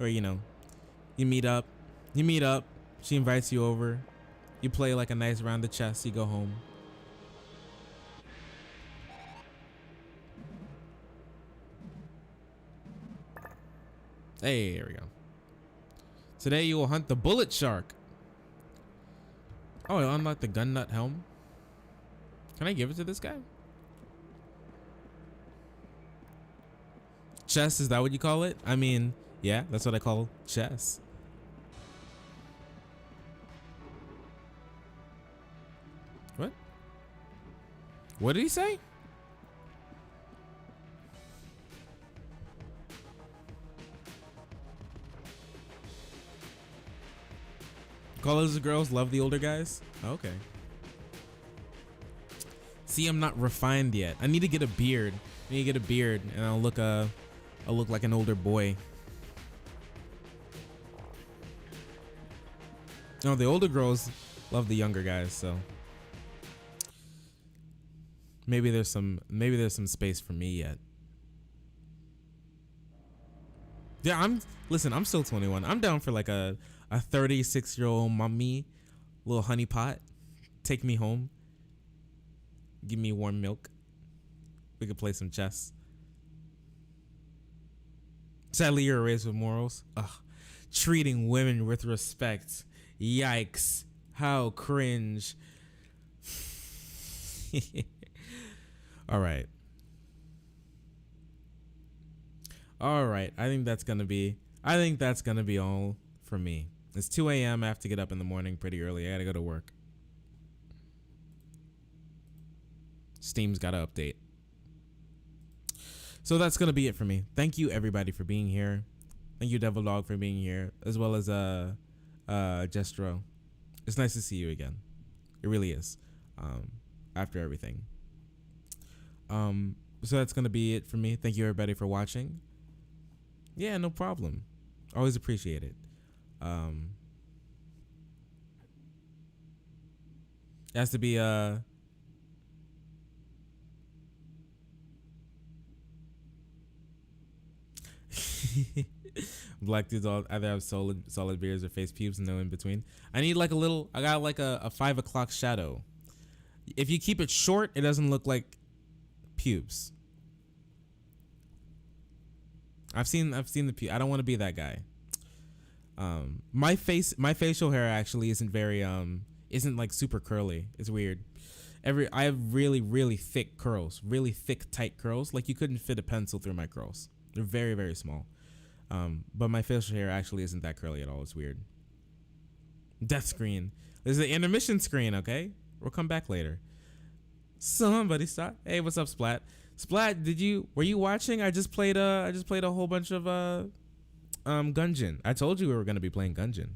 S1: Or you meet up, she invites you over, you play like a nice round of chess, you go home. Hey, here we go. Today you will hunt the bullet shark. Oh, I unlocked the gun nut helm. Can I give it to this guy? Chess, is that what you call it? I mean, yeah, that's what I call chess. What? What did he say? College girls love the older guys? Okay. See, I'm not refined yet. I need to get a beard. And I'll look like an older boy. No, the older girls love the younger guys, so maybe there's some space for me yet. Yeah, I'm still 21. I'm down for like a 36-year-old mommy, little honey pot. Take me home. Give me warm milk. We could play some chess. Sadly, you're raised with morals. Ugh. Treating women with respect. Yikes. How cringe. All right. I think that's gonna be all for me. It's 2 a.m. I have to get up in the morning pretty early. I gotta go to work. Steam's gotta update. So that's gonna be it for me. Thank you everybody for being here. Thank you Devil Dog for being here, as well as Jestro. It's nice to see you again. It really is. After everything. So that's gonna be it for me. Thank you everybody for watching. Yeah, no problem. Always appreciate it. It has to be black dudes all either have solid beards or face pubes, no in between. I need like I got like a 5 o'clock shadow. If you keep it short, it doesn't look like pubes. I've seen the pubes. I don't want to be that guy. My facial hair actually isn't very isn't like super curly. It's weird. I have really thick curls, really thick tight curls. Like you couldn't fit a pencil through my curls. They're very, very small. But my facial hair actually isn't that curly at all. It's weird. Death screen. There's the intermission screen, okay? We'll come back later. Somebody stop. Hey, what's up, Splat? Splat, were you watching? I just played a whole bunch of Gungeon. I told you we were gonna be playing Gungeon.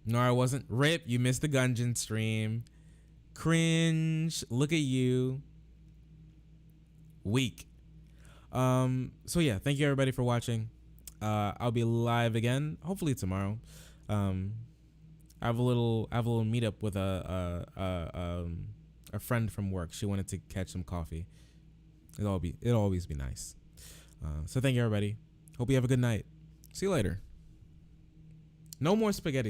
S1: No, I wasn't. Rip, you missed the Gungeon stream. Cringe. Look at you. Weak. So yeah, thank you everybody for watching. I'll be live again, hopefully tomorrow. I have a little meetup with a friend from work. She wanted to catch some coffee. It'll always be nice. So thank you everybody. Hope you have a good night. See you later. No more spaghetti.